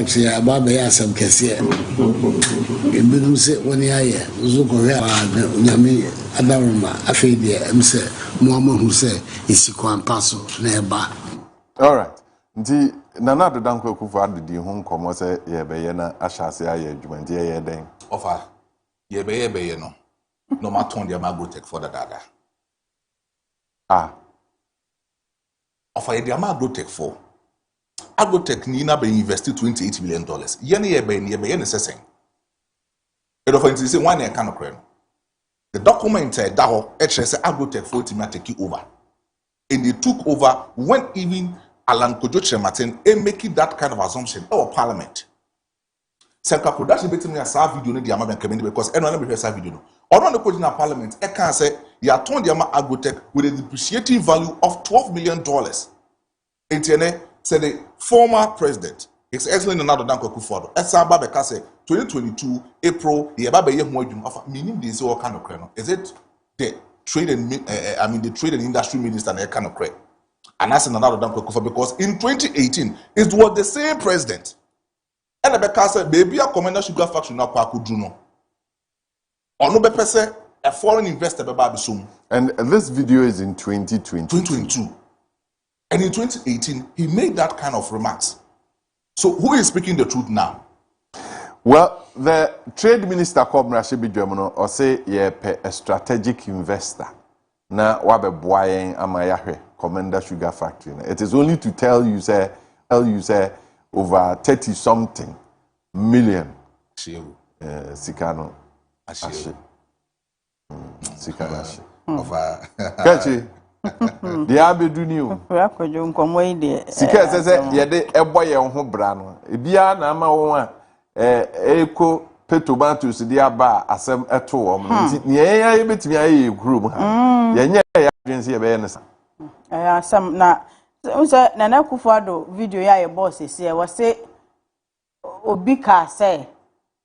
Yeah, Baba, yes, I'm Cassia. In Binum say 1 year, Zuko, Yami, Adaruma, Afadia, say, Mama who say, is Sikwan Paso, nearby. All right. Nti nana do danko kufa de ho nkomo se ye be ye na ahyase aye adwumanti ye den. Ofa ye be no. No ma ton dia ma go take for the dada. Ah. Ofa ye dia ma go take for. Agrotech ni na be invested $28 million. Ye be ne sesen. It of say one year kind of the document da ho e kire say Agrotech for to take over. And they took over when even Alan Kojo Martin making that kind of assumption our parliament. Senka production betim ya sa video no dia ma ben because anyone be sa video no. Or no ko na parliament e can say ya ton dia ma Agrotech with a depreciating value of $12 million. Entiene said the former president, His Excellency Nana Danko Akufo-Addo, Esaba Beka say 2022 April, the Eba Beye ho adwum afa meaning this all kind of crane. Is it the trade and the trade and industry minister na kind of crane? And that's Nana Danko Akufo because in 2018 it was the same president. And Beka said baby a commander sugar factory na kwa kudru no. Ono be say a foreign investor be ba bisum. And this video is in 2022. And in 2018, he made that kind of remarks. So who is speaking the truth now? Well, the trade minister called Mrashibi Jomono or say a strategic investor. Na wabe boyen amayahwe Commander Sugar Factory. It is only to tell you say over 30 something million. Sikano. Ashe. Sikano ashe. Kachi. The abedu ni o. Rakojo nkomo yi de. Sika sese ye de ebo ye ho bra no. Ebia na ama won a eko tomatoes de aba asem eto wo no. Nti ye ye betimi aye group ha. Ye nye ya adwense ye be ye nsa. Asem na unse Nana Akufo-Addo video ya ye boss ese e wose obi ka se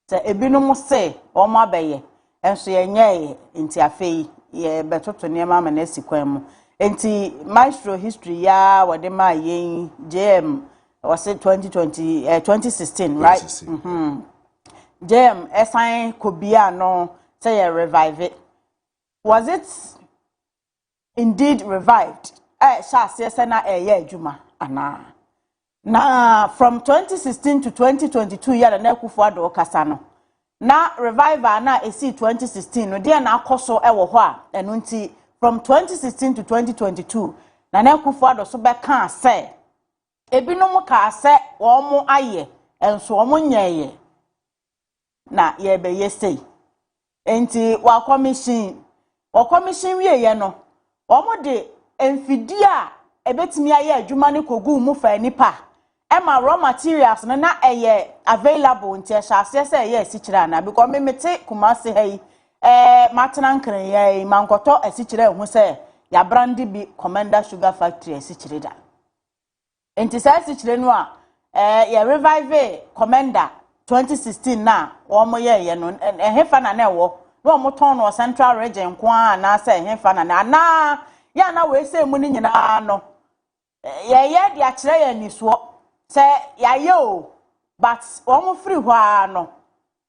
ebinom se o ma beye enso ye nye nti afei ye betoto niam ama na esikwan mu. Enti Maestro history ya wade ma yen JM was it 2016 right? 2016. JM esan kobia no say revive it. Was it indeed revived? Sha se na eye adwuma ana. Na from 2016 to 2022 ya na Akufo-Addo kasa no. Na revival na esi 2016 no dia na akoso ewo ho a eno nti from 2016 to 2022 Nana Akufo-Addo so be kan say ebinom ka say wo mo aye enso wo mo nyeye na ye be ye say enti wa commission wie ye no wo mo de emfidi a ebetimi aye adwuma ne kogu mu fa nipa ema raw materials na eye available nti ehase say ye sikira na because me mete Kumasi hey matena nkran ye mankoto asikire hu say ya brandi bi Commander Sugar Factory asikire da enti say asikire no a ya revive Commander 2016 na wo mo ye no hefa na na ewo no mo ton no Central Region kwa na say hefa na ya na we say mu ni nyina no ye de akire ya niso say ya ye o but wo mo free hwa no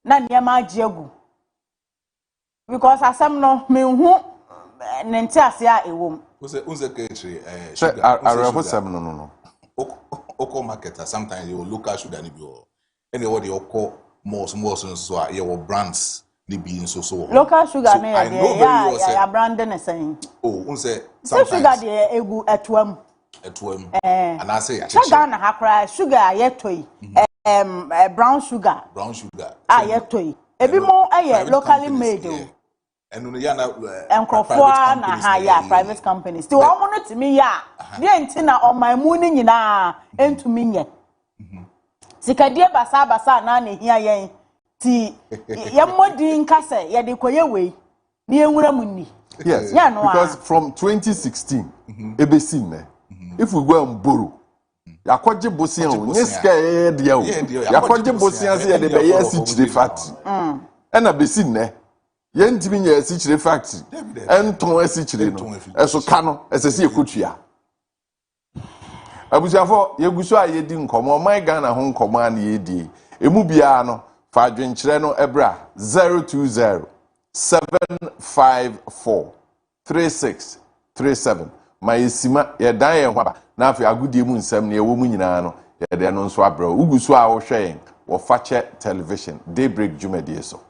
na niam agiegu because asem no me hu nenti ase a ewom Unse ketri sugar. Arehosem no. Oko marketer sometimes you look at sugar ni bi o. Any what you call more so your brands ni bi so local sugar na ya brand na saying. Oh, unse sometimes sugar dey egu etoam and I say sugar na hakra sugar yetoi brown sugar yetoi ebi mo locally made o and no ya na enkrofo na ha ya private companies still omo no timi ya dey nti na oman ni nyina entumi nye sikadie basa na hia yen ti yemmodi nkase ye de koye wei ni enwura munni. Yes, because from 2016 ebesin me if we go and borrow yakoje bosian o nyeska ye de o yakoje bosian se ye de be yes chire factory na besin ne ye ntimi nya yes chire factory enton yes chire no eso ka no esese ekotua abusuafo yeguso a yedi nkomo my Ghana ho nkomo an yedi emu bia no fa adwenkyere no ebra 020 754 3637 mayesima ye dan ye hwaba na afi agudie mu nsem ne ewo mu nyina no ye de no nso abra uguso a wo hwen wo fache television Daybreak Jumedie so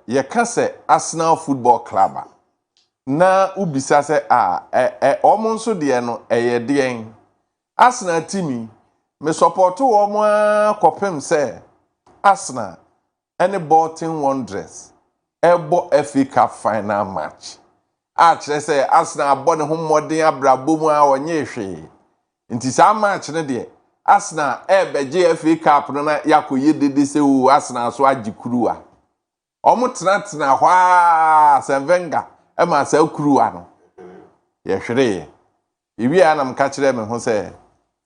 ye kase Arsenal Football Club na ubisa se omo nso de no eye de Arsenal team me support omo akopem se Arsenal any Bolton Wanderers ebo FA Cup final match a kire se Arsenal abo ne ho modern abrabo mu a onye hwe nti sa match ne de Arsenal beje FA Cup no na yakoye dede se o Arsenal so agikuruwa omo tena hwa Senvenga e ma sa kuruwa no ye hwere iwi anam ka kire me ho se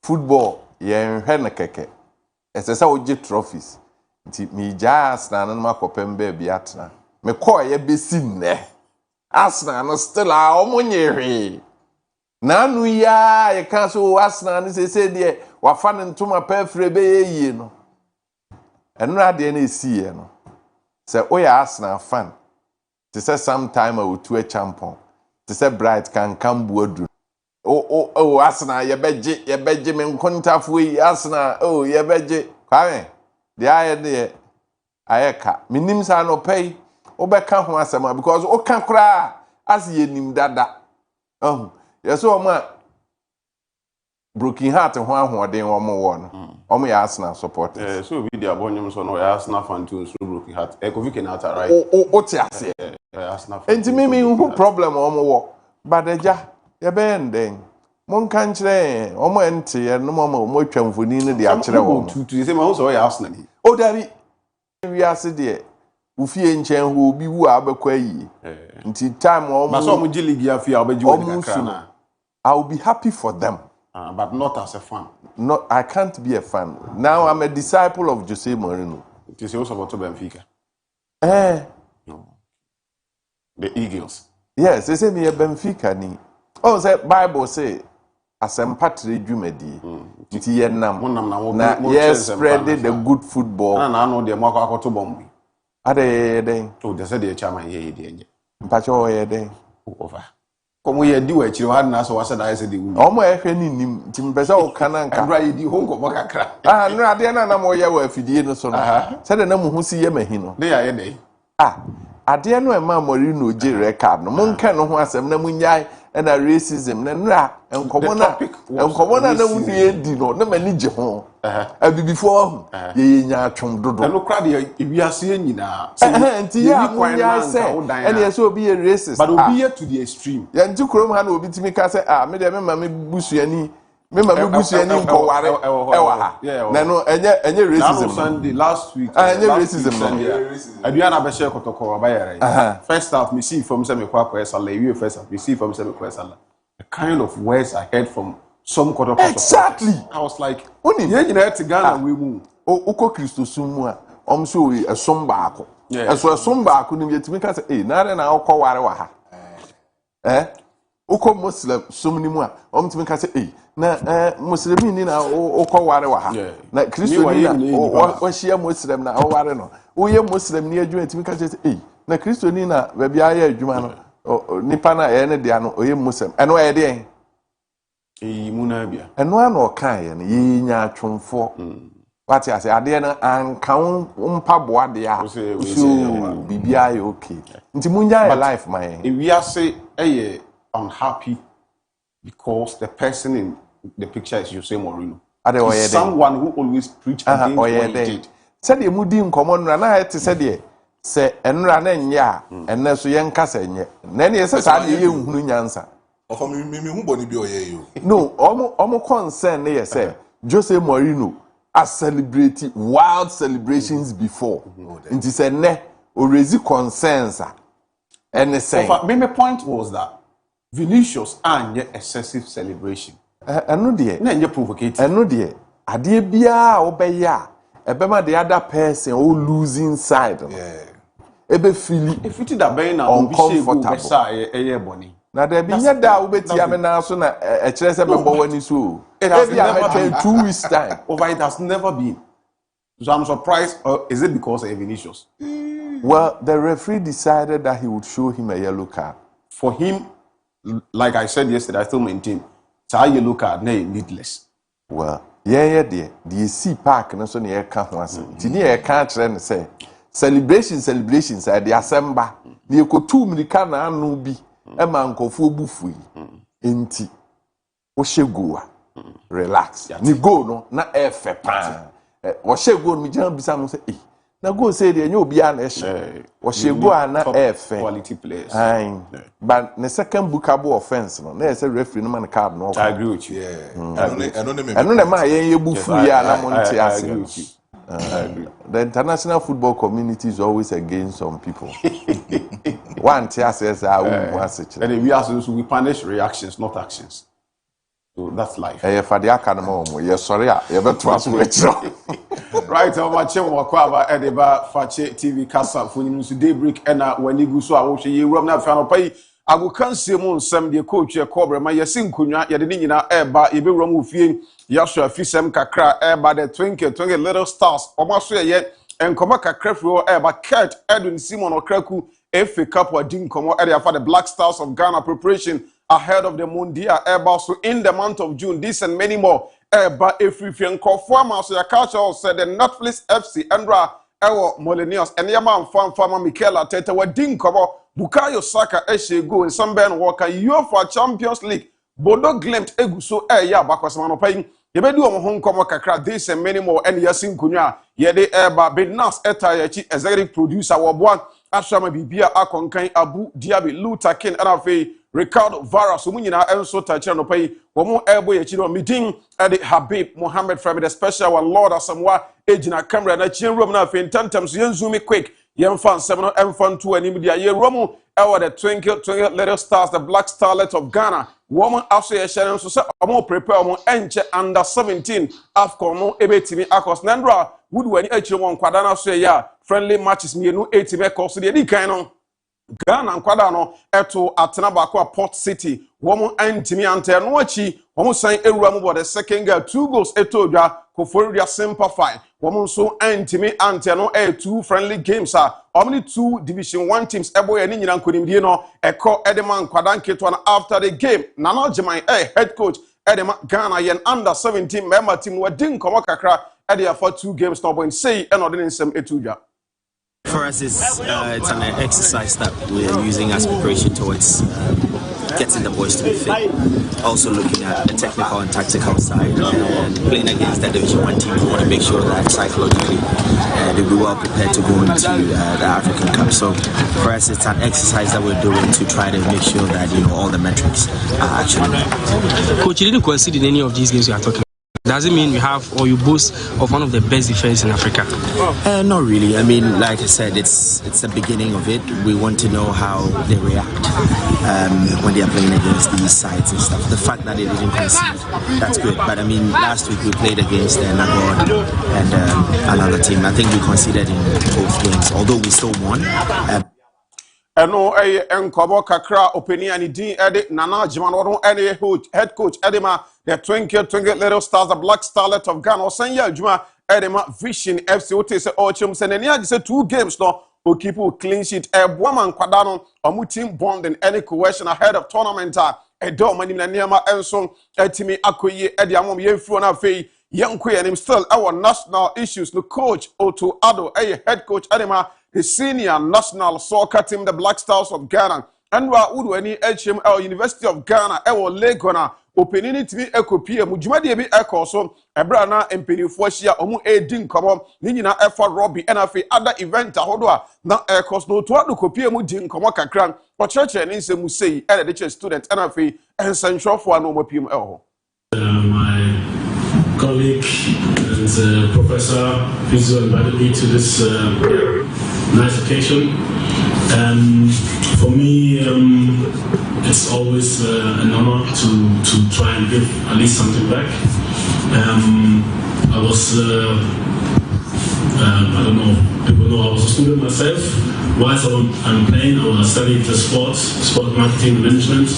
football ye nhwe ne keke esesa oje trophies nti mi ja Arsenal no makopem ba bia tena me ko ye besi nne Arsenal no still a omo nyehwe na nu ya ye ka so Arsenal no se de wafa ne ntoma pa frɛ be yie no enu ade na esiye no se oya Arsenal fan to say sometime I will to a champion to say bright can come buodu oh Arsenal ye beje me nkontafo yi Arsenal oh ye beje kwame de aye de ayeka minim sa no pay obeka ho asema because o kan kra as ye nim dada yeso o ma broken heart ho ahoden wo mo wo no o mo ya Arsenal supporters so we dey abonyum so no Arsenal fan too so broken heart Kofi Kenyatta right o ti ase Arsenal fan enti me who problem o mo wo badeja ye be nden mon kan kire o mo ente ye no mo twamfoni ne de a kire wo tutu say ma so ya Arsenal o dari wi ase de ufie nchen ho obi wu abekwa yi nti time o ma so mo ji league afia obeji wo kakra na I will be happy for them. But not as a fan. No, I can't be a fan. Now I'm a disciple of Jose Mourinho. It is also about Benfica. No. The Eagles. Yes, they say me a Benfica ni. Oh, the Bible say as empatry jumedi. Iti yenam. Na yes, spreading the good football. I know the mwako akoto bombi. Ade den. Oh, they said the chairman here. Mpacho ye den. Over. Komo ye di we chiri had na so wasa da ese de wu. Omo ehwe ni nim nti mpesa o kana nka. Andra ye di ho nkomo kakra. No ade na mo ye wa afidie no so no. Se de na mo hu si ye mahi no. De ya ye dey. Ade no e ma mori no je record no. Mo nka no ho asem na munyai na racism na nra enkomo na na wu die di no na mani je ho. Abibifo ho ye nya atwom dodo. E no kra de ewiase nyina. Nti ya munyai se ene ye so obi ye racist. But obi ye to the extreme. Ya nti krom ha na obi timi ka se me de me ma me busuani nkoware ewa ha na no enye racism Sunday last week enye racism no aduana be share kotoko abayere first half me see from say me kwa sala we first half me see from say me kwa sala the kind of words I heard from some kotoko exactly I was like oni ye nyina eti Ghana we mu uko Kristo sumu a omso esom baako esom baako ni yetimi ka say na re na ukoware wa ha uko Muslim sumni mu a omtimi ka say na Muslimi ni na ukoware wa ha na Kristo ni na o hia Muslim na o ware no o ye Muslim ni adwuma timi ka say na Kristo ni na ba bia ya adwuma no nipa na ye ne dia no o ye Muslim eno ye de mu na bia eno ana o kan ye no ye nya atwomfo wati ase ade na ankan mpaboa de a bibia ye okay nti munya your life my we are say unhappy because the person in the picture is Jose Mourinho. Someone who always preach against what he did. Said the mudi nkomo nra na ete said the se enra na nye a enne so yen kasa nye na ne yesa sa de ye nhunu nyansa of me hu boni bi oye yo no omo concern ne yesa Jose Mourinho has celebrated wild celebrations before nti se ne o raise concerns and say my point was that Vinicius and excessive celebration. Eno de na nye provocative. Eno de ade bia obeya ebema the other person o losing side. Ebe feel efiti da ben na obi shegu besa eye boni. Na da bi nya da obeti ame na so na kire se bebo wani so. It has never been 2 weeks time. Over it has never been. So I'm surprised is it because of Vinicius? Well, the referee decided that he would show him a yellow card. For him, like I said yesterday, I still maintain that yellow card needless. Well, yeah, dear. The C park no so near can once. Tini e can kire say celebrations at the assembly. The ko 2 milika na anu bi e ma nkofo bufu yi. Enti o shego relax. Ni go no na e fe pa. O shego mi jan bisa mo say na go say the enye obi an ehye o shego ana efe quality players but the second bookable offense no na say referee no man card no I agree with you eno na ma yen bufu ya na monte ase the international football community is always against some people one tia says and we also we punish reactions not actions. So that's life. For the academy, yes, sorry, you better ask me. Right, I'm watching Wakwaba Edeba Fache TV Casa for news Daybreak and when you go so I watch you run that final pay. I will cancel mon some the coach your cobra my yasin kunya yadinina eba ebe wrong with you Yasha Fisem Kakra eba the twinkle little stars almost yet and come back a crefro eba Kurt Edwin Simon or Kraku FA Cup or Din Como area for the Black Stars of Ghana preparation ahead of the Mundia eba so in the month of June this and many more. But if you can conform so your culture said the Netflix FC Andra Ewo Molinius and Yaman farmer Michaela Tete were din cover Bukayo Saka Eshe go in some Ben Walker UEFA Champions League Bodo Glimt Eguso ya bakwas man paying Yebedu home come kakra this and many more and Yasin Kunya Yede Eba Bednas Etayachi executive producer Wabwan Ashama Bibia Akonkan Abu Diaby Lutakin and Afe Ricardo Vara so munyina enso tachi no pay wo mo ebo ye chiro meeting ade Habib Mohammed from the special one Lord Asamwa ejina camera na chin room na fe tantam so zoom quick yen fan 7 fan 2 anim dia ye room ewa the twinkle little stars the black starlet of Ghana woman aso ye share so say omo prepare omo enche under 17 afcon mo ebetimi akos nandra would when e chiro won kwada na so ya friendly matches mienu 8 be course de di kan no Ghana nkwada no eto atena baako a Port City womo antimi ante no achi womo san ewura mu the second goal 2 goals eto dwa Koforidua Simplify womo so antimi ante no 2 friendly games a omni 2 division 1 teams eboye ni nyina nkonimdie no eko edema nkwada nketo na after the game Nana Jeman head coach edema Ghana yen under 17 member team wadin komo kakra edia for 2 games no boy say enode nsem eto dwa. For us, it's an exercise that we're using as preparation towards getting the boys to be fit. Also looking at the technical and tactical side. And playing against the Division 1 team, we want to make sure that psychologically they'll be well prepared to go into the African Cup. So for us, it's an exercise that we're doing to try to make sure that all the metrics are actually met. Coach, you didn't concede in any of these games you are talking about. Does it mean you have or you boast of one of the best defense in Africa? Not really. I mean, like I said, it's the beginning of it. We want to know how they react when they are playing against these sides and stuff. The fact that they didn't concede, that's good. But I mean, last week we played against Nagod and another team. I think we conceded in both games, although we still won. Eno enkobo kakra opini ani din ede Nana Jeman won head coach edema the twinkle little stars the black starlet of Ghana osanya adwuma edema Vision FC wote se ochim se nani age se 2 games no o keep clean sheet eboa man kwada no omu team bonding any cohesion ahead of tournament edo mani na niama enso etimi akoyi ede amom yemfuro na afei yenko yenim still our national issues no coach Otto Addo head coach edema the senior national soccer team, the Black Stars of Ghana, and Udwani HML University of Ghana, Legona, opening to be a copy of Mujumadi Echo, so Ebrana and Pennyfosia, Omu Edin, come Nina Efa Robbie, and other event, Hodua, not Echoes, no to copy of Mujin, Komaka Cran, or church and Inse Musei, and a student, and essential for no more PML. My colleague and professor, please invited me to this nice occasion. For me, it's always an honor to try and give at least something back. I was, I don't know, people know I was a student myself. Whilst I'm playing, I studied the sport marketing management.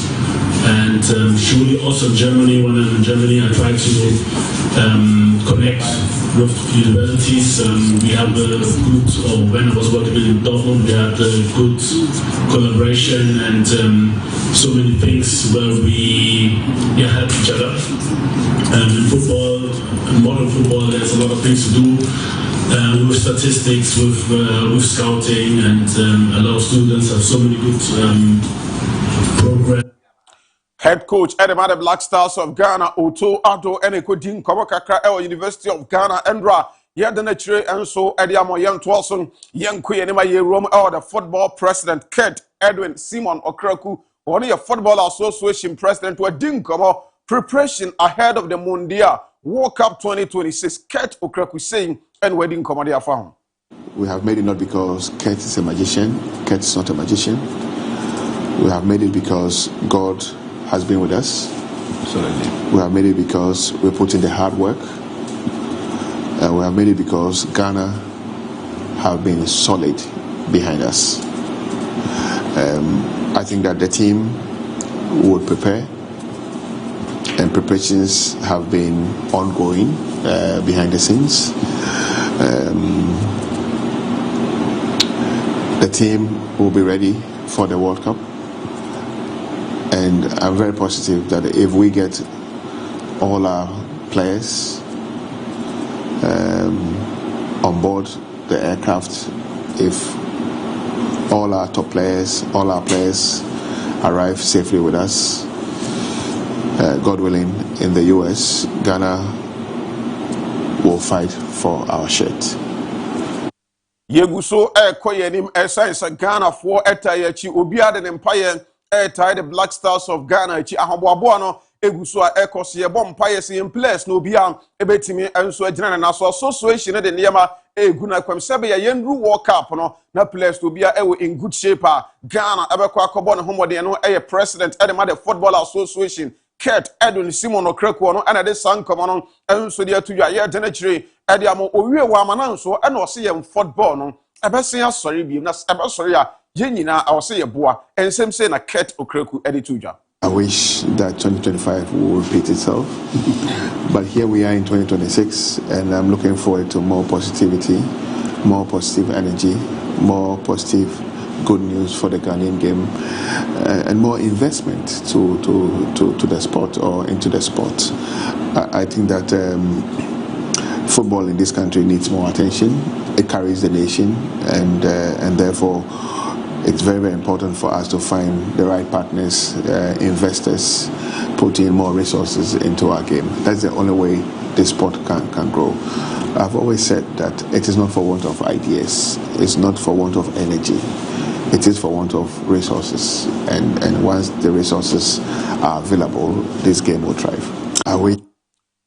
And surely also in Germany, when I'm in Germany, I try to connect with universities. We have a good, or when I was working in Dortmund, we had a good collaboration and so many things where we help each other. In football, in modern football, there's a lot of things to do with statistics, with scouting, and a lot of students have so many good programs. Head coach Edema the Black Stars of Ghana, Otto Addo, and Ekodin Kawakakra, University of Ghana, Endra, Yadanatre, and so Ediamo Young Twelson, Young Queen, Rome, or the football president, Kurt Edwin Simon Okraku, one of your football association president, who didn't come preparation ahead of the Mondial World Cup 2026. Kurt Okraku saying, and wedding comedy found. We have made it not because Kurt is a magician. Kurt is not a magician. We have made it because God has been with us. Absolutely. We have made it because we put in the hard work. We have made it because Ghana have been solid behind us. I think that the team would prepare, and preparations have been ongoing behind the scenes. The team will be ready for the World Cup. And I'm very positive that if we get all our players on board the aircraft, if all our top players, all our players arrive safely with us, God willing, in the US, Ghana will fight for our shirt. Yeguso koyenim science Ghana for etayachi obiade empire tie the Black Stars of Ghana chi ahoboabo no eguso ekose bom empire in place no bia ebetimi enso agina na so association de niema egu na kwam sebe ya yenru World Cup no na players to bia ewe in good shape Ghana ebekọ akobo no homode no president edema the football association Kurt Edwin Simon Okraku no ana de sankomo no enso de atu ya denachire ede amo owie wa amana nso ena ose yem football no Ebesia sorry bi na ebe sorry a ye nyina I was say yeboa ensem say na Kurt Okraku edituja. I wish that 2025 will repeat itself, but here we are in 2026, and I'm looking forward to more positivity, more positive energy, more positive good news for the Ghanaian game, and more investment to the sport or into the sport. I think that football in this country needs more attention. It carries the nation, and therefore it's very, very important for us to find the right partners, investors, put in more resources into our game. That's the only way this sport can grow. I've always said that it is not for want of ideas, it's not for want of energy, it is for want of resources. And once the resources are available, this game will thrive. I wait.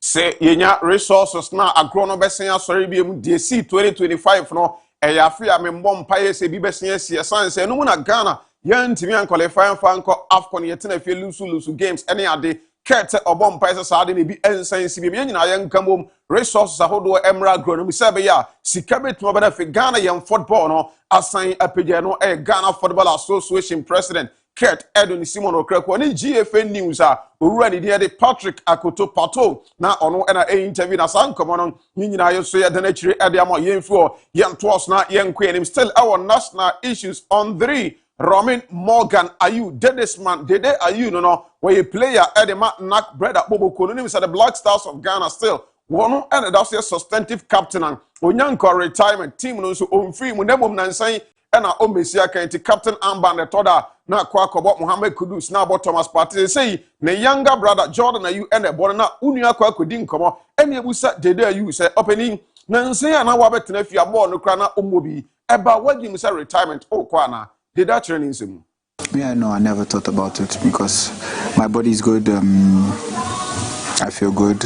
Say yenya resources na agrono besen asori bi mu DC 2025 no Afia me mbom paye se bi besen asie sanse no mu na Ghana yantimi an qualify fa nko AFCON yetena fie lusu games ene ade Kurt obom paye se saade ne bi ensan si bi nyina yankamom resources ahodo emra agrono mi se be ya sika betuma bana fe Ghana yam football no asan apagya no Ghana Football Association president Kurt Edwin Simon Okraku ni GFN News a owura ni de Patrick Akoto Pato na ono na interview na san komo ni nyina yeso ye de na chire ade ama yemfu yentos na yenkwe enim still our national issues on 3 Roman Morgan Ayu Dedesman Dede Ayu no we player edema nak brother Bobo Kono say the Black Stars of Ghana still one and that's a substantive captain and onyanko retirement team no so on free mu nemom nansan ena o mesia kan ti captain armband the toda na kwa kobo Mohammed Kudus na bo Thomas Partey say ne younger brother Jordan Ayu ene bo na unua kwa kodi nkomo ene ebusa Dede Ayu say opening nansan ana wa betena fia ball no kra na omobi eba wagi mu say retirement o kwa na Dede training sim. Yeah, no, I never thought about it because my body is good. I feel good.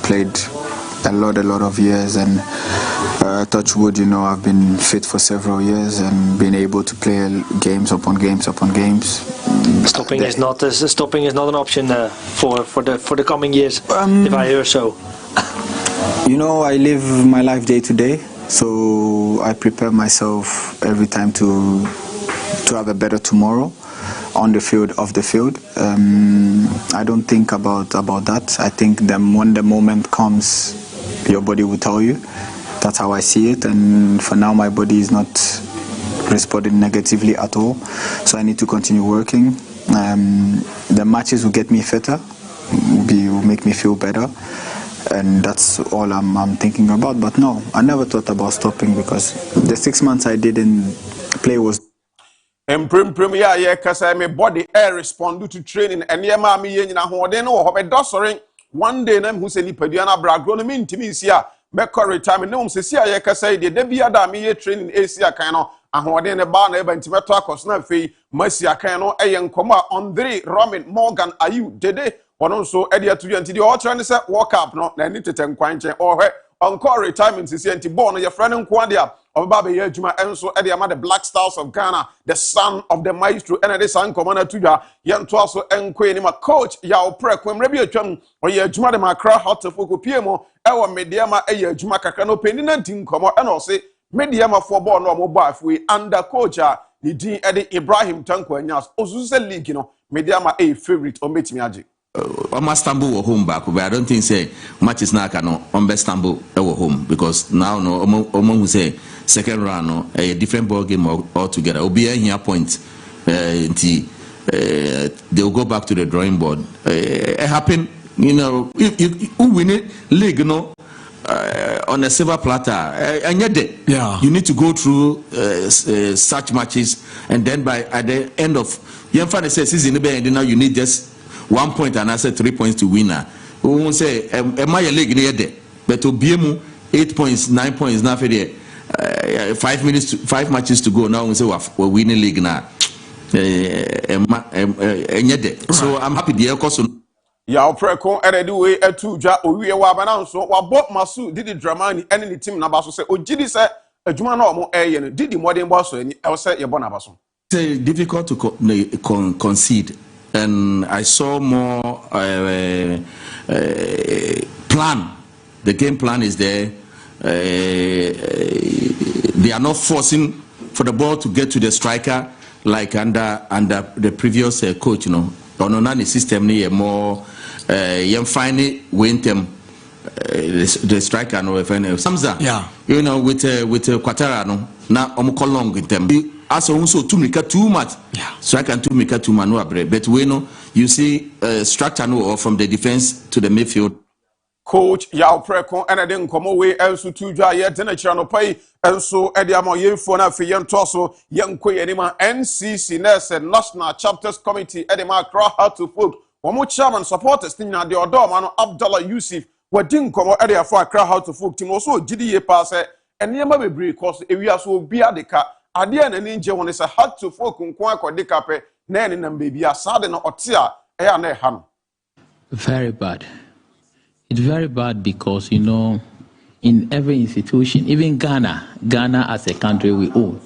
Played a lot of years, and touch wood, you know, I've been fit for several years and been able to play games upon games upon games. Stopping is not an option for the coming years, if I hear so. You know, I live my life day to day, so I prepare myself every time to have a better tomorrow. On the field, off the field. I don't think about that. I think when the moment comes, your body will tell you. That's how I see it. And for now, my body is not responding negatively at all. So I need to continue working. The matches will get me fitter, will make me feel better. And that's all I'm thinking about. But no, I never thought about stopping because the 6 months I didn't play was Emprim ya ye kasa me body air respond to training and ye ma me ye nyina hoden wo be dosoren one day na hu se nipadua na bragro no mintimi sia me call retirement no se sia ye kasa de da bia da me ye training asia kan no ahoden ne ba na e ba ntimeto akos na fei masia kan no eye nkomo on 3 Roman Morgan Ayu Dede ono so e de atuya nti de o tra ne se work up no na ni teten kwanche o hwe on call retirement se sia nti ball no ye friend nko ade a Obaba ye juma enso e de ama the Black Stars of Ghana, the son of the Maestro And Afia san komana tuja yento aso enko ni ma coach ya opre kwemre bi atwam o ye juma de makra hot foko piemo e wo media ma e ye juma kakra no peni na ntin komo e no se media ma fo ball no mo ba afwe under coach a ni din e de Ibrahim Tanko Anyas osusu league no media ma e favorite o metimi age Almost Istanbul or home back, but I don't think say matches now can on best Istanbul or home because now no who say second round no a different ball game altogether. Will be a here point they'll go back to the drawing board. It happen, you know, if you win it league, you know, on a silver platter, and yet you need to go through such matches, and then at the end of season, now you need just 1 point and I said 3 points to winner. We won't say am I a league near there, but to be 8 points, 9 points now for there. 5 matches to go now. We say we're winning league now. So I'm happy the course. Ya opreko erediwe etuja owie wa bana nso wa bob masu didi dramani ene ni team na baso se ogidi se adwuma na omo eye no didi modern boss ani e se ye bona baso. It's difficult to concede. And I saw more plan. The game plan is there. They are not forcing for the ball to get to the striker like under the previous coach, you know. On the system, more you find it win them the striker no Samza. Yeah. You know with Quatara no na long with them. As also too much. Yeah. Striker too much but we know you see structure no or from the defense to the midfield. Coach Yao Preko and I didn't come away else to dry yet in a channel pay and so Ediamo Yen Fona for Yen Tosso, Young Quay Edema, NCC Nurse and National Chapters Committee Edema Crowd to Foot. One more chairman supporters in the Odom Abdullah Yusuf were didn't come out Edia for a crowd to Foot team also GDA pass and near my break cause area so be a deca. Adian and Ninja one is a hard to folk on Quack or decape, Nan and baby a sudden or tia, air ham. Very bad. It's very bad because, you know, in every institution, even Ghana as a country we own.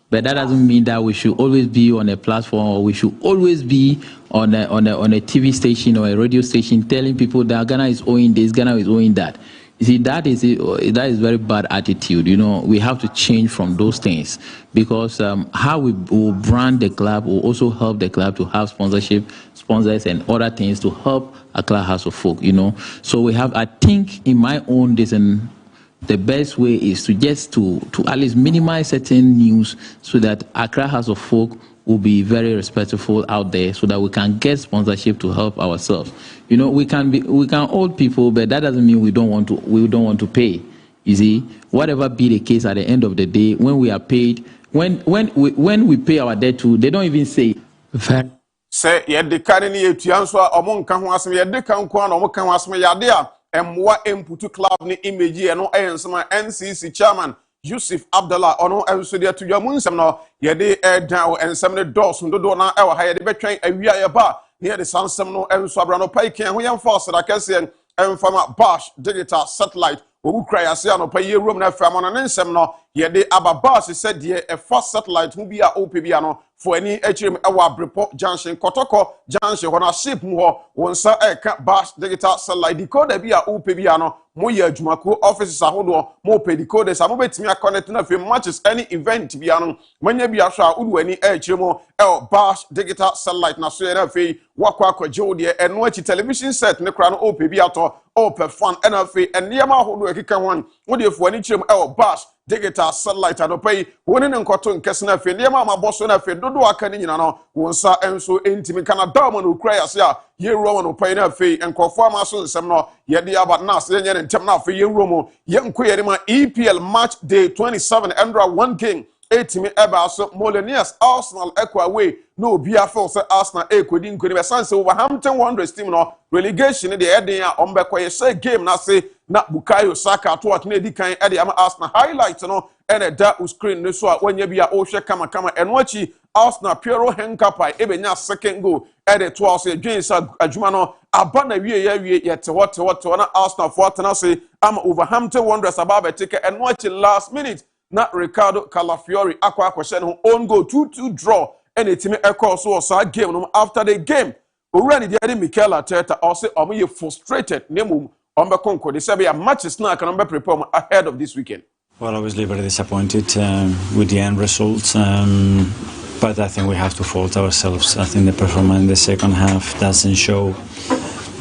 But that doesn't mean that we should always be on a platform or we should always be on a TV station or a radio station telling people that Ghana is owing this, Ghana is owing that. You see, that is very bad attitude. You know, we have to change from those things because how we will brand the club will also help the club to have sponsors and other things to help Accra House of Folk, you know. So we have, I think, in my own decision, the best way is to just to at least minimize certain news so that Accra House of Folk will be very respectful out there so that we can get sponsorship to help ourselves. You know, we can hold people, but that doesn't mean we don't want to pay. You see, whatever be the case at the end of the day, when we are paid, when we pay our debt to, they don't even say. Say ye de kanini etuanso omo nka ho asem ye de kan kwa na omo kan ho asem ya de a emwa emputu club ni image ye no ensema NCC chairman Yusuf Abdullah ono enso de atudwa mu nsem no ye de down ensem ne dos ndodo na e wa ha ye de betwen awia ye ba ne de sansem no enso abra no pai kan ho ye mfa so da kase emfama bash digital satellite owu kra ya se anopa ye room na fam no nsem no ye de ababa se said ye a first satellite hu bia opbia no for any HM ewa Brepo Junction Kotoko Junction hona ship mu ho wonsa eka bash digital satellite decoder bia opbia no mo ye adwumako offices ahodo mo pe decoder sa mo betimi connect na fe matches any event bia no manya bia so a udu ani HM bash digital satellite na so ye na fe wakwa akwaje de eno achi television set ne kra no opbia to open fan na fe enema ahodo ekeka hwan wo de fo ani chirem bash digital satellite anopai woni ne nkoto nkese na fe nema maboso na fe dodo aka ni nyina no wonsa enso entimi kana dawma no kura yase a ye ruo no pai na fe enkofo amaso nsem no ye de aba na se nye ne ntem na fe ye ruo mo ye nkoyere ma EPL match day 27 endra one game etimi eba so Molenius Arsenal equal away no bia for say Arsenal ekodi nkodi be sanse Wolverhampton Wanderers team no relegation de eden a ombekoye say game na say na Bukayo Saka to at na edi kan e de am Arsenal highlight no ene da screen ne so a wanya bia o hwe kama eno achi Arsenal Piero Henkapai ebenya second goal e de to also dwensa adwuma no aba na wie yete what na Arsenal for na say am Wolverhampton Wanderers ababa take eno achi last minute na Ricardo Calafiori akwa no own goal 2-2 draw and etimi ekọ so sa game no after the game already the Mikel Arteta also omo frustrated nemu ombe konko de say be matches na can be prepare ahead of this weekend. Well, obviously very disappointed with the end result, but I think we have to fault ourselves. I think the performance in the second half doesn't show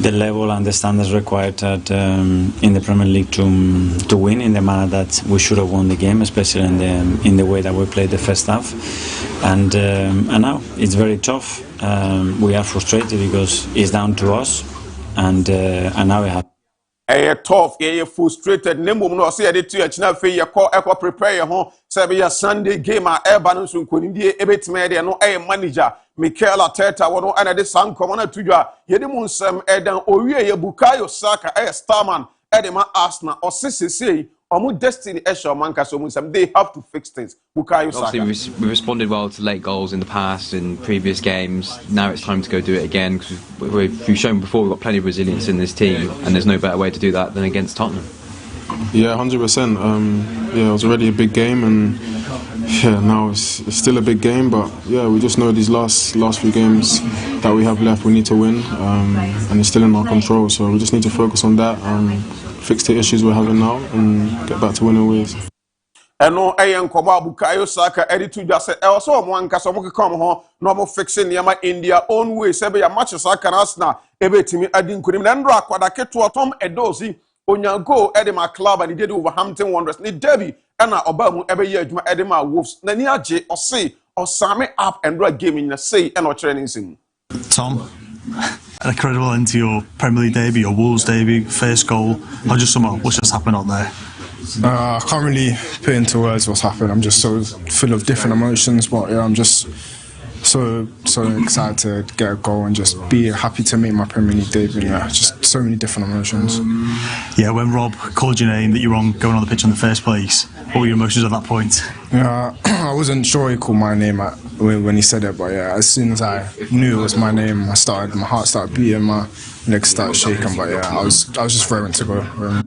the level and the standards required in the Premier League to win in the manner that we should have won the game, especially in the way that we played the first half. And now it's very tough. We are frustrated because it's down to us, and now we have. Tough, frustrated. Nemo no say de to achina fe ye ko prepare your home. Say be a Sunday game a eba no so nkonimdie ebetime de no manager Mikel Arteta wono ana de san komona tudwa ye de mu nsem edan owie ye Bukayo Saka starman edema Arsenal or CCC omu destiny esho manka so mu nsem they have to fix things. Bukayo Saka. Obviously we responded well to late goals in the past in previous games. Now it's time to go do it again because we've shown before we've got plenty of resilience in this team and there's no better way to do that than against Tottenham. Yeah, 100%. Yeah, it was already a big game, and yeah, now it's still a big game. But yeah, we just know these last few games that we have left, we need to win, and it's still in our control. So we just need to focus on that, fix the issues we're having now, and get back to winning ways. eno eyen komo abukayo saka editu dwa se also omo ankasa omo keka omo no omo fixing niam in their own way sebe ya match saka na Arsenal ebetimi adi nkunim na ndro akwada keto Tom Edozi onyango edema club and did Wolverhampton Wanderers ni derby na oba mu ebe ye adwuma edema Wolves na ni age ose osame up and draw game in the say and training sim. Tom, an incredible into your Premier League debut, your Wolves debut, first goal. Or just what's just happened out there? I can't really put into words what's happened. I'm just so full of different emotions, but yeah, I'm just so excited to get a goal and just be happy to make my Premier League debut. Yeah, just so many different emotions. Yeah, when Rob called your name that you were on going on the pitch in the first place, what were your emotions at that point? Yeah, I wasn't sure he called my name when he said it, but yeah, as soon as I knew it was my name, my heart started beating, my legs started shaking. But yeah, I was just raring to go.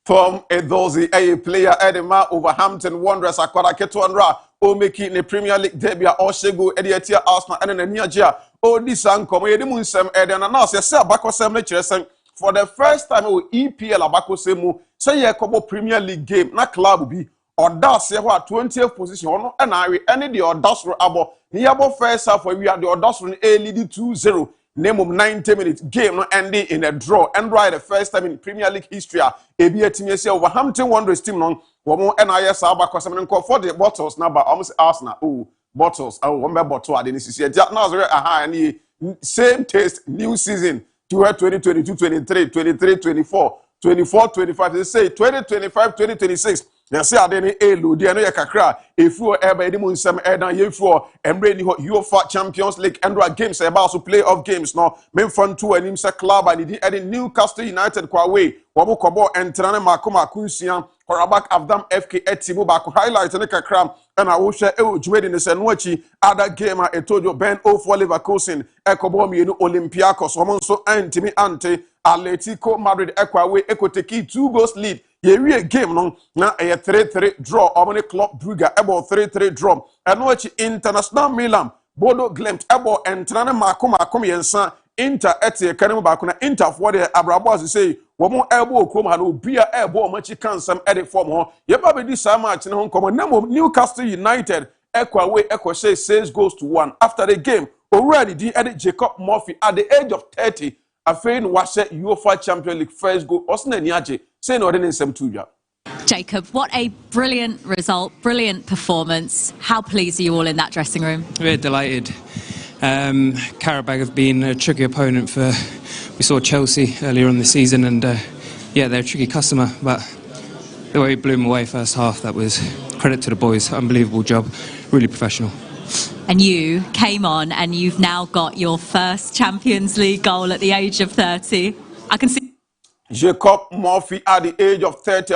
From Edozi, a player Edema Wolverhampton Wanderers akwada keto o making the Premier League debut or shego ediatia Arsenal and then Niagia o disan komo yedimu nsem eden na na se abakosem na kyeresen for the first time o EPL abakosemu say ye kobo Premier League game na club bi oda se ho 20th position ono na awe any the odasro abo ni yabo first half we are the odasro lead 2-0 name of 90 minutes game no ending in a draw and right the first time in Premier League history ebi etimi se Wolverhampton Wanderers team no womo NIS abakosem nko for the bottles number almost Arsenal bottles one bottle ade ni sisi na zere aha ni same taste new season 2022 23 23 24 24 25 they say 2025 2026 they say adeni elu de no ye kakra efu eba edimu nsem edan yefu emre ni UEFA Champions League endra games about to play off games no memfan to anim se club and di edi Newcastle United kwa way wobo kobo entrane makoma kunsia Korabak Avdam FK etimu ba ko highlight ne kakra na wo hwe e ojumedi ne se no achi other game a etojo Ben for Leverkusen ekobo mienu Olympiacos wo nso antimi ante Atletico Madrid ekwawe ekoteki 2 goals lead ye game no na 3-3 draw omni Club Brugge ebo 3-3 draw eno achi International Milan Bodo Glimt ebo entrane makom yensa Inter etie kanem ba ko na Inter for the abrabo as say wo mo ebo okrom ha no bia ebo machi kansam edit form ho ye ba be di sa match ne ho nkomo na Newcastle United ekwawe ekoshe 6 goals to 1 after the game already di edit Jacob Murphy at the age of 30 afrain washe UEFA Champions League first goal osna ni age say no den nsem tuja. Jacob, what a brilliant result, brilliant performance. How pleased are you all in that dressing room? We're delighted. Karabag have been a tricky opponent we saw Chelsea earlier on the season, and yeah, they're a tricky customer, but the way we blew them away first half, that was credit to the boys. Unbelievable job, really professional. And you came on and you've now got your first Champions League goal at the age of 30. I can see Jacob Murphy at the age of 30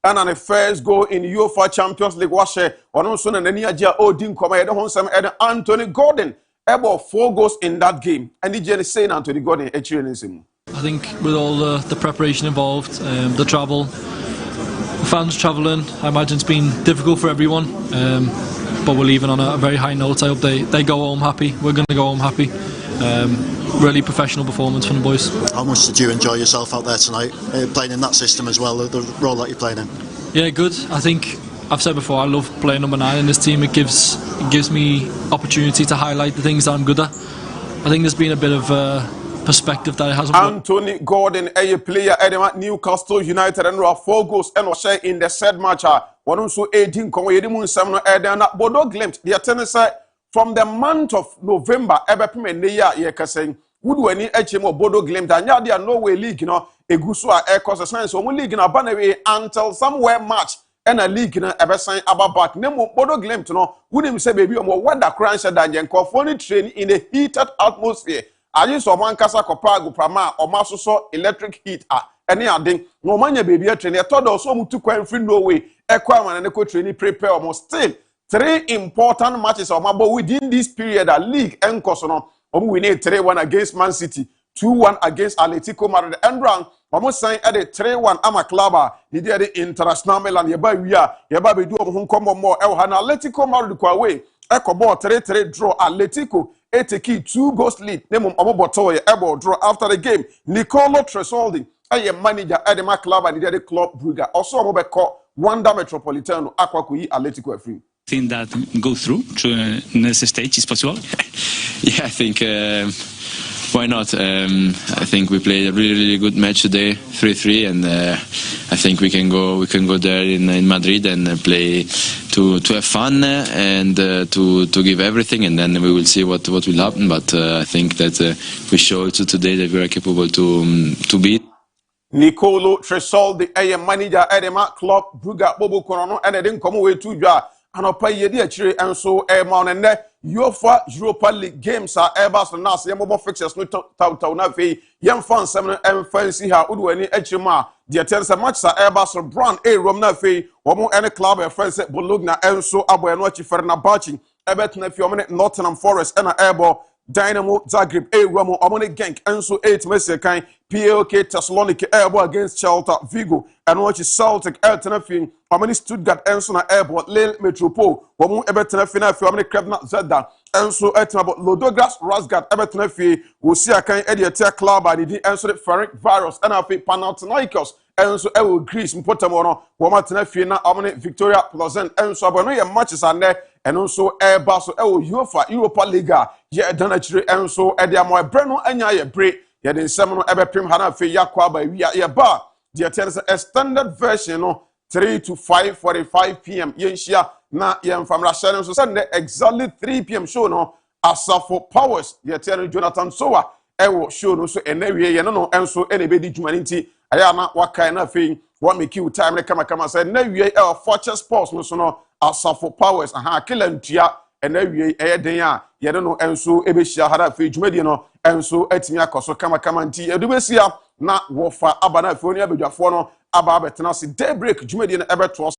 and on the first goal in UEFA Champions League washe ono so na nani agia odin koma yede honsam eden Anthony Gordon about 4 goals in that game and the saying Anthony Gordon I think with all the preparation involved, the travel, the fans travelling, I imagine it's been difficult for everyone, but we're leaving on a very high note. I hope they go home happy. We're going to go home happy. Really professional performance from the boys. How much did you enjoy yourself out there tonight, playing in that system as well, the role that you're playing in? Yeah, good. I think I've said before, I love playing number 9 in this team. It gives me opportunity to highlight the things that I'm good at. I think there's been a bit of perspective that it hasn't. Anthony Gordon, a player at Newcastle United, and 4 goals and was shared in the said match. One also 18 Bodo Glimt, the tennis from the month of November, would any HMO Bodo Glimt and Yadia Norway League, you know, a Gusua Air Cost Science, or league in a banner until somewhere match and a league in a sign about back. Nemo Bodo Glimt, no, wouldn't say baby or what the crunch than Yanko train in a heated atmosphere. I used to one Casa Copago Prama or Maso electric heat. Any adding no mania baby train. I thought also to quite free Norway, Equaman and Eco training prepare almost still 3 important matches of Mabo within this period. A league and Cosono. We need 3-1 against Man City, 2-1 against Atletico Madrid, and round. Almost saying at a 3-1 Amaklaba, he did the International Milan, Yaba do home come more Elhana Atletico Madrid away. Echo ball 3-3 draw Atletico, 8 2 goals lead. Name Omobotoye, Ebo draw after the game. Nicolo Tresoldi, a manager at the Club and he did the Club Brugge. Also, Mobeko Wanda Metropolitano akwakuyi Atletico afiri. Think that go through to next stage is possible? Yeah, I think why not? I think we played a really good match today, 3-3, and I think we can go there in Madrid and play to have fun and to give everything, and then we will see what will happen. But I think that we showed today that we are capable to beat. Nicolo Tresol, the AM manager Edema Club Bruga Bobo Corono, and I didn't come away to Jar. And I'll pay you the chiri and so Airman and there. UEFA Europa League games are Airbus and Nas, Yambo fixtures, no Taunavi, Young Fan 7 and Fancy How Udwani Echima, the attendance a match are Airbus or Brown A Romna Fee, or more any club of friends at Bologna and so Abuenochi Ferna Bachi, Everton if you're Nottingham Forest and Airball. Dynamo Zagreb, A Ramo, Amoni Genk, Enso 8 Messi Kind, PLK Thessaloniki, Airborne against Celta, Vigo, and watch Celtic, Eltenafin, Amoni Stuttgart, Enso Airborne, Lille Metropole, Wamu Evertonafina, Family Krebna Zeda, Enso Etnabo, Lodogras, Rasgat, Evertonafi, Usia Kind, Ediatia Club, and the Enso Ferric Virus, NFA Panathinaikos, Enso Ewo Greece, Mpotamono, Wamatanafina, Amoni Victoria Pleasant, Enso Abono, matches are there. And also Airbus UEFA Europa League ye danachire enso e de amo ebreno anya ye bre ye de nsem no ebe prim hana fe yakwa ba wi ye ba the attendance a standard version no 3 to 5:45 p.m. ye nhia na ye mfamra share so Sunday exactly 3 p.m. show no Asafo Powers ye tell Jonathan Sowa ewo show no so enawie ye no enso ene be di dwumani nti aya na wakai na fe what make you time kama say na wie Fortune Sports no so no Asafo Powers kila ntua ena wie den a ye no enso ebehia hara fe dwumadi no enso atimi akoso kama nti edubesia na wofa abana fe oni abedwafo no aba betena se Daybreak dwumadi no ebeto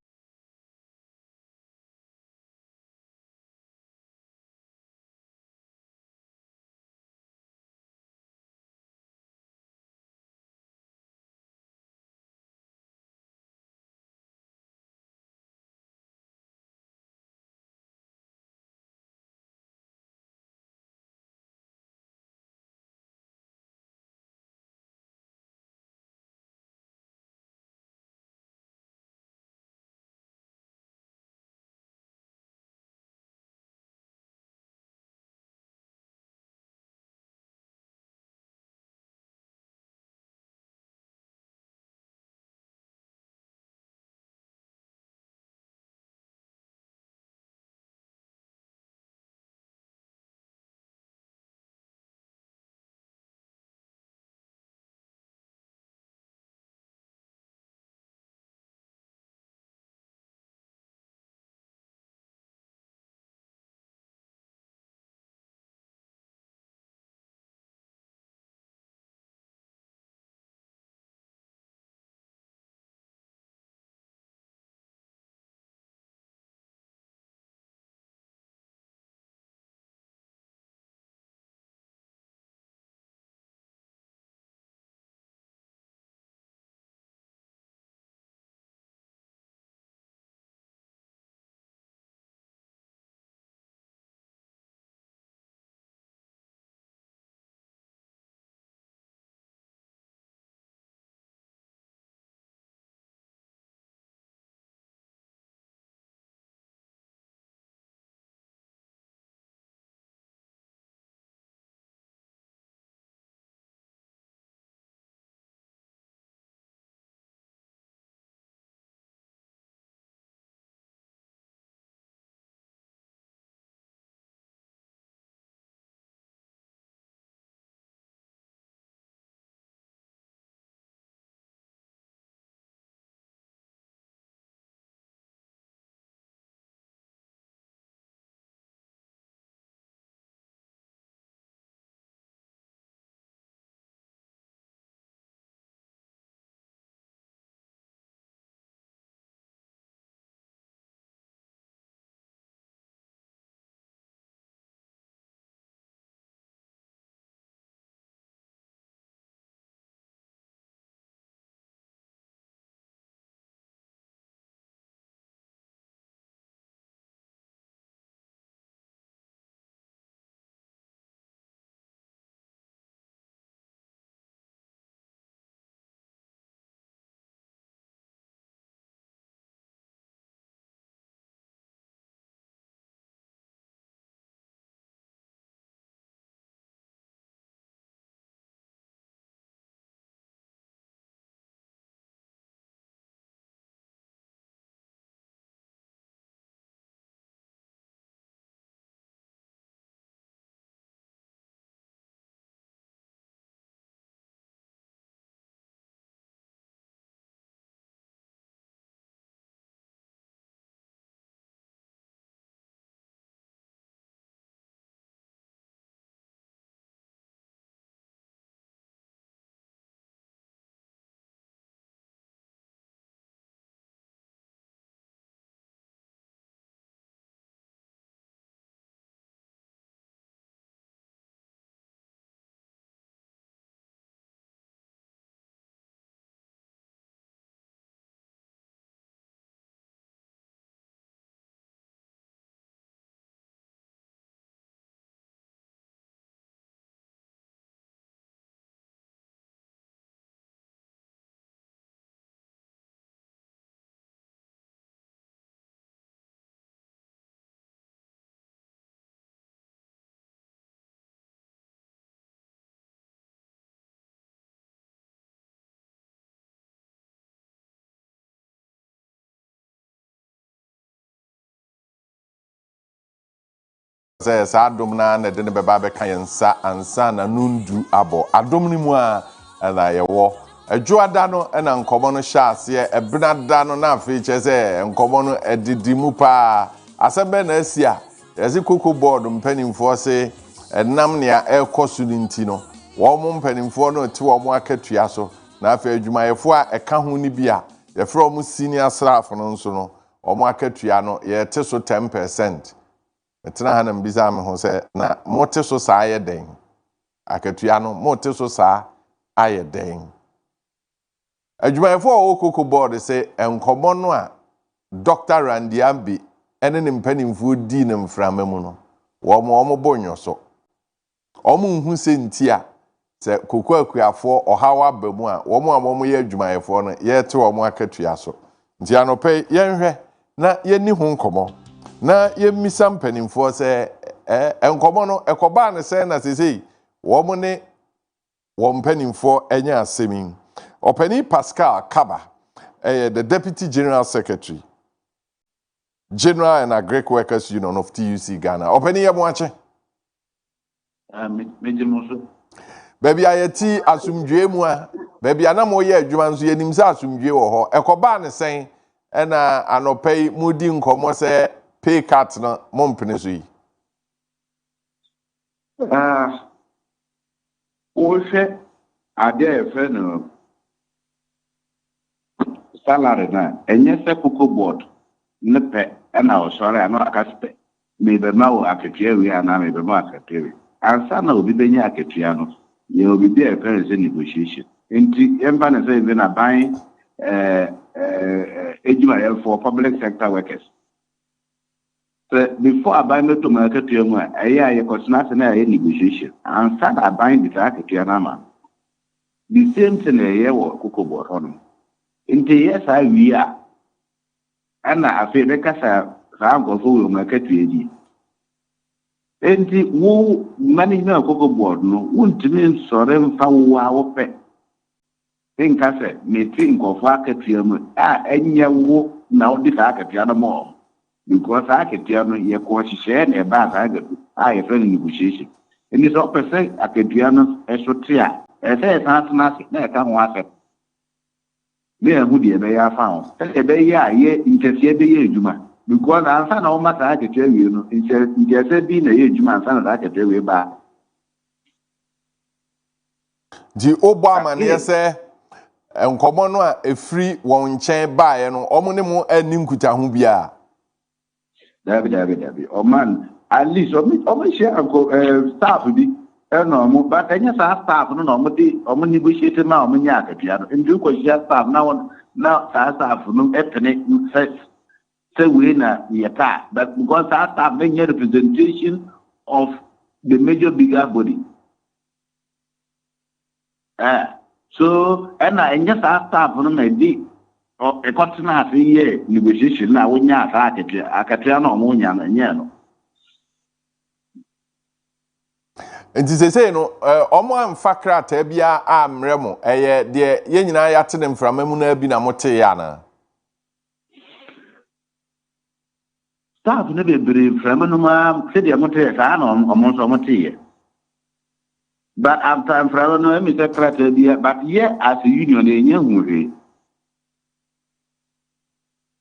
say sa adom na de ne beba be kan nsa ansa na nundu abo adom ni mu a na ye wo adwoada no na nkomo no hya ase ebinada no na afi che say nkomo no edidi mu pa asebe na asia yesi koko board mpanimfo se enam ne ekosu ninti no wo mo mpanimfo no ti wo mo akatua so na afi adwumayefo a eka ho ni bia ye fro mo senior staff no nso no omo akatua no ye te so 10%. Etena ha na mbisa me ho se na mote so saa ye den akatua no mote so saa aye den adwumayefo o koko board se enkomo no a Dr. Randy Ambi ene ne mpanimfo di ne mframa mu no wo bonyo so omo hu se ntia se koko akuafo ohawa bamu a wo ye adwumayefo no ye te wo akatua so ntia no pe yenhwe na yenni ho nkomo na yemmisa mpanimfo se enkomo no ekoba ne se na sesei wo ne wo mpanimfo enya asemi opani Pascal Kaba the Deputy General Secretary General and Agric Workers Union of TUC Ghana. Openi ye mwache? Baby ayeti asumdwe mu a baby anamo ye adwuma nso yenim se asumdwe wo ho ekoba ne sen na anopei mudi nkomo se pay cut no mompene so yi. O se ade efe no salary na enye se kuko board nepe na osore ano akaspe me be ma wo akatua wi ana me be ma akatua wi ansa na obi benya akatua no ye obi be e negotiation enti emba na say na ban ejuma for public sector workers so before aban no to ma akatua mu aye kosna se na aye negotiation ansa na ban bi akatua na ma the same thing aye wo kukobo hono enti yes I we are ana afi bekasa sa ngofo wo makatu edi enti wo management akoko board no wontimi nsore mfa wo a wo pe nkase meti ngofo akatua mu a enya wo na odi ka akatua no mo because akatua no ye ko hihye na eba ka agadu a ye friend negotiation eni so pese akatua no esotia ese sanatna na e ka ho ase me ahu de be ya fa ho e be ya ye interfere be ye ejuma because ansa na o mata akatua wi no interfere bi na ye ejuma ansa na akatua wi ba di obama na ye se enkomo no a efri won nchen baaye no omo ne mu ani nkuta ho bia dabi o man at least o share ko staff bi no mo but enya sa staff no no mo negotiate na o nya akatua no ndu ko share staff na sa staff no etene say we na yeta but because sa staff no nya representation of the major bigger body so enya sa staff no na di o e continue afi ye negotiation na wo nya sa akatua na o mo nya na nya no nti sese no omo amfa krata bia amremo eye de ye nyina ya te ne mframa mu na bi na mote ya na staff ne be bere mframa no ma se de mote ya sa na omo so mote ye but after mframa no me se krata bia but ye as a union enye huwe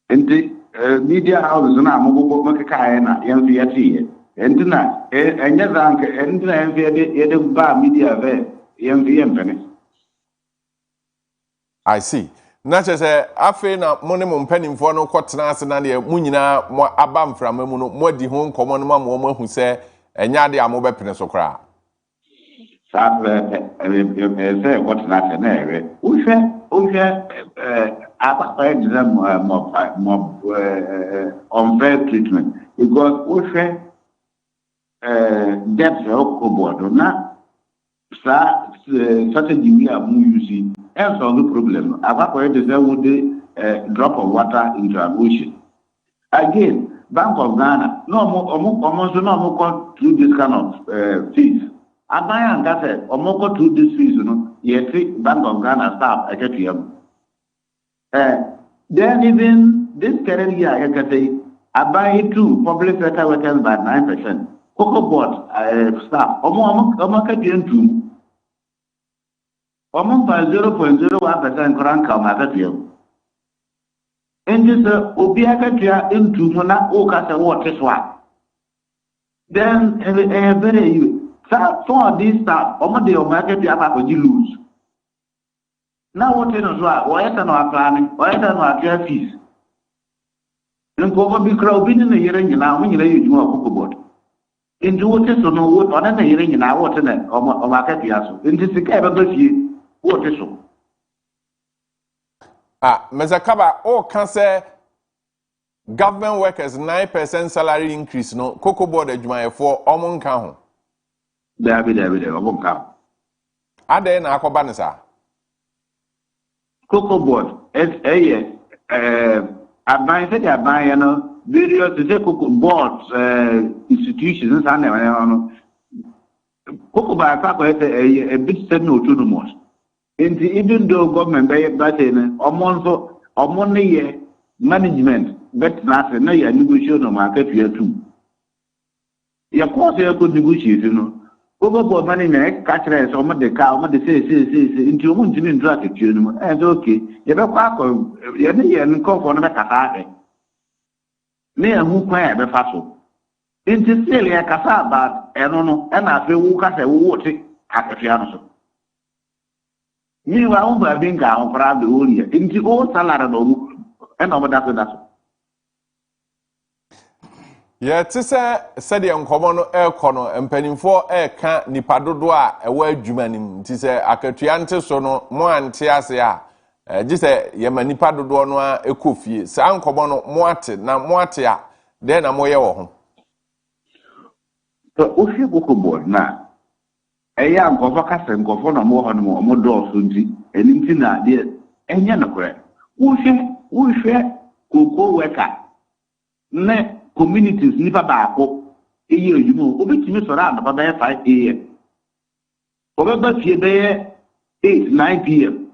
nti media house na amogogo makaka ya na yan fi yati entina enya zanke entina yede ba media ve yempene I see na chese afi na mo ne mo mpanimfo no kwotena ase na de mu nyina mo aba mframa mu no mo di ho nkomo no ma mo ahu se enya de amo bepene so kra sa se kwotena ase na ewe uhwe apa exam mo unfair treatment because uhwe depth of board na sa strategy we are using and solve the problem. About the would drop of water into an ocean. Again, Bank of Ghana almost no more through this kind of fees. And I am that said, almost through this fees, yet Bank of Ghana staff I get to them. Then even this current year, I can say I buy 2 public sector workers by 9%. Cocoa board staff. Omo kadua ntum. Omo pa 0.01% koranka ma kadua. Endi se obi akadua ntum na o ka se wo teswa. Then very you. For this staff, omo de o market apa ko ji lose. Now what you know, why is no planning? Why is no actual fees? Nko bi crowd bi na yere nyina mo nyina yeju akoko board. Into what is no what on na yere nyina what na o market ya so. Into sika e ba fie what is so. Mr. Kaba, can say government workers 9% salary increase no cocoa board adwuma for omon kan ho. Dabi omon kan. Ade na akoba ne sa. Cocoa board aban said aban you know various cocoa boards institutions and no cocoa ba ka ko a bit semi-autonomous. Even though government by omon ye management but na say na ya negotiate no market here too. Ya course ya could negotiate no. Overboard management catch rest or the car or the say into one to interact with you and okay. You be kwa ko ya ni ya nko for na kasa me hu kwa be faso. Into still ya kasa bad eno no e na fe wu kasa wu wote akafia no so. Me wa ba binga on fra de ori into all salary no and over that. Yeah, said the uncommon air corner and penny for air can't ni padodoa a word jumanim. Tis a acatuante sono, more antiasia. Just a yamani padodoa noa a coffee, sound common moate, na moatia, then a moya. So, if you go board now, a young governor and governor more on more doors, and intina, dear, and yanakre. Who share cocoa worker? Ne communities nipa baako eyi ejumo obetimi soro a na ba 5 am obeba fie be 8-9 pm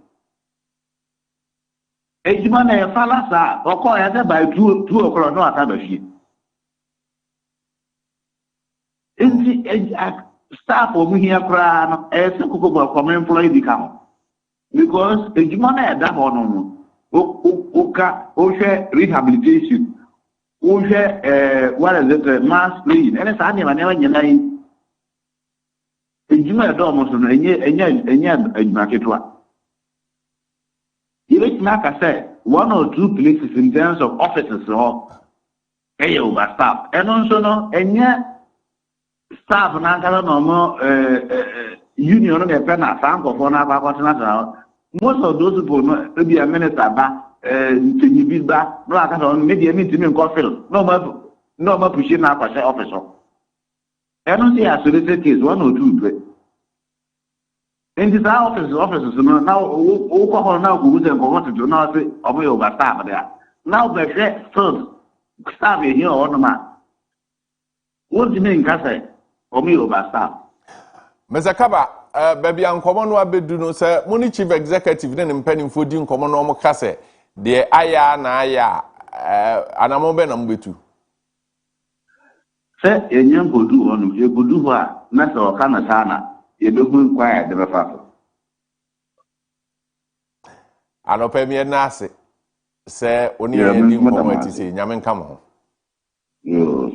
ejuma na e fala sa okọ ya de by 2 o'clock no ata ba fie enti staff omu hia kra no e se kokoko come employee di ka ho because ejuma na e da ho no o hwe rehabilitation what is it? Mass clean. And it's only when you're in the Juma Domus and market one. Even like I said, 1 or 2 places in terms of offices or over staff. And also, no, and yet staff and I normal union of the pen at Sanko for now. Most of those people will be a minister back. Maybe I mean to me coffee. No more pushing up as an officer. I don't see a solicitor case 1 or 2. In this offices now, alcohol now goes and go to now say, oh, my staff there. Now the first staff here on the man. What do you mean, Cassie? Or me over staff? Mr. Kaba, baby, I'm common wa bedu no sir, money chief executive then impending for doing common normal Cassie. The aya na aya anamobe na mbetu se enye godu onu ye godu ho a na se o kana sana ye be hu kwa ya de be fa anope mi na ase se oni ye di nkomati se nyame nka mo yo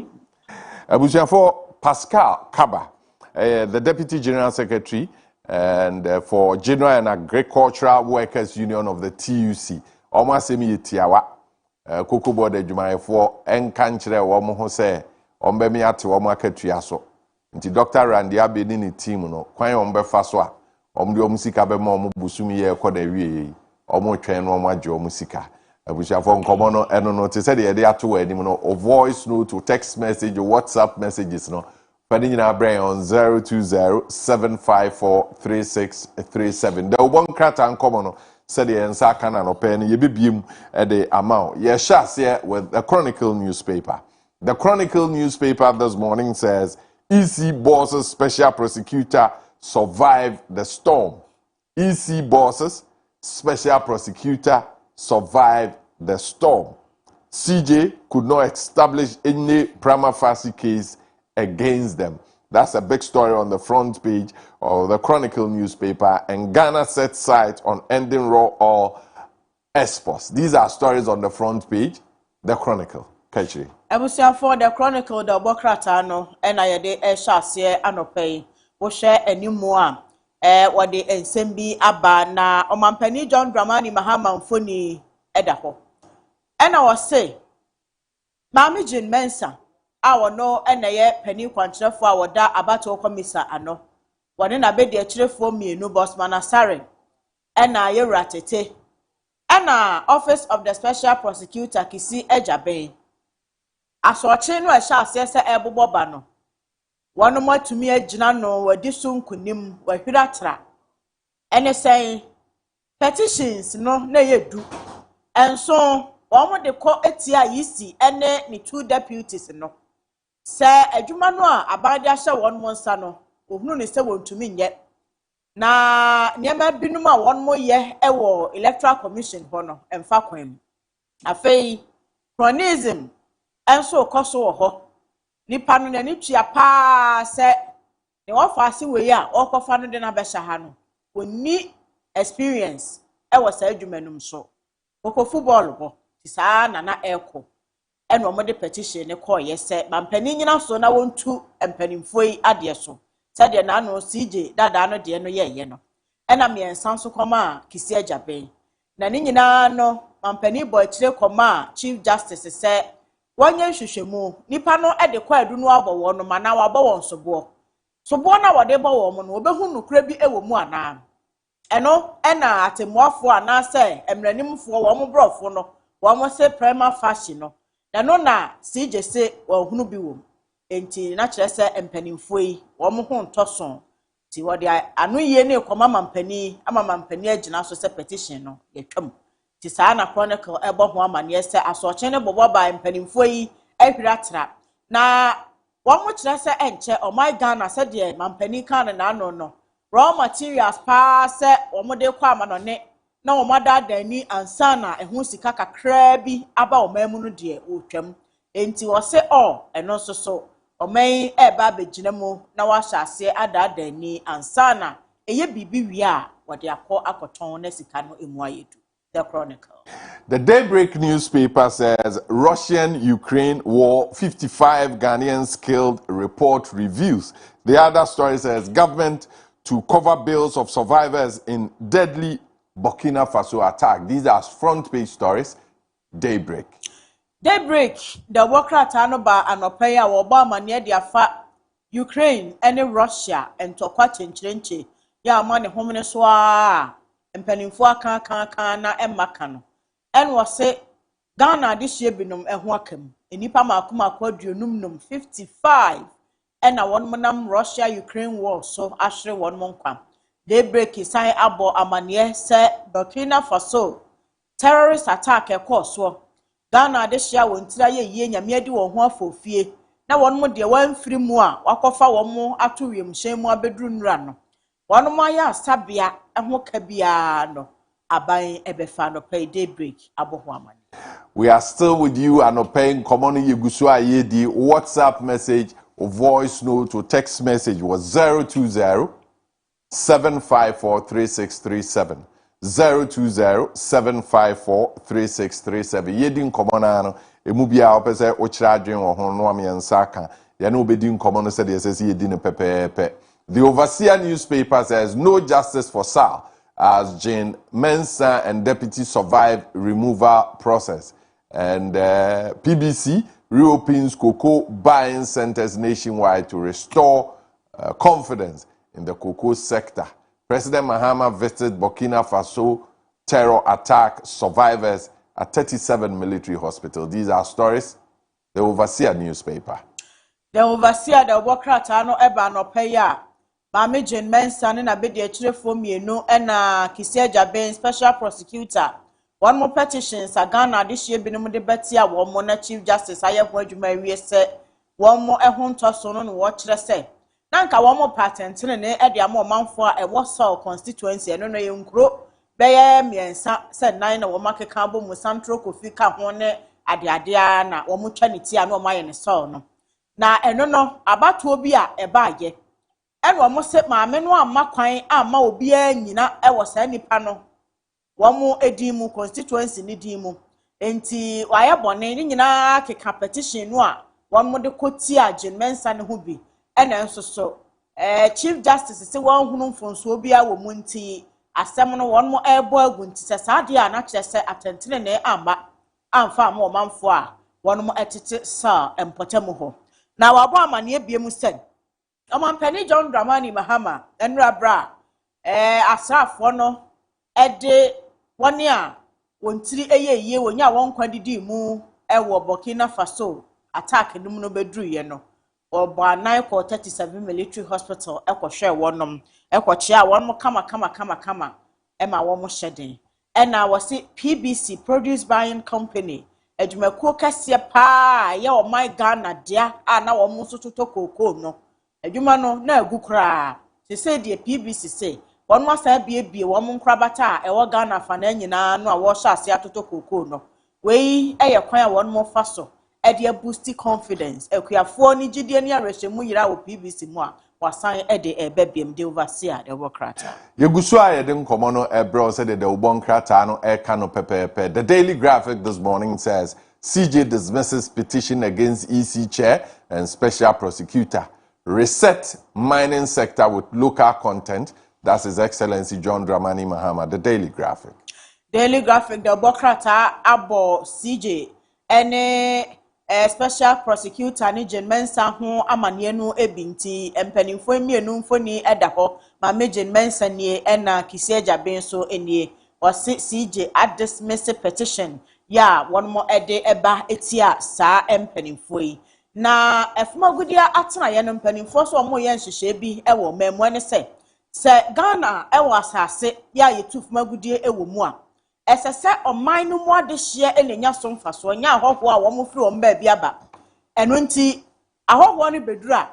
abusiafo Pascal Kaba the deputy general secretary and for General and Agricultural Workers Union of the TUC almost semi tiawa cocoa board adwumayefo enka nkyere wo mo ho se ombe mi ate wo mo akatua so nti Dr. Randy Abedi ni team no kwan ombe fa so a omde omusika be ma omo busumi ye koda wie omo twen no omo age omusika abusiafo nkomo no eno no te se de ye ato wa anim no o voice note to text message or WhatsApp messages no fadi nyina brain on 020-754-3637 the one krata nkomo no said the answer can no pen ye bibiem at the amount. Yes, share with the Chronicle newspaper. The Chronicle newspaper this morning says EC bosses special prosecutor survived the storm. EC bosses special prosecutor survived the storm. CJ could not establish any prima facie case against them. That's a big story on the front page of the Chronicle newspaper. And Ghana sets sight on ending raw oil exports. These are stories on the front page. The Chronicle. Kaakyire. Ebusia for the Chronicle, the Bokrata no, and I de share anopay. We share a new moa. What the ensembi abana or Mampani John Dramani Mahama Funi Edaho. And I was say, Mammy Jin Mensa, our no and a penny quantra for our da abato commissar ano. One in a bed the chile for me, no boss manasare. And I ratete. And Office of the Special Prosecutor Kisi Ejabe. As watching where shall say Ebo Bobano. One more to me a jinano where this soon kunim where Hiratra. And say petitions no nay do. And so one de call etia yisi and ni 2 deputies no. Say a jumanoa abadia sha one monsano. Uhnu ni se won to me yet. Na nyama binuma one more year ewo electoral commission hono emfa kwem afei chronism enso koso ho nipa no ni tua pa se ne wofa ase we a okofa no de na behya ha no oni experience ewo sa adwumanum so koko football ho tisa na eko eno mo de petition ne call yese mampani nyina so na wontu empanimfoi ade so said na no CJ dada no de no ye no ena me ensan so koma kisi ajaben na ni nyina no mampani boy kire koma chief justice se wonye hwehwemu nipa no e de kwa adu no abowo no mana wa bowo nsobo na wode bowo mo no obehu nukura bi ewo mu ana eno ena atemuafo ana se emranimfo wo mo brofo no wo mo se prima fashion no na no na CJ se wo hunu bi wo enti na kire se empanimfo yi wo mo ho ntoso ti wo de anu ye ne koma mampani ama mampani agina so se petition no yetwam ti saa na Chronicle ebo ho amane se asoche ne bobo ba empanimfo yi ahwiratra na wo mo kire se enche o my Ghana se de mampani kan na no no raw materials pa se wo mo de kwa ama no ne na wo mada dani ansa na ehu sika kakra bi aba o mamu no de otwam enti wo se eno so omen eba beginamu na wahase adada ni ansana eye bibi wi a wode akoton na sika no emu ayedu. The Chronicle. The Daybreak newspaper says Russian-Ukraine war, 55 Ghanaians killed, report reviews. The other story says government to cover bills of survivors in deadly Burkina Faso attack. These are front page stories. Daybreak. Daybreak, the Wokra Tanoba and Opaya Obama near the Afa Ukraine and Russia and Tokwa Chinchinchi. Ya money homine swa and Penifua Kana and Makano. And was say Ghana this year binum and Wakem. In Ipama Kuma Quadrium 55 and a 1 monam Russia Ukraine war so actually 1 month. Daybreak is sign abo amanie said Burkina Faso terrorist attack a course. Ghana this year won tira ye nyame adi wo ho afofie na won mo de wan firi mu a wakofa wo mo ato wiem hyen mu abedru nura no won mo aya sabia ho ka bia no aban ebefa no pay Daybreak aboho amani. We are still with you and paying common yegusu ayedi WhatsApp message or voice note or text message was 020 754 3637 020-754-3637. Yedin komonano emubia opese ochira adwen wo ho no amiensa ka ye na obedin komono said yes yedin pepepe. The Overseer newspaper says no justice for Sal as Jane Mensah and deputy survive removal process. And PBC reopens cocoa buying centers nationwide to restore confidence in the cocoa sector. President Mahama visited Burkina Faso terror attack survivors at 37 military hospitals. These are stories. The Overseer newspaper. The Overseer, the Wokrata no eba no peya. Mami Jane Mensah na bedi echire fo mienu ena Kisi Ajaben special prosecutor. One more petitions Ghana this year binu de betia one more na Chief Justice ayefo adwuma wie se one more ehun toso no wo kire se. Nanka womo patent ne e de am omanfo a e wosol constituency eno no yenkro beye miensa se nan na wo makeka abo mu Santro Kofi ka ho ne ade na wo mo twa ne ti a no maye ne sol no na eno no abatuo bi a ebaaye eno omo se maame no amma kwan amma obi anyina ewo saa nipa no womo edimu constituency ni dimu enti waye bone ni nyina keka petition no a womo de koti agin mensa ne ho bi ena nso so chief justice se won hunu mfonso obi a wo mu nti asem no womo ebo agu nti se saade a na kire se atentene ne amba amfa ma omanfo a wono etete sa empotemu ho na wabo amane biemu sen omanpani John Dramani Mahama enra bra asrafo no ede woni a wontiri eyeye wonya won kwadidi mu ewo Burkina Faso attack num no bedruye no obo anan ko 37 military hospital ekohwe wonom ekochia wonmo kama ema wonmo hyeden ena wose PBC Produce Buying Company adwumakuo kase pa ye o my Ghana dia na wonmo sototo koko no adwuma no na agukura se se die PBC say wonmo asa biebie wonmo nkrabata ewo Ghana fa na nyina no a wo hye ase atoto koko no wei eye kwan a wonmo fa so e boost confidence ekuafo ni gidie ni arehwemu yira wo PBC mu a wasan ede ebebiem de overseer de wokrata yegusu a yede nkomo no ebro said the ubonkrata no eka no pepepe. The Daily Graphic this morning says CJ dismisses petition against EC chair and special prosecutor. Reset mining sector with local content. That's His Excellency John Dramani Mahama. The Daily Graphic. Daily Graphic the ubonkrata abo CJ ene special prosecutor ni Mensa ho amane no ebinti empanimfo emienu mfoni eda ho ma Mensa nie ena Kaakyire 6Am so enie wose CJ dismiss petition ya won mo ede eba etia saa empanimfo yi na efumagudia atena ye no empanimfo so mo ye nhyehyɛ bi ewo mamu ne se Ghana ewo asase ya yetufumagudia ewo mu a esese oman no mu adehye enenya so mfaso nya ahoho a wo mo firi o mba bi aba eno nti ahoho no bedura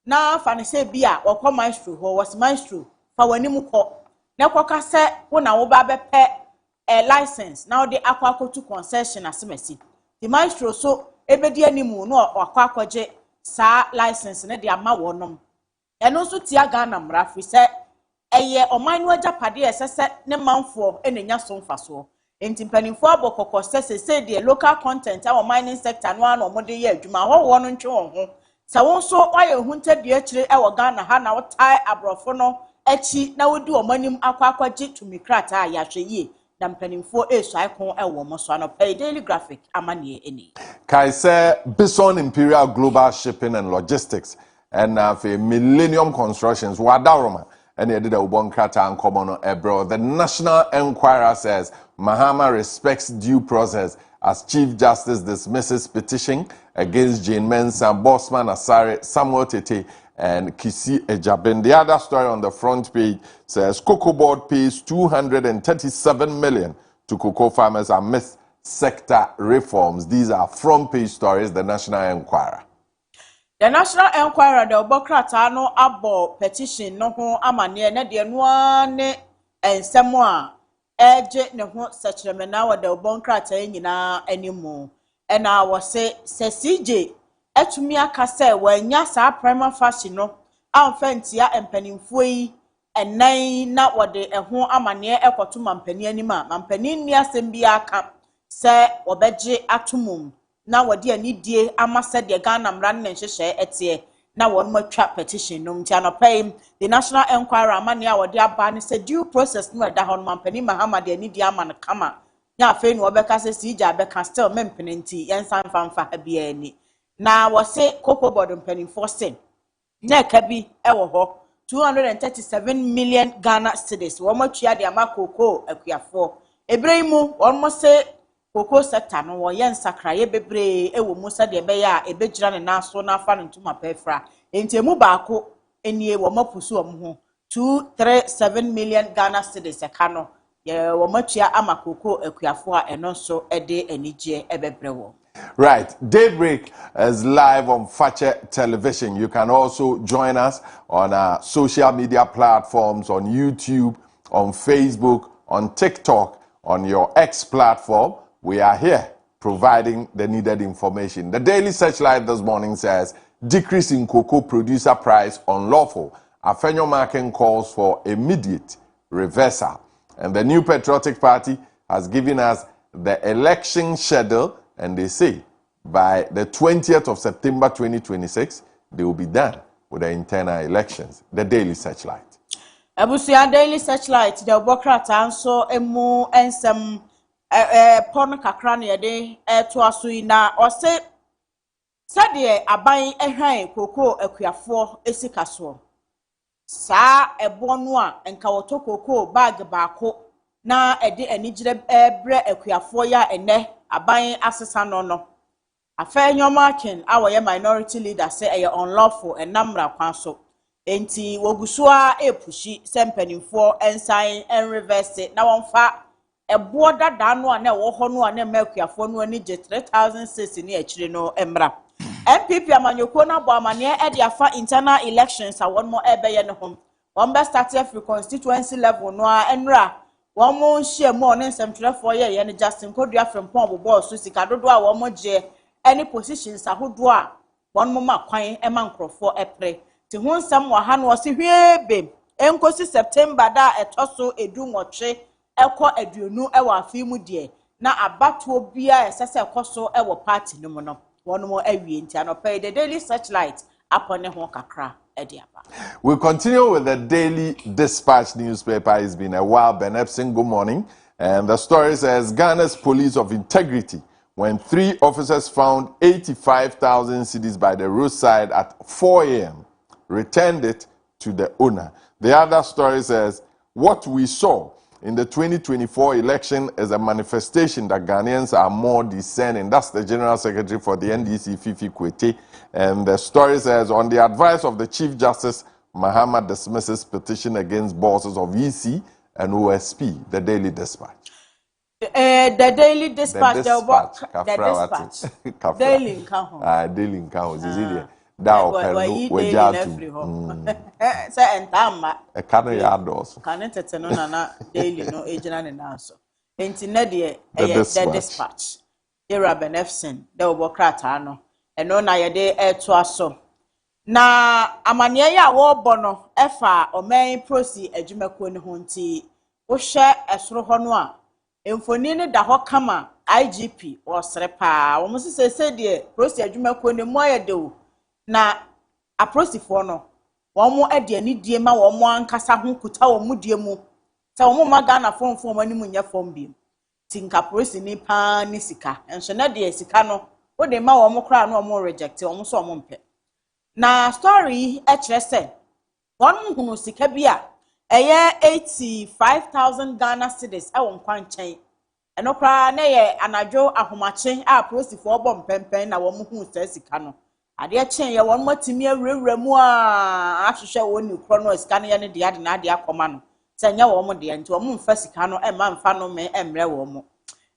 na fa ne se bi a wokọ maestro ho was maestro fa wani mu kọ na kwọka se wo na wo ba bepe license na wo de akwakotu concession asemasi the maestro so ebedi animu no akwakoje sa license ne de ama wonom eno so tia Ghana mrafi se eye oman no agapade esese ne manfo enenya so mfaso enti mpanimfo abokoko se de local content our mining sector no ana omode ye adwuma ho no ntwe ho sa won so waye huntade akire e Ghana ha na wotai abrofo no achi na wodi omanim akwakwaje tumikrata a yahwe ye na mpanimfo esu aikon e wo mo so no pay Daily Graphic amane eni Kai say Bison Imperial Global Shipping and Logistics and for Millennium Constructions wadaroma and they did a ubonkrata and common ebro. The National Enquirer says Mahama respects due process as Chief Justice dismisses petition against Jane Mensa, Bosman Asare, Samuel Tete, and Kaakyire 6Am. The other story on the front page says Cocoa Board pays 237 million to cocoa farmers amidst sector reforms. These are front page stories, the National Enquirer. The National Enquirer the obokrata no abo petition no ho amane na de no ane ensemo a eje ne ho sechremena wa the obokrata nyina animu ena wo se CJ etumi aka se wanya saa prima facie no amfantia empanimfo yi enan na wo de ho amane ekoto mampani anima mampani ni asem bi aka se obeje atumum na wodi anidie amasa de Ghana mran ne nhyehyɛ etie na won matwa petition no ntia no pay the National Enquirer amane a wodi aba ne se due process no da hon mampani Mahama de anidie ama no kama nya afei no obeka se CJ abeka still mempenenti yensan fanfa bia ani na wo se Cocoa Board mpanimfo se na ka bi ewo ho 237 million Ghana cedis wo matwa de ama cocoa akuafo ebreimu won mo se cocoa sector no wo yen sakraye bebre ewo musa de be ya ebegira ne naso na afa ntuma pefra entemu baako enie wo mapusu ho 237 million Ghana cedis eka no ye wo matua ama cocoa akuafo a eno so ede anije ebebre wo. Right, Daybreak is live on Fache Television. You can also join us on our social media platforms, on YouTube, on Facebook, on TikTok, on your X platform. We are here providing the needed information. The Daily Searchlight this morning says decrease in cocoa producer price unlawful. Afenyo Markin calls for immediate reversal. And the New Patriotic Party has given us the election schedule, and they say by the 20th of September 2026, they will be done with the internal elections. The Daily Searchlight. Abusia Daily Searchlight, the Bokrata anso emu ensem pon kakra ne de to aso na o se sade aban ehwan koko akuafo esikaso sa ebo no a enka woto koko bag baako na ede anigire bre akuafo ya ene aban asesa no Afenyo Markin awoye minority leader say eye unlawful enamra kwan so enti wogusua epushi sempanimfo ensan en reverse na wonfa ebo dada no a na wo ho no a na makuafo no ani je 3006 ni akire no emra MPP amanyoko na bo amane e de afa internal elections a won mo ebeye ne hom won be start every constituency level no a enra won mo nhie mo ne nsemtwerefo ye ne Justin Kodua frempon obobo so sika dodo a won mo je any positions ahodo a won mo makwan e mankrofo epre ti ho nsam wa ha no se hwebe enkosi September da etoso edu nwotwe ekọ aduonu e wa afimu de na abato bia esese ekoso e wo party no mo no won mo awie nti anope the Daily Searchlight apone ho kakra ediaba. We continue with the Daily Dispatch newspaper. It's been a while. Ben Epson, good morning. And the story says Ghana's police of integrity when 3 officers found 85,000 cedis by the roadside at 4 a.m. returned it to the owner. The other story says what we saw in the 2024 election is a manifestation that Ghanaians are more discerning. That's the General Secretary for the NDC, Fifi Kwete. And the story says, on the advice of the Chief Justice, Mahama dismisses petition against bosses of EC and OSP, the Daily Dispatch. The Daily Dispatch, the Dispatch. Daily Nkaho. Daily Nkaho. Da opelu wejatu. Say entama. E kanu ya dos. Kanu tete no na daily no ejina ne nanso. Enti na de the Dispatch. Era Benefsen, the obokrata no. Eno na ye de eto aso. Na amane ya wo bono efa omen prosi adwumako ne ho nti wo hwe esoro ho no a emfoni ne da ho kama IGP wo sere pa wo mo sese de prosi adwumako ne mo aye de wo na aprosifo no womo ade ani die ma womo ankasa ho kuta womo die mu se womo magana fonfon mani mu nya fom bi tinka prosi ni pa ni sika enso na de sika no wo de ma womo kra no womo reject womo so womo mpe na story e kire se womo hunu sika bi a eye 85,000 Ghana cedis e won kwanchen eno kra na ye anadwo ahomache a prosifo obo mpempen na womo hu sika no ade chen ye won matimi awurawura mu a ahwehwe woni kro no sika no ye ne de ade na ade akoma no senya wo mo de nti wo mo mfa sika no e ma mfa no me emre wo mo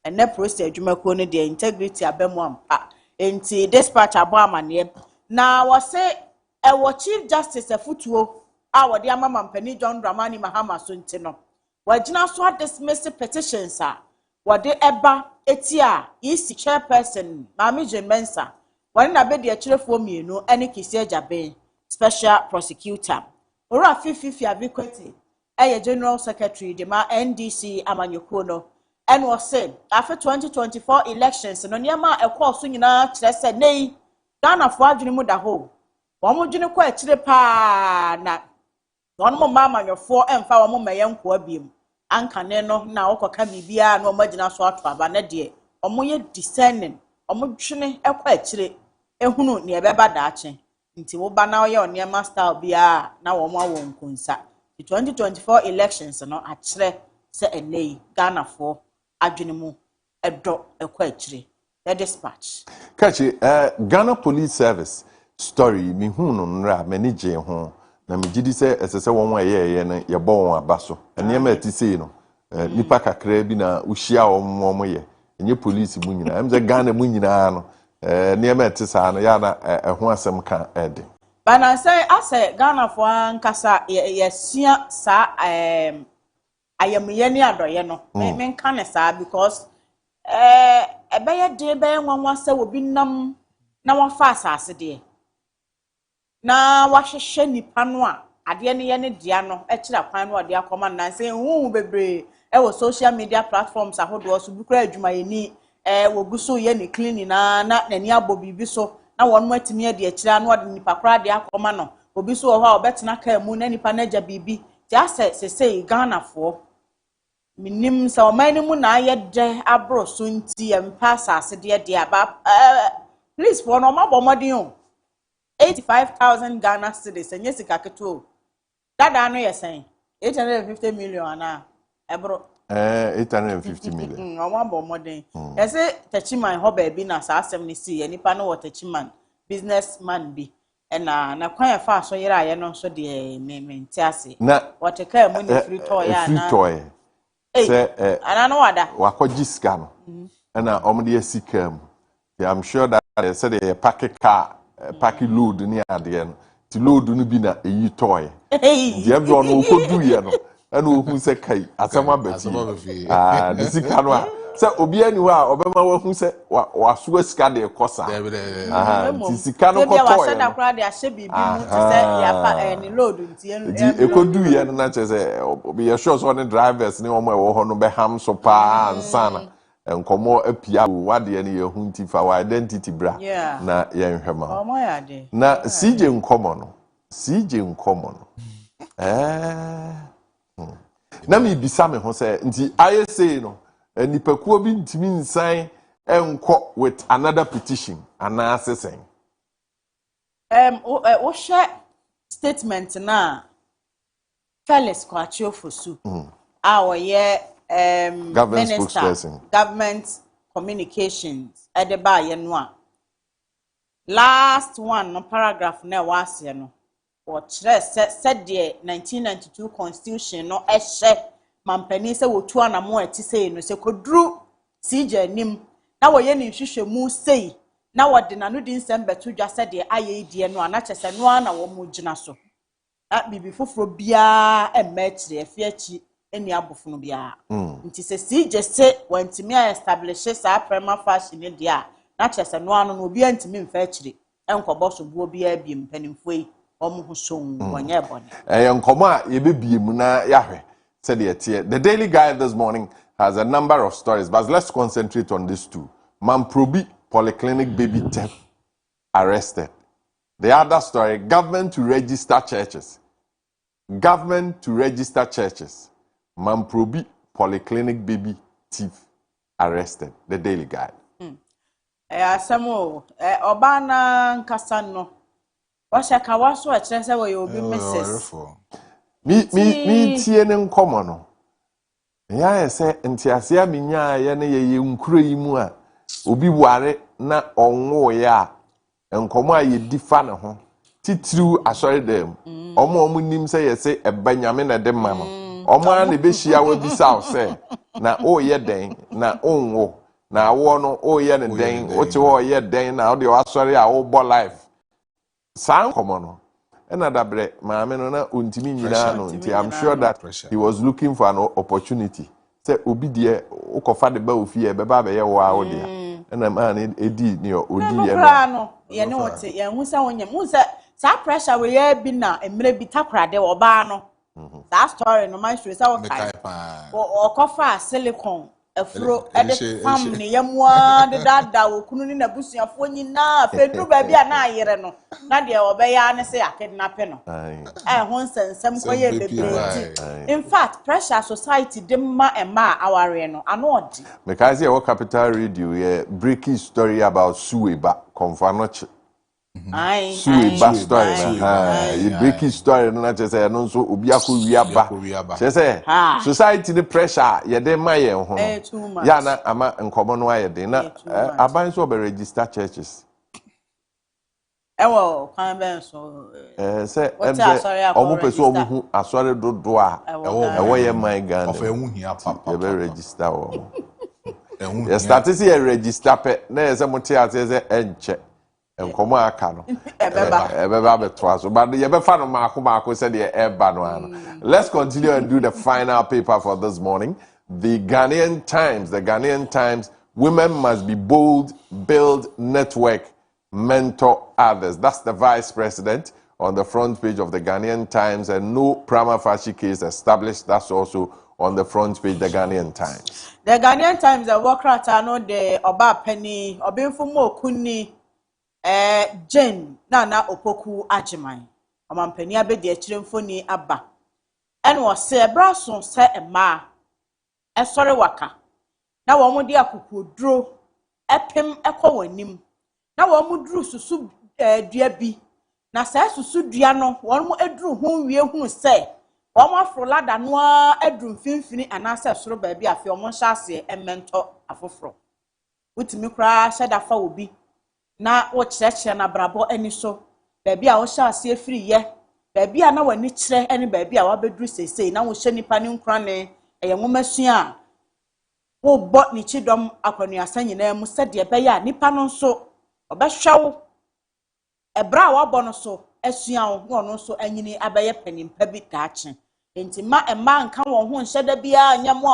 enne prosi adwumako no de integrity abamu ampa enti dispatch abo amane na wo se e wo Chief Justice afutuo a wo de amama mpani John Dramani Mahama so nti no wagina so dismiss petitions a wo de eba eti a EC chairperson Mami Jemensa one na be de achirefo mienu ene Kisi Jabe special prosecutor ora fifi abikwete eye general secretary de ma NDC amanyoko no en wo say after 2024 elections no niam a ekọ so nyina kire se nei Ghana fo adwene mu da ho wo mo dwene kọ achire pa na won mo ma amanyofo emfa wo mo maye nko abiem ankane no na okoka bibia na o magina so ato aba na de o mo ye discerning o mo dwene ekọ achire ehunu ne ebeba daache nti wo ba na oye oniema style bia na wo mo awon kunsa 2024 elections no akire se enei Ghana fo adwene mu edo ekọ achire the Dispatch Kachi Ghana Police Service story mi hunu nra manage ho na mi gidi se esese won ye no ye bo won abaso eniema atise no nipa kakra bi na uhia won ye enye police mu nyina em ze Ghana mu nyina no niema atisa no ya na ho asem ka ede bana say ase Ghana fo ankasa ye sua sa ayamye ni adoye no me nka ne sa because ebeye de be nwanwa se obi nam na wafa asase de na wahwehwe nipa no a ade ne ye ne dia no e kira kwan no ade akoma na se hu bebre e wo social media platforms ahodo so bukura adwuma yeni woguso ye ne clean na nani abobibi so na wonu atimi ade akira no ade nipa kra ade akoma no obi so ho a obetena ka mu na nipa na ja bibi ti ase sesei Ghana fo minim sa o man mu na ayede abro so nti empa asase de aba please for no mabomodin o 85,000 Ghana cedis enye sika keto dada no yesen 850 million ana ebro 850 million o mabomodin ese tachiman ho ba bi na sa asem ni si nipa no tachiman businessman bi na kwan fa so yira ye no so de menti ase woteka mu ni free toy ya na free toy say ana no wada wakoji sika no na omde asika mu I'm sure that they said a packet car packet load ni ade no ti load no bi na eyi toy the everyone who could do here no and who say kai asama beti the sika no say obi ani wa obema wa hu say wa so sika de kosa ti sika no ko toy na kra de ahye bibi mu ti say ya pa ni load nti e ko do here no na che say obi ye sure so the drivers ni omo e wo ho no be ham so pa ansana enkomo apia wade ne yehu nti fa wa identity bra na yenhwema na CJ nkomo no na mi bisa me ho se nti ISA no nipakuo bi ntimi nsan enko with another petition ana asesen wo share statement na Felix Kaakyire 6Am a woye government communications edeba ye no a last one no paragraph na was ye no or said the 1992 constitution no ehye mampani se wotu anamo ati sei no se kodru CJ nim na woye ni hwehwemu sei na wode na no di nsem betu dwa se de aye die no ana chese no na wo mu gina so a bibi foforo bia emachire afiachi eni abofo no bia nti se CJ se wantimi a establish sa prima fashion dia na chese no ano no obi antimi mfa achire enkobo so buo bia biem panimfoi omo ho so wonye bone enkomo a yebebiem na yahwe said the Daily Guide this morning has a number of stories, but let's concentrate on these two. Mamprobi Polyclinic baby theft arrested. The other story, government to register churches. Government to register churches. Mamprobi Polyclinic baby thief arrested. The Daily Guide. Samo obana nkasa no. Washa kawaso a chense we obi misses. Me tie ne nkomo no. Ya se ntiase amenya ye ne ye nkuro yi mu a obi ware na onwo ya nkomo a ye difa ne ho titiriu asori dem omo nim se ye se ebanyame na de ma no omo a ne be hia wa bisa o se na o ye den na onwo na awo no o ye ne den o ti o ye den na o de asori a o bo life san nkomo no Dabre, na untimi nyina no nti I'm sure that he was looking for an opportunity. Say obi de ukofa de ba ofie be ba be ye wa wo de. Na man edi ni odi ye no. Ye ne wote ye hu sa wonyam. Hu sa sa pressure we ye bi na emre bi takrade wo ba no. That story no man show sa wo kai. O kofa silicone afro edit fam ne yamwa de dada wo kunu ni nabusuafo nyina fedru ba bia na ayere no na de obeya ne se akidnap no ho nsensem koye bebree in fact pressure society de ma ema aware no ano odi because your Capital Radio ye breaking story about Sueba Konfanoche Sueba story you breaking story no na say no so obi akowia say society the pressure ye de ma ye ho ya na ama nkomo no aye de na aban so be register churches ewo kan ben so say omo peso omo hu asore dodo a ewo ye man Ghana of ehu hia papa ye be register o ye start see register pe na ye say mote ase say enche enkomo aka no ebeba beto aso but ye be fa no maako said the eba no ana. Let's continue and do the final paper for this morning. The Ghanaian Times, women must be bold, build network, mentor others. That's the vice president on the front page of the Ghanaian Times, and no prima facie case established. That's also on the front page, the Ghanaian Times. The Ghanaian Times, the Wokrata, no, the Oba Penny, Obinfumo Kuni, Jane, Nana Opoku Ajimai, Omampeni Abedi Chimfoni Abba, and was say Brason set a ma, a sorry waka. Now one dear cuckoo drew, epim echo nim. Now one drew susu dear be. Na say susu diano, one more drew whom we who say. One for lada noa edrum finfini and answer soro baby a few months and mentor afofro. With me cry said a fa be. Na watch church and a brabo any so. Baby I shall see free ye. Baby I know any tre any baby I will be say now we shany panin crane a young woman sian. Wo bought ni chidom upon your son name said ye beya nipa non so. Or best show a brow bonoso. Esian no so anyini abaye panim pabi dachen enti ma e man kan won ho nhede bia nya mo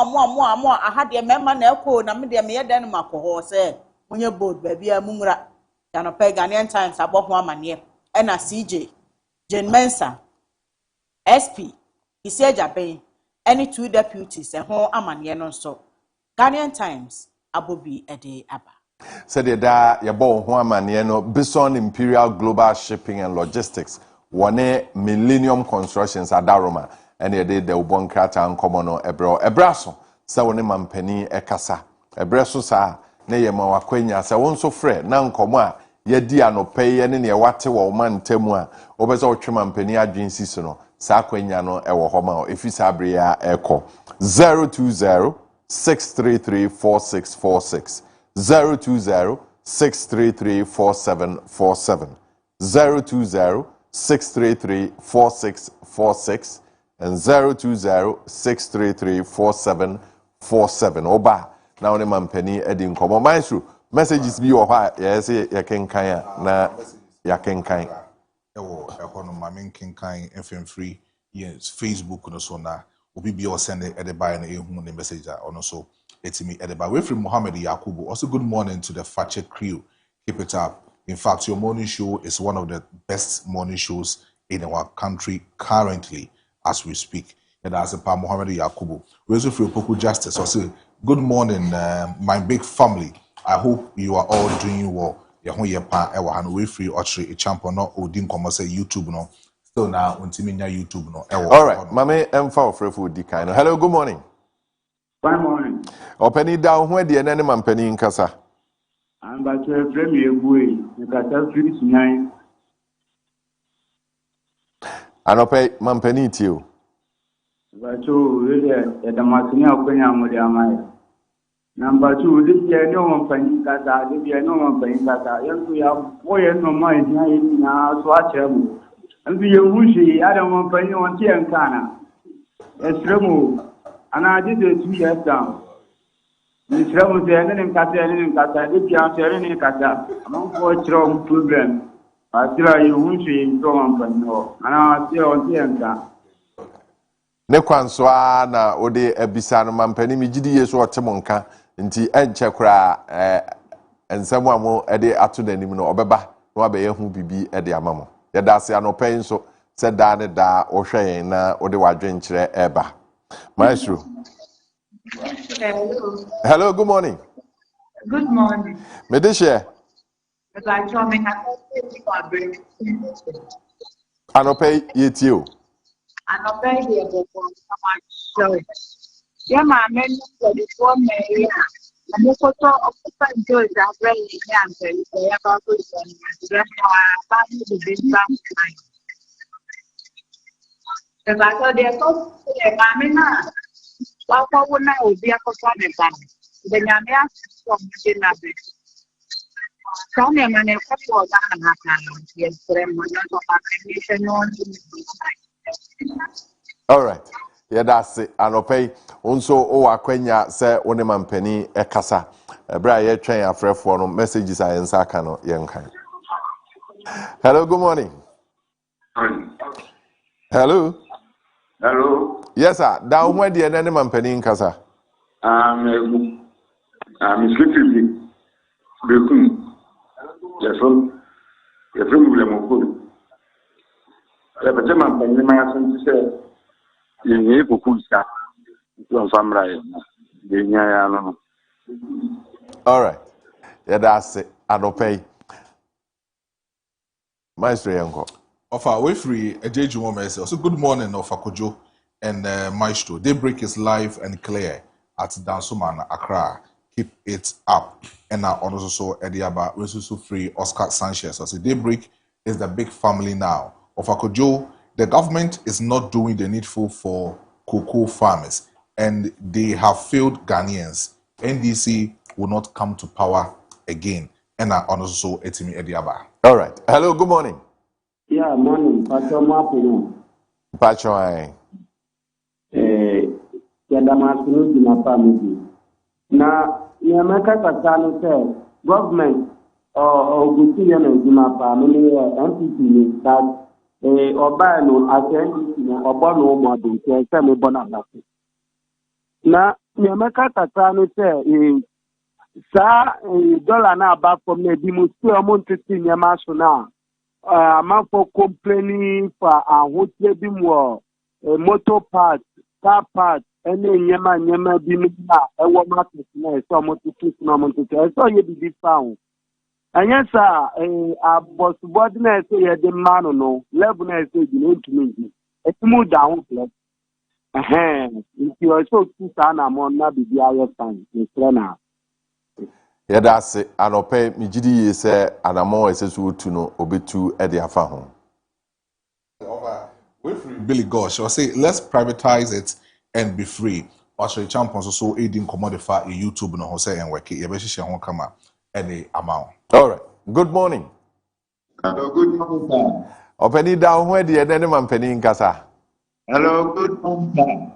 ahade mema na ekọ na me de me yeden makoho se onye bold ba bia munra ya no pe Ghanaian Times aboho amane e na CJ Jane Mensa SP Isieja Ben any two deputies e ho amane no so Ghanaian Times abobi ede aba. Said that your boy Huamaniano, Bison Imperial Global Shipping and Logistics, one Millennium Constructions at Daroma, and ye did the Ubon Krata and Comono Ebro, Ebraso, Sawane Mampeni Ekasa, Ebreso sa, Neye Mawaquenya, Sawon Fred, Nan Comua, ye dia no pay any near Wate or man temua, Obezo Chimampeni Adjin Sisono, Saqueniano, Ewa Homa, if you sabria echo 020 633 4646. 020-633-4747, 020-633-4646, and 020-633-4747. Oba, now the man penny Eddie Komo Maestro. Messages be or high, yes, ya can kaya na ya can kind. Mamin King Kind FM free, yes, Facebook no so na. Obi be or send it at the buy and a message on also. It's me at the way from Mohammed Yakubu. Also, good morning to the Fache crew. Keep it up. In fact, your morning show is one of the best morning shows in our country currently as we speak. And as a pa Mohammed Yakubu, we also feel Poku Justice. Also, good morning, my big family. I hope you are all doing well. You're pa ewa and we free actually a champion no odin come say YouTube no. Still now on YouTube no. All right, Mame Mfa Ofrefu Dikaino. Hello, good morning. Good morning. Openi down where the enemy man penny in Casa. I'm about to a premier boy. You got that 39. And opay man penny to you. But two, really, at the Martinia Opening with their mind. Number two, this year no one penny Casa, this year no one penny Casa. Yes, we have boy and no mind now, swatch him. And be a wushy, I don't want penny on Tia and Kana. It's removed. And I did it 2 years down. This was the end in Kata, and Kata, the Piazza, and Kata. Among 4 strong children. I still you won't see him go on, and I still on the end. Nekwanswa na ode ebisano mampani migidi yeso otemonka nti enche kra ensemu amo ede ato nanim no obeba no abeya hu bibi ede amamo yeda se anopen so se da ne da ohwe na ode wadwen kire eba. Maestro. Hello, good morning. Good morning. Medeshe. I told me I break. Anope yetio. Anope the show. Yeah, my men for the 4 Mary. And the photo of the girls are very young. They have a good one. That's why I the big bang tonight. Because I thought they're so Mamma. What would I be a contact? The Yamia from Jinabi. Some a man a couple of yes, all right. Yeah, that's it. Anope. Also, akwenya se one mampani ekasa. Bra ye twen afrefo no messages are ensaka no yenkan. Hello, good morning. Hello. Hello. Yes, sir. Down where the enemy mampani in Casa. I'm sleeping. Bekun. Yes, from William. but I'm paying my son to say, you need to cool stuff. I'm right. All right. Yeah, that's it. I don't pay. Maestro Yanko. Of our way free, a JJ message. Also, good morning, of Kojo and Maestro. Daybreak is live and clear at Dansuman, Accra. Keep it up. And now, also, Ediaba, Resusu Free, Oscar Sanchez. Also, Daybreak is the big family now. Of Kojo, the government is not doing the needful for cocoa farmers, and they have failed Ghanaians. NDC will not come to power again. And now, also, Etimi Ediaba. All right. Hello, good morning. Yeah, morning. Kojo Marfo. Pacho, Yadamasunu Dinapa Midi. Now, Yamaka Katano said, government or Gusian and Dinapa, many NPP that Obano as NPP or Bono model, Semi Bonabati. Now, Yamaka Katano said, Sir, dollar now back from the Dimusti amount to Yamasuna. Man for complaining for a hotel bimwa, motor parts, car parts, any yama bimina, a woman to say, so much to keep no money. I saw you be found. And yes, sir, a boss subordinate say the man no, Lebanon say you need to me. It's more down, if you are so too son, I'm on not be the other time, Mr. yeah, that's it. I don't pay me GD say and I'm always to know obitu edi afa ho. Billy Gosh, I say let's privatize it and be free. Also, champions also aiding commodify YouTube no say and work. You better share one come any amount. All right. Good morning. Hello, good morning, sir. Openi down where the any man penny in casa. Hello, good morning, sir.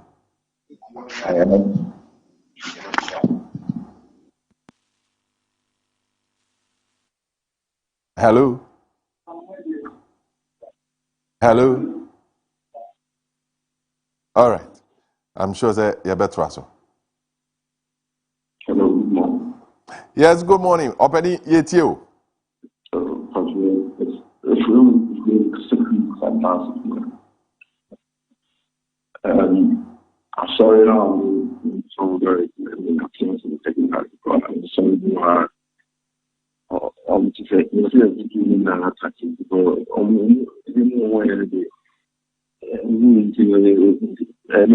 Hello. Hello. All right. I'm sure that you're better also. Hello, good morning. Yes, good morning. Openi yetio. I'm sorry, I'm so very taking back the problem. So you are to say, you feel you are attacking people, you know, where they need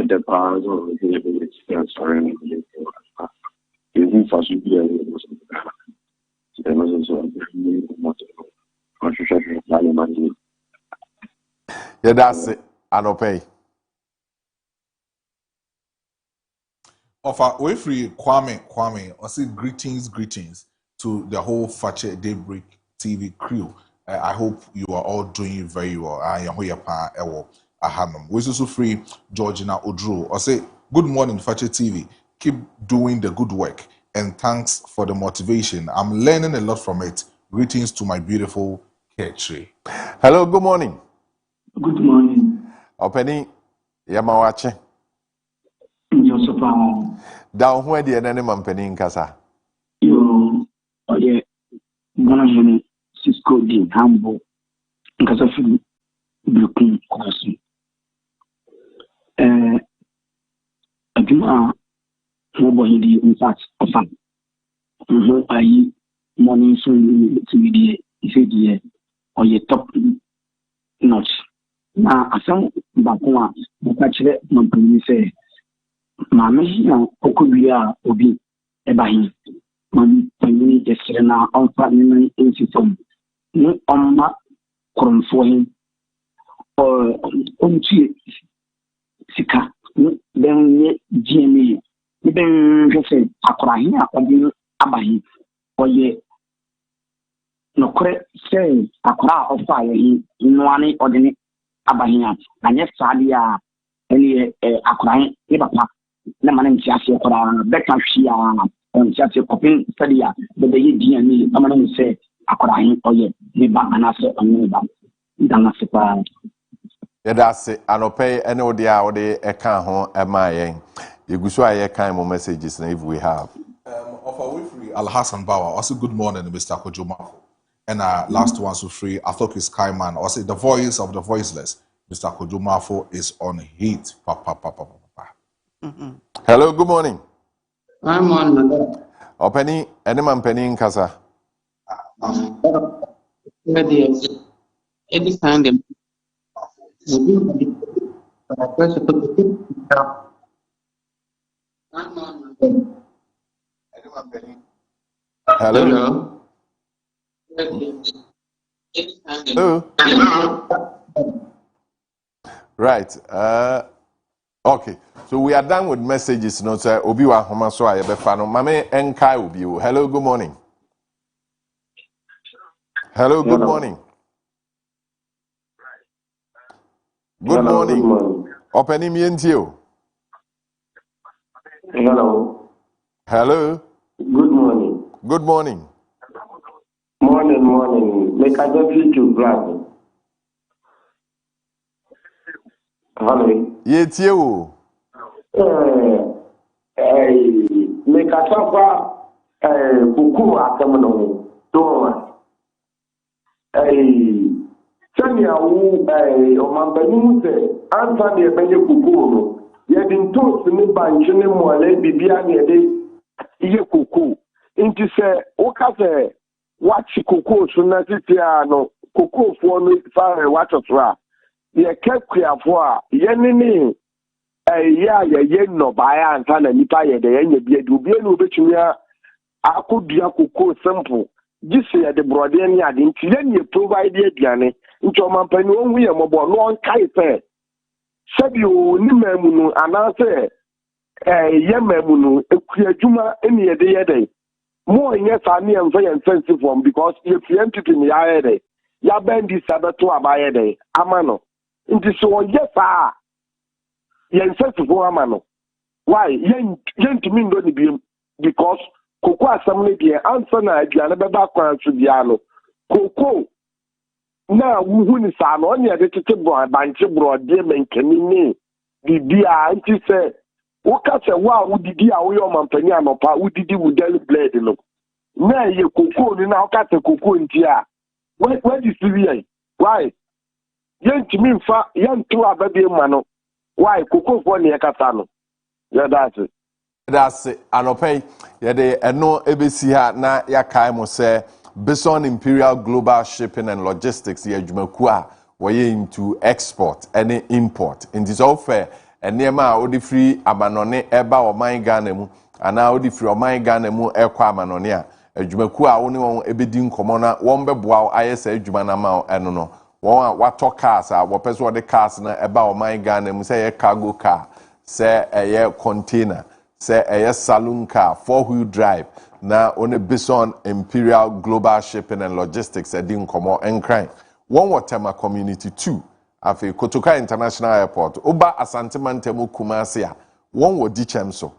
the powers or the experience or anything. Even for you, there was also yeah, that's it. I don't pay. Of our way free Kwame, I say greetings to the whole Fache Daybreak TV crew. I hope you are all doing very well. I am here pa ewo ahanum. We also free Georgina Odro. I say good morning Fache TV. Keep doing the good work and thanks for the motivation. I'm learning a lot from it. Greetings to my beautiful Kaakyire. Hello, good morning. Good morning. Openi yamawache. Joseph, down where the any man penny in casa. You are the one Cisco D. Hambo, because of Brooklyn Crossing. I do nobody in fact often. I morning soon to be the or your top notch. Now, I some Bakuma, Kaakyire Mampini say, Mammy, Okubia, Obi, Ebahi, Mammy, Yesterday, on Family Institute, no on my current for him or on Sika, then Jimmy, then just say, Akrahina, or the Abahi, or ye. No correct say Akra of fire in one or the Abahian, and yes, Sadia, any Akra, Ebapa, the man in Chassia, Becca Shia, and Chassia Copin, Stadia, but the DNA, a man say Akra, or ye, the back and answer on me about Danasipa. Yeah, that's it. I don't pay any of the hour they account home at my you go show I kind of messages if we have. Of our way free Al Hassan Bauer, also good morning, Mr. Kojo Marfo. And last one so free, I thought it's Kaiman, or say the voice of the voiceless, Mr. Kojo Marfo is on heat. Hello, good morning. I'm on. Penny, any man penny in casa. Any kind of. Hello. Hello. Right. Okay. So we are done with messages. No, sir. Obi wa homa so aye be fa no. Mame enkai obi o. Hello. Good morning. Hello. Good morning. Good morning. Openi mi enti o. Hello. Hello. Good morning. Good morning. Morning. Make I just read you, brother. Hello. Ye tie o. Make I talk about buku akamno. Don't. Sani awu omampani se ansa de benye kuku no. Ye din toast ni banche ni mwale bibia ni de iye kuku. Inti se okase wachi kuku so na titia no kuku fo no fa wacho so a ye kekuafo a ye ni ye no baya ansa na nipa ye de ye nya bia de obi na obetumi akodua kuku simple gisi ye de brode ni ade nti ye ni provide aduane nti omampani onwu ye mobo no onkai fe sabi o ni mamunu anase ye mamunu ekuadwuma eni ye de ye de more yes and very expensive one because if you enter in the area, ya bend this sabato abaye day, amano. Into so yes, expensive for amano. Why? Yen to me don't be because cocoa assembly the answer na Diana background to Diano. Cocoa now who is an only a little boy, bunch of broad, dear men can the dear auntie said. Okase wa udidi awo yo mampani anopa udidi wudel blade no na ye kokoo ni na okase kokoo ntia where this be why yentimi mfa yentu abade ma no why kokoo fo ne yakata no ya that's anopai ye de eno ebesi ha na yakai mo se Bison Imperial Global Shipping and Logistics ye adwumaku a woye into export and import in this all fair enema a odi free amanone eba oman Ghana mu ana odi free oman Ghana mu ekwa amanone a adwumaku a woni won ebedi nkomo na won beboa ayesa adwuma na ma eno no won a wato cars a wo pese odi cars na eba oman Ghana mu say cargo car say eye container say eye saloon car four-wheel drive na one Bison Imperial Global Shipping and Logistics edi nkomo enkran won Watema Community 2 afi Kotoka International Airport oba Asante Mantemu Kumasi a won wo di chem so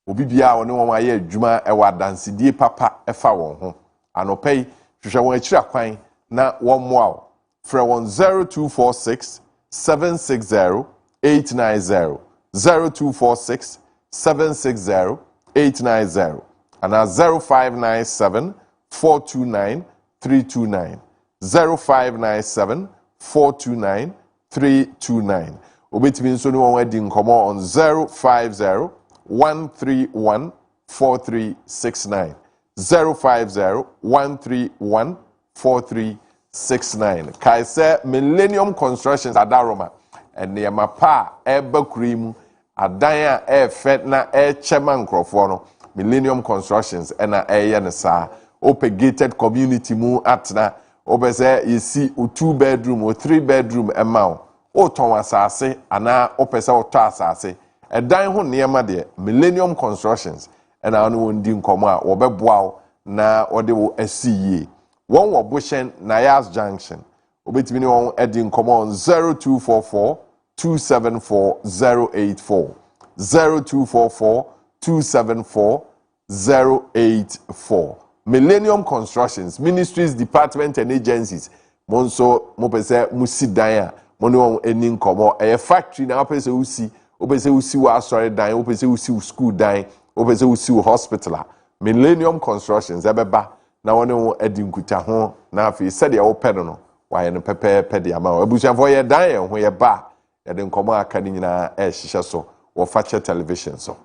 obi bia woni won aye adwuma e wa dansidie papa efa won ho anopei hwehwe won akira kwan na won moa frɛ won 0246 760 890 0246 760 890 and 0597 429 329 0597 429 329. Obetimi nso ni won wadi nkomo on 050 131 4369 050 131 4369. Kaise Millennium Constructions Adaroma and niyama pa eba kurimu adan a fet na chema nkrofo no Millennium Constructions ena eye ne saa gated community mu atna obese yesi 2 bedroom or 3 bedroom ema o ton asase ana opese o to asase edan ho niyama de Millennium Constructions ena no wondi nkomo a wobeboa na ode wo asiye won wo Bushen Nayas Junction obetimi ni won edi nkomo on 0244 274 084 0244 274 084. Millennium Constructions, Ministries, Department and Agencies. Monso mopese musidan mono eni nkomo e factory na opese usi wa sorry dan opese usi school dan opese usi hospital. Millennium Constructions ebeba na woni edi nkuta ho na afi said ya opede no wayɛ no pɛpɛɛpɛ de ama wo abusuafo yɛ dan yɛn ho yɛ ba yɛde nkɔmɔ aka ne nyinaa ɛhyehyɛ so wɔ Fakyɛ television so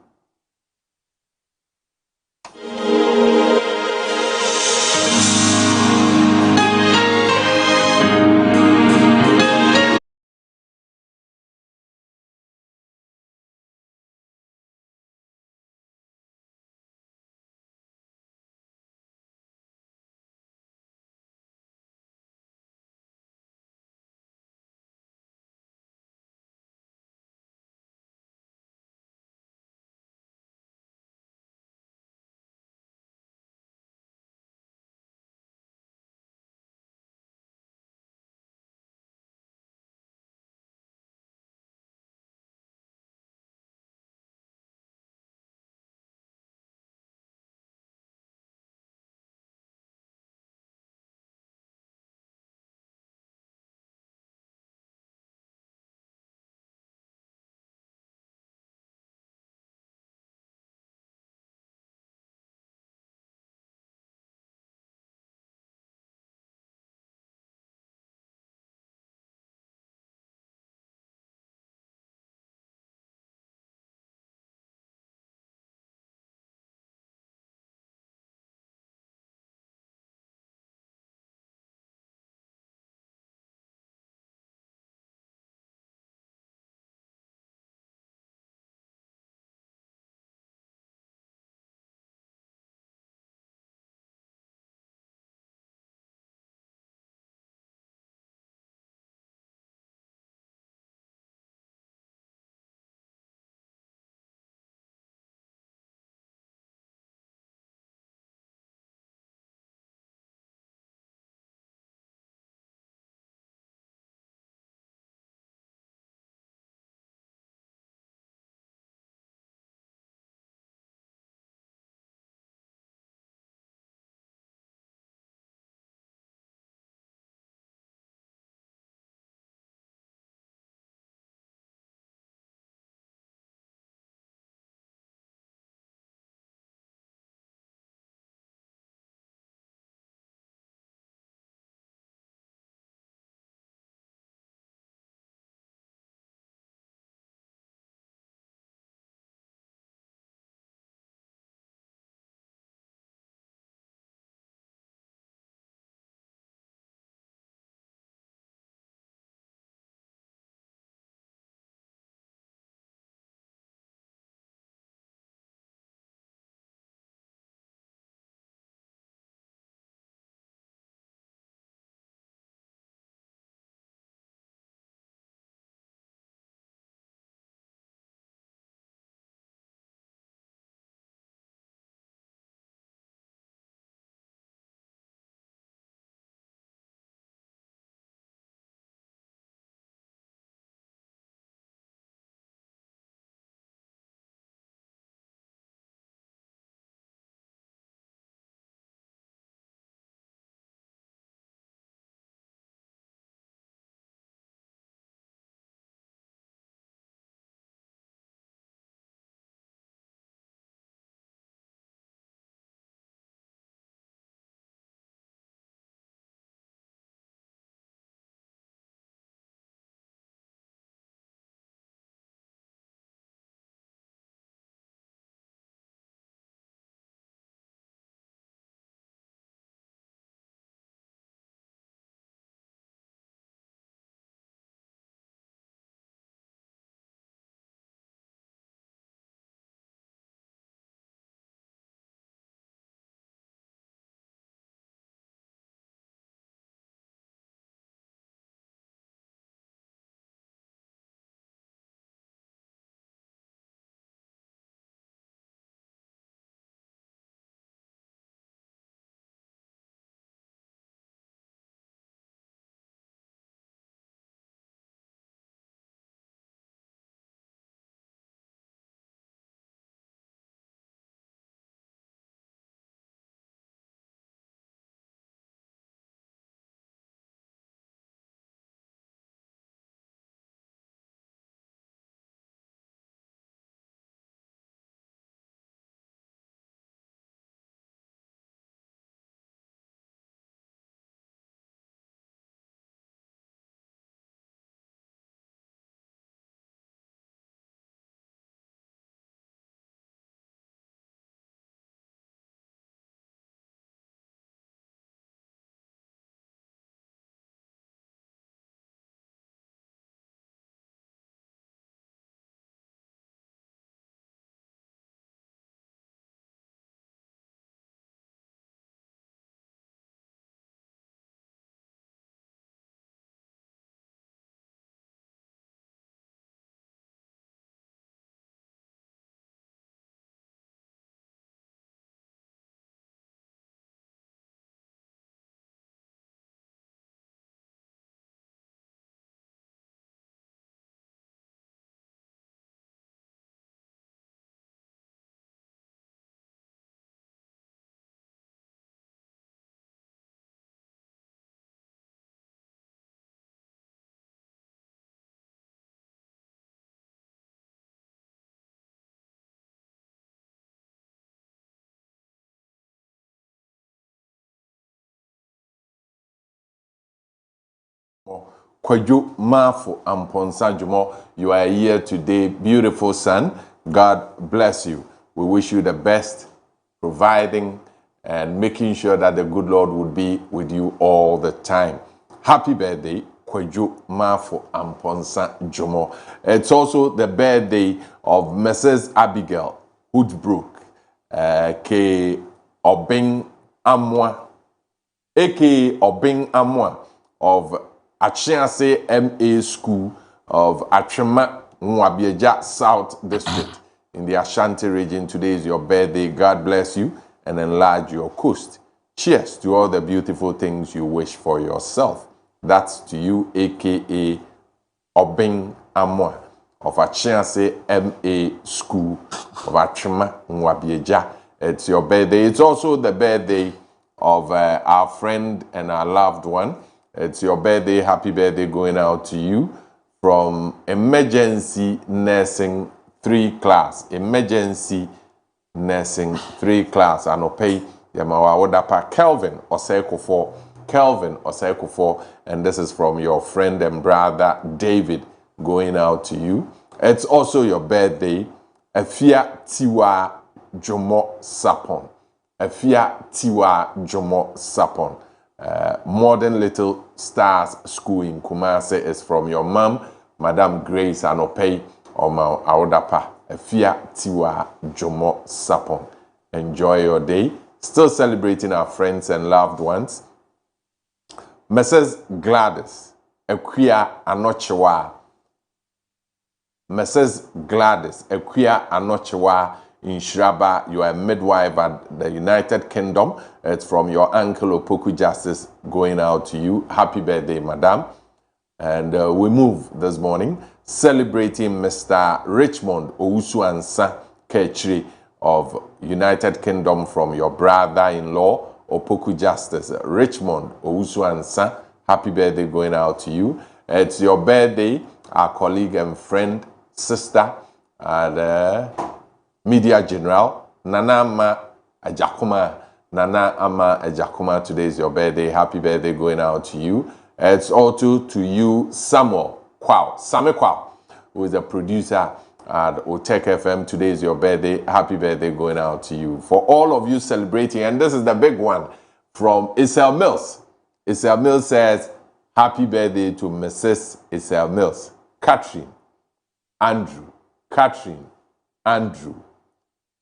Kojo Marfo and Jumo, you are here today, beautiful son. God bless you. We wish you the best, providing and making sure that the good Lord would be with you all the time. Happy birthday, Kojo Marfo and Jumo. It's also the birthday of Mrs. Abigail Woodbrook, K. Obing Amwa, aka Obing Amwa of Kaakyire 6Am School of Atwema Nwabieja South District in the Ashanti region. Today is your birthday. God bless you and enlarge your coast. Cheers to all the beautiful things you wish for yourself. That's to you, aka Obing Amwa of Kaakyire 6Am School of Atwema Nwabieja. It's your birthday. It's also the birthday of our friend and our loved one. It's your birthday. Happy birthday going out to you from Emergency Nursing 3 class. Emergency Nursing 3 class. Anopay Yamawa Wodapa Kelvin Oseko 4. And this is from your friend and brother David going out to you. It's also your birthday. Afia Tiwa Jomo Sapon. Afia Tiwa Jomo Sapon. Modern Little Stars School in Kumasi is from your mom, Madam Grace Anopay Oma Aodapa. Afia Tiwa Jomo Sapon. Enjoy your day. Still celebrating our friends and loved ones. Mrs. Gladys Equia Anochewa. Mrs. Gladys Equia Anochewa in Shraba, you are a midwife at the United Kingdom. It's from your uncle Opoku Justice going out to you. Happy birthday, madam. And we move this morning celebrating Mr. Richmond Owusu Ansa Kaakyire of United Kingdom from your brother-in-law Opoku Justice. Richmond Owusu Ansa, happy birthday going out to you. It's your birthday, our colleague and friend, sister, and Media General, Nana Ama Ajakuma, today is your birthday. Happy birthday going out to you. It's also to you, Samuel Kwao, who is a producer at Otek FM. Today is your birthday. Happy birthday going out to you. For all of you celebrating, and this is the big one from Isel Mills. Isel Mills says, happy birthday to Mrs. Isel Mills. Catherine, Andrew.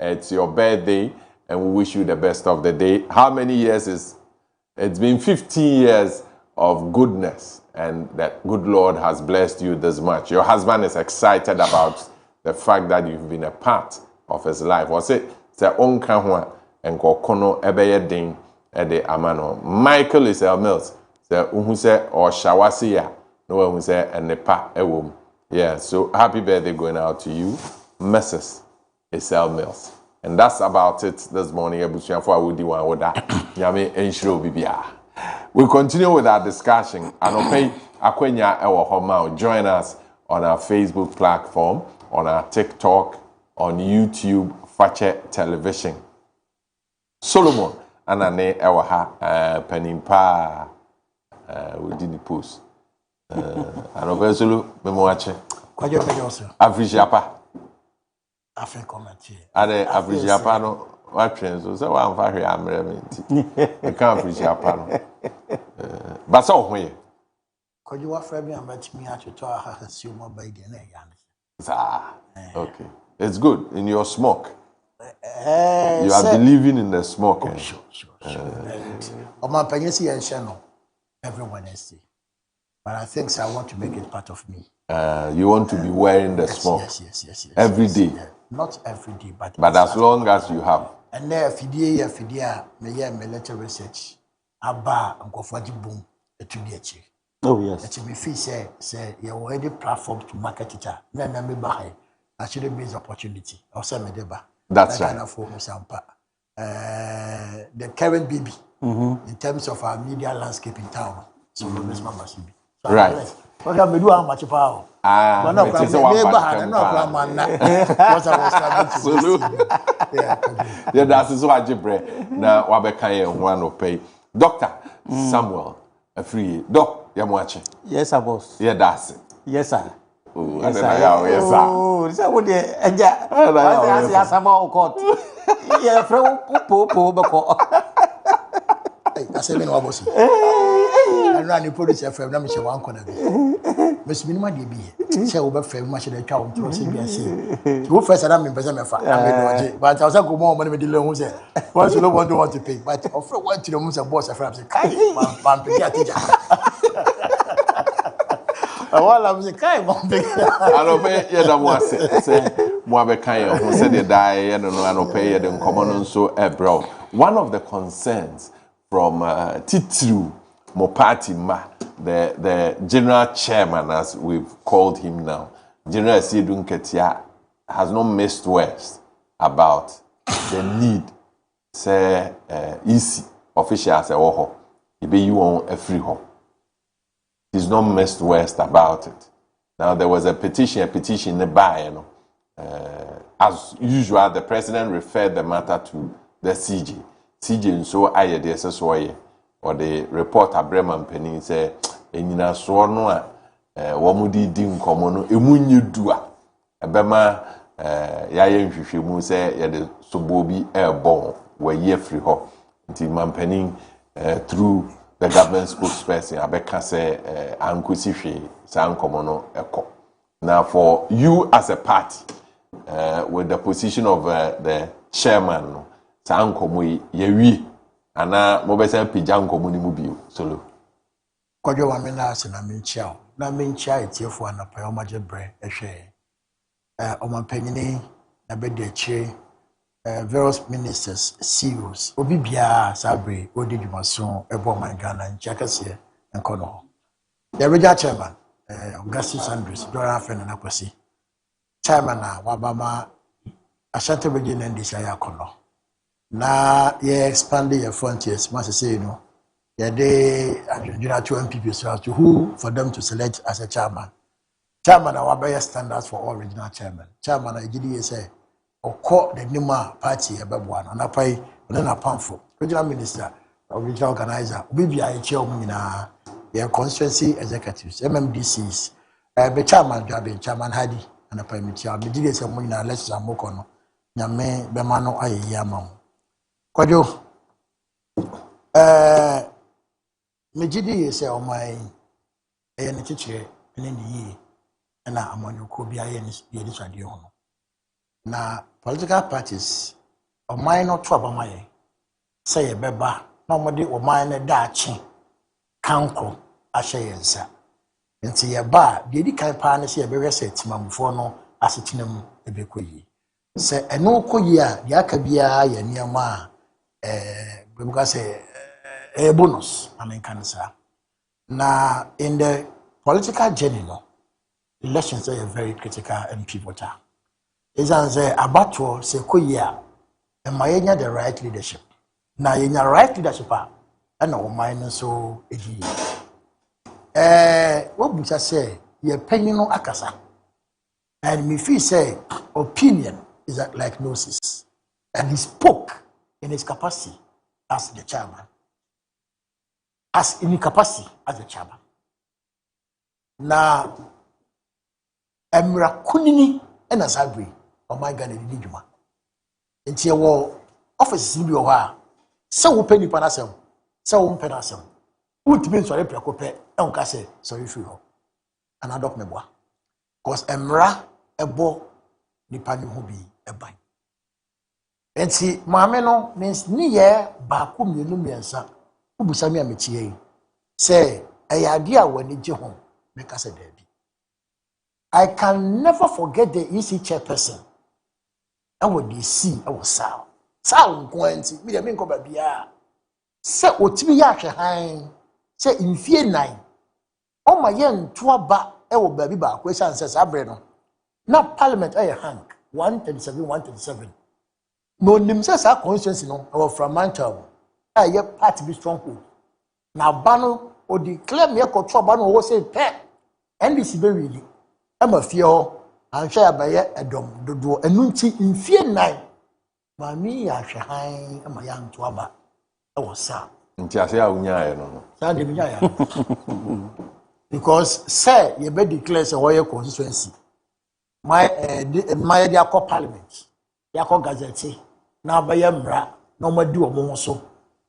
It's your birthday, and we wish you the best of the day. How many years is? It's been 15 years of goodness, and that good Lord has blessed you this much. Your husband is excited about the fact that you've been a part of his life. Was it? Say onka and kokono ebeye ding ede amano. Michael is a Mills. Say unhu say or shawasi ya. No one say enepa ewom. Yeah. So happy birthday going out to you, Mrs. Isel Mills. And that's about it this morning. We'll continue with our discussion. Join us on our Facebook platform, on our TikTok, on YouTube, Fache Television. Solomon, Anane Ewaha, Penimpa, we did the post. Anopesulu, Memoache. Afrijapa. African comment. Ade Afrijapa what trends so one for here am rementi. E kan Afrijapa. But so when Kojo wa frame am bet me atoto ha assume by the na yan. Okay. It's good in your smoke. You are believing in the smoke. Sure. My parents here no. Everyone is see. But I think I want to make it part of me. You want to be wearing the smoke? Yes. Every day? Not every day, but as long as you have. And there, Fidia, me letter research. Abba, and go for the boom, to be a chick. Oh, yes. Let me feel say, you're already platform to market it. Then me buy. Actually, means opportunity. Or some deba. That's right. The current baby, in terms of our media landscape in town. So, Miss Mama Sibi. Right. What can we do? How much power? Yeah, that's so much bread. Now, Wabeka one pay. Dr. Samuel, a free doc. Yamuachi. Yes, sir, boss. Yeah, that's it. Yes, sir. Oh, yes, sir. Yes, sir. Oh, this is what they enjoy. Yes, sir. Court. Yeah, from po. Hey, I say me no boss. And run the police FM na me she wan corner bi. Miss minima dey bi. Say we be frame ma she dey twa on throw say bi say. Who first na me person me fa. I mean, but I was go more money me dey loan say. Once you don't want to pay, but offer one to the say boss FM say kai man pay teacher. While I'm saying, "Kai, mom, I don't pay you. Don't want to say more be kind. Who said they die? You don't know. I don't pay you. Them common so bro. One of the concerns from Titru Mopati Ma, the general chairman, as we've called him now, General Sidun Ketia, has not missed words about the need. Say easy officials say oh, he be you on a free home. He's not missed words about it. Now there was a petition in the bar, you know. As usual, the president referred the matter to the CJ. CJ so aye the SSOye or the reporter Bremen Penny say enyina so no a womudi di nkomo no emunye dua ebema ya ye nhwehwemu say ye de sobo bi bon we ye free ho nti mampani through the government spokesperson abeka say ankosi hwe sa nkomo no eko. Now for you as a party with the position of the chairman no sa nkomo yewi ana mo be say pija nkomo ni mu bio solo Kojo Wamena ase na menchia etiefo anapa o maje bre ehwe omampanyini na be de chire various ministers CEOs obi bia sabre odi dwumaso ebo man Ghana nchakase enkono the regional chairman Augustus Andrews Dora Fen na kwasi chairman na wabama Ashanti region ndisha yakono na ye expand your frontiers must say no yeah they two MPP so to who for them to select as a chairman our best standards for all regional chairman I GDA say or call the Nima party ebeboa na pai na pamfo regional minister or regional organizer obi a chairman na your constituency executives MMDCs be chairman Jabe chairman Hadi na pai mi chairman GDA say mo na let's amoko no nyame be ma no ayeyi amam Kojo Mejidi say o mai e ne chichire ne yi na amanyoko bia ye ne swade ho no na political parties o mai no to abamaye say ye beba na omode o mai ne daachi kanko ahye yensa nti ye ba de di kan pa ne say ye be wese timamfo no asetinam ebekoyi say eno koyi a de aka bia ye niam because a bonus I mean cancer. Now in the political journey no elections are very critical and pivotal. Is say abato say koyia and my the right leadership. Now in your right leadership and no mine so what would I say your opinion no akasa and me feel say opinion is like gnosis and he spoke in his capacity as the chairman. As in capacity as the chairman. Now, Emra Kunini and Asabri, oh my God, in Nijuma. And your office is your so penny panasem, so penasem. What means for a precope, and Casse, so if you and adopt me. Because Emra ebo Nipani Hobi a bite. And see, Mameno means near Bakum Yunumiansa, Ubusami Amitie. Say, a idea when it home, make us a baby. I can never forget the EC chairperson. And when they see, I was sound. Sound going to me, I mean, go baby. Say, what me hine. Say, in fear 9. Oh, my young twaba, baby back, question says, Abreno. Now, Parliament, I hang 137, 137. No nimsas our constituency no or from Manchester. I yet party be stronghold. Now Bano or declare me a control Bano was say pet. NDC be really. I'm a fear and share by a dom do a nunti in fear 9. Mammy, I shine my young twaba. I was sad. Nti ase a unya no. Sa de binya ya. Because say you be declare say why constituency. My dia call parliament. Ya call gazette. Na ba ya mra na ma di omo so.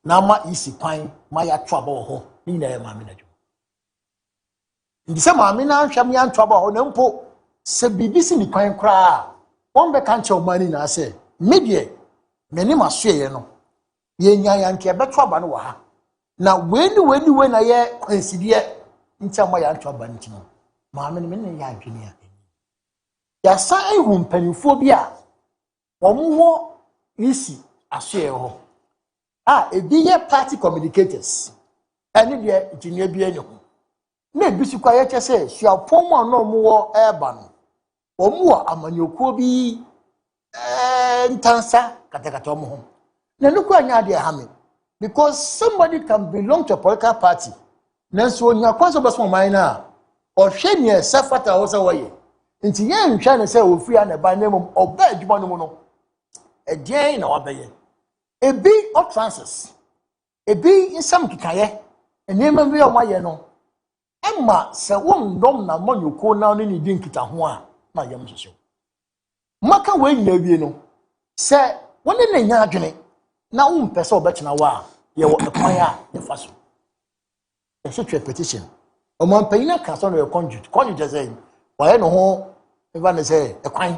Na ma isi kwan ma ya trouble ho. Ni na ya ma me na dwo. Ndi se ma me na hwam ya trouble ho na mpo se bibisi ni kwan kra. Won be kan che o mani na say media meni maso ye no. Ye nya ya nke be trouble no wa ha. Na weni na ye kwansidie ntia ma ya trouble ntino. Ma me ne ya adwene ya. Ya sa ehu mpanifo bi a omo isi ahye ho ebi ye party communicators ene de engineer bi ene ho na ebi sikwa ye kyese suapom a no mo wo eba no omo wo amanyokuo bi ntansa katakata omo ho na nuku anya de ha me because somebody can belong to a political party nanso onya kwaso beso man na ohwe ne safata wo se wo ye nti ye nhwa ne se ofia na ba na mum oba adwuma no mu no again na wabeye ebi of trances ebi insam kikaye enema bi o maye no emma se won dom na manyoko na no ni din kita ho a na yam hyehyɛ maka we nyina wie no se won ne nya adwene na wo mpɛ sɛ obɛkyena wa ye wo ekwan a ye fa so e hwetwe petition o man payina ka so no conjure say waye no ho eva ne say ekwan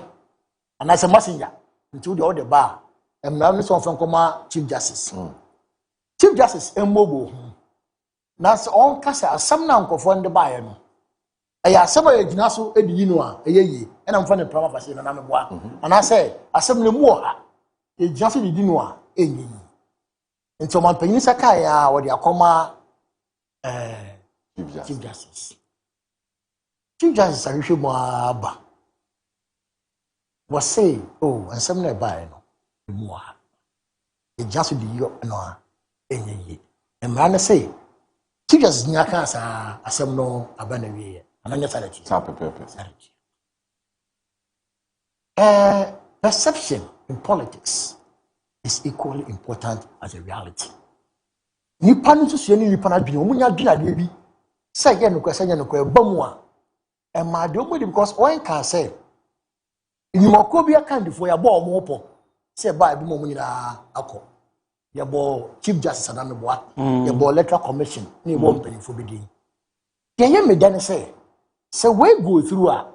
ana se messenger nti wo de ba emna no so koma chief justice chief justice emmobo na se on kasa asam na nkofo nde ba ye no eya asam ya gina so edi no a eyeyi ena mfa ne prama fase na me boa ana se asam ne mu ha e gina so di no a enyi nti o man panyin saka ya wo de akoma chief justice ahwehwe mo aba was say and some nearby no more it just the yo no enye and man say chief justice nyaka sa asem no aba na wie ananya salati perception in politics is equally important as a reality nipa no so ni nipa na dwene omunya dwene ade bi say ye no kwasa ye no kwa ba mu a e ma de omudi because one can say inimako bi akandifo ya bo omo po se ba bi mo nyina akọ ya bo chief justice na meboa ya bo electoral commission ni bo mpanifo bi din ye me dan say we go through a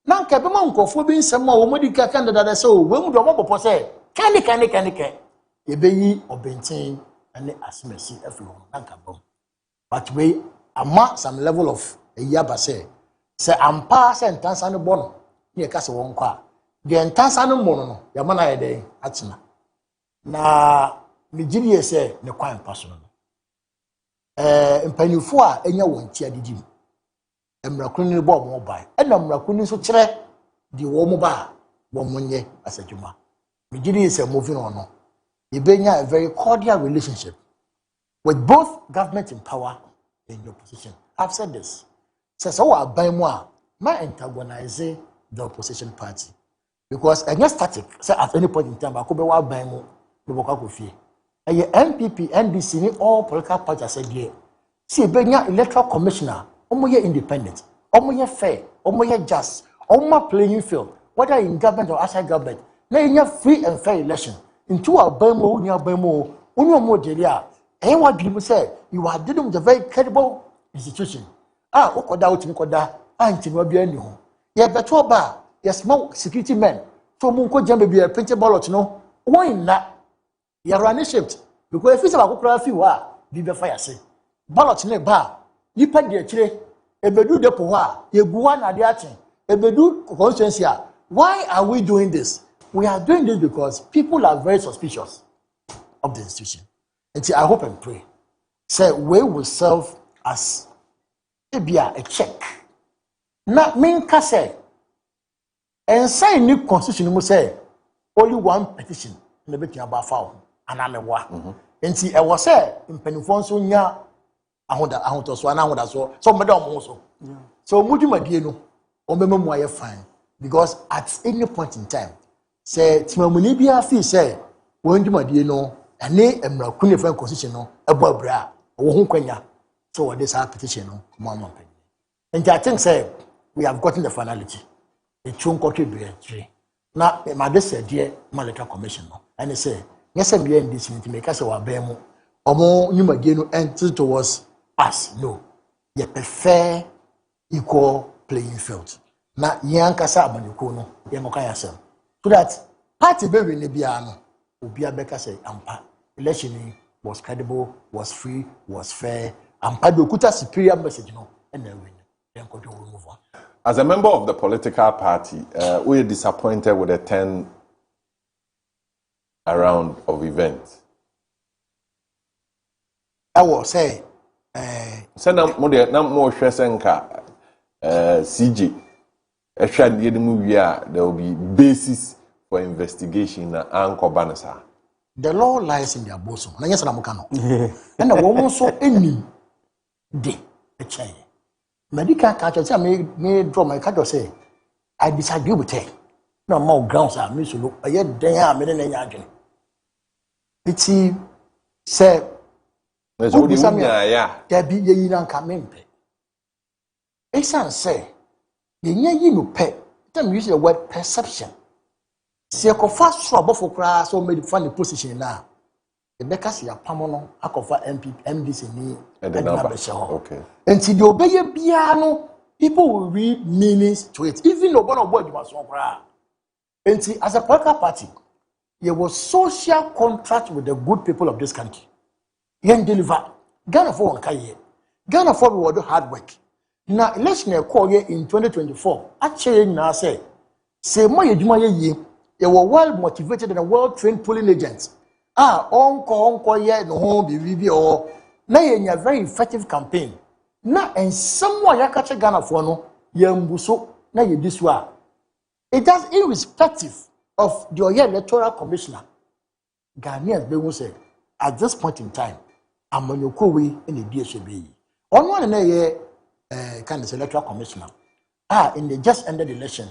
na nka be ma nkofo bi nsem a wo modi ka candidate say we mu do mo popo say kanike ye be yi obenten ane asemasi afiro na nka bom but we ama some level of yaba say ampa say ntansa ne bono ni e ka se won kwa de ntansa no mo no ya mana ye den atina na migiri se ne kwan paso no mpanifo a enya won tia didi emrakunu ni bo mo bai na emrakunu so kire di wo mo ba wo monye asajuma migiri se moving on no e benya a very cordial relationship with both government in power and your opposition. I've said this so aban mu a ma antagonize the opposition party because against static say at any point in time akobe wa ban mu no boka ko fie eye NPP NDC ni all political parties said there see benya electoral commissioner omo ye independent omo ye fair omo ye just omo playing field whether in government or outside government na enya free and fair election into aban mu nya aban mu onyo mo deli a what do you say you are dealing with a very credible institution okoda otimi koda antimi bia ni ho ye beto ba ye small security men to mu ko jam bia printed ballot no won na ye run shift because if you say akokora fi wa bi be fire say ballot ne ba nipa de akire ebedu depo ho a ye guwa na de achen ebedu constituency a why are we doing this? We are doing this because people are very suspicious of the institution. And I hope and pray say we will serve as a check. Not mean ka say and say new constitution will say only one petition in the bit about foul and I'm a wa. And see I was say in penifon so nya ahoda so ana ahoda so somebody also. So mudi madie no o mememu aye fine because at any point in time say timamuni bia feel say won dwumadie no ɛne emra kunu fan constitution no ɛbɔ abra wo ho kwanya so what this petition no mama pen and I think say we have gotten the finality the chun country be na my this dear electoral commission no and they say yes we in this meeting make us our bemu omo nyumagye no enter towards us no ye prefer equal playing field na yankasa amanyuko no ye moka yasem so that party be we ne bia no obi abeka say ampa election was credible, was free, was fair, and Padokuta superior message, no, and then win. Then Kojo will move on. As a member of the political party, we are disappointed with the 10 round of events. I will say, send them more Shesenka, CG, a shad movie, there will be basis for investigation and Anko Banasa. The law lies in their bosom. And yes, I'm cano. And a woman so any day a chain. Medical catcher may draw my cat or say, I disagree with her. No more grounds are miss look, a yet they are made an agent. It's say, there's only some there be ye young coming. A son say, the near you pay, them use the word perception. Si akofa so abofo kra so made funny position na e beka si apamono akofa MDC ni okay enti de obeye bia no people will read meanings to it even no one of board was so kra enti as a political party there was social contract with the good people of this country yen deliver Ghana for on kaye Ghana for we do hard work na election e call here in 2024 actually na say mo yeduma ye they were well motivated and well trained polling agents. Onko ye no home be or na ye very effective campaign. Na and someone ya catch Ghana for no ye mbuso na ye this wa. It does irrespective of the electoral commissioner. Ghanaians be who say at this point in time, amanyoko we in the DSB. On one na ye kind of electoral commissioner. In the just ended election,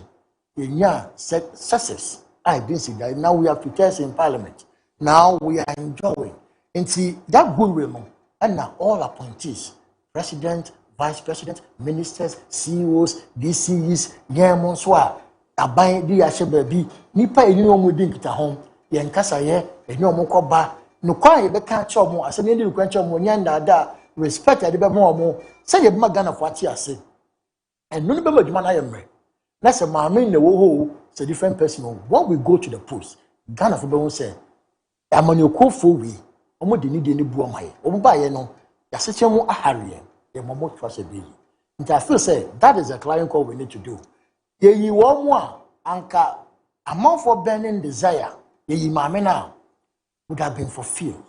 ye success. I didn't see that. Now we have to test in Parliament. Now we are enjoying. And see that good women and now all appointees, President, Vice President, Ministers, CEOs, DCEs, Yamonswa, Abai, Diashe Baby, Nipa, you know, we didn't get home. Yankasa, and no more ba. No quiet, the can't show more. As an Indian grandchild, Yanda, respect a bit more. Say a magana for what you say. And none of the man I am. That's a mammy in the whole. It's a different person. When we go to the post, Ghana for will say, I'm on your call for we. Omo de need any buamai. Oba ye no. Yasechemu ahariye. Ye momo trust a baby. And I feel say that is a client call we need to do. Ye yi womwa anka amount for burning desire. Ye yi mame now would have been fulfilled.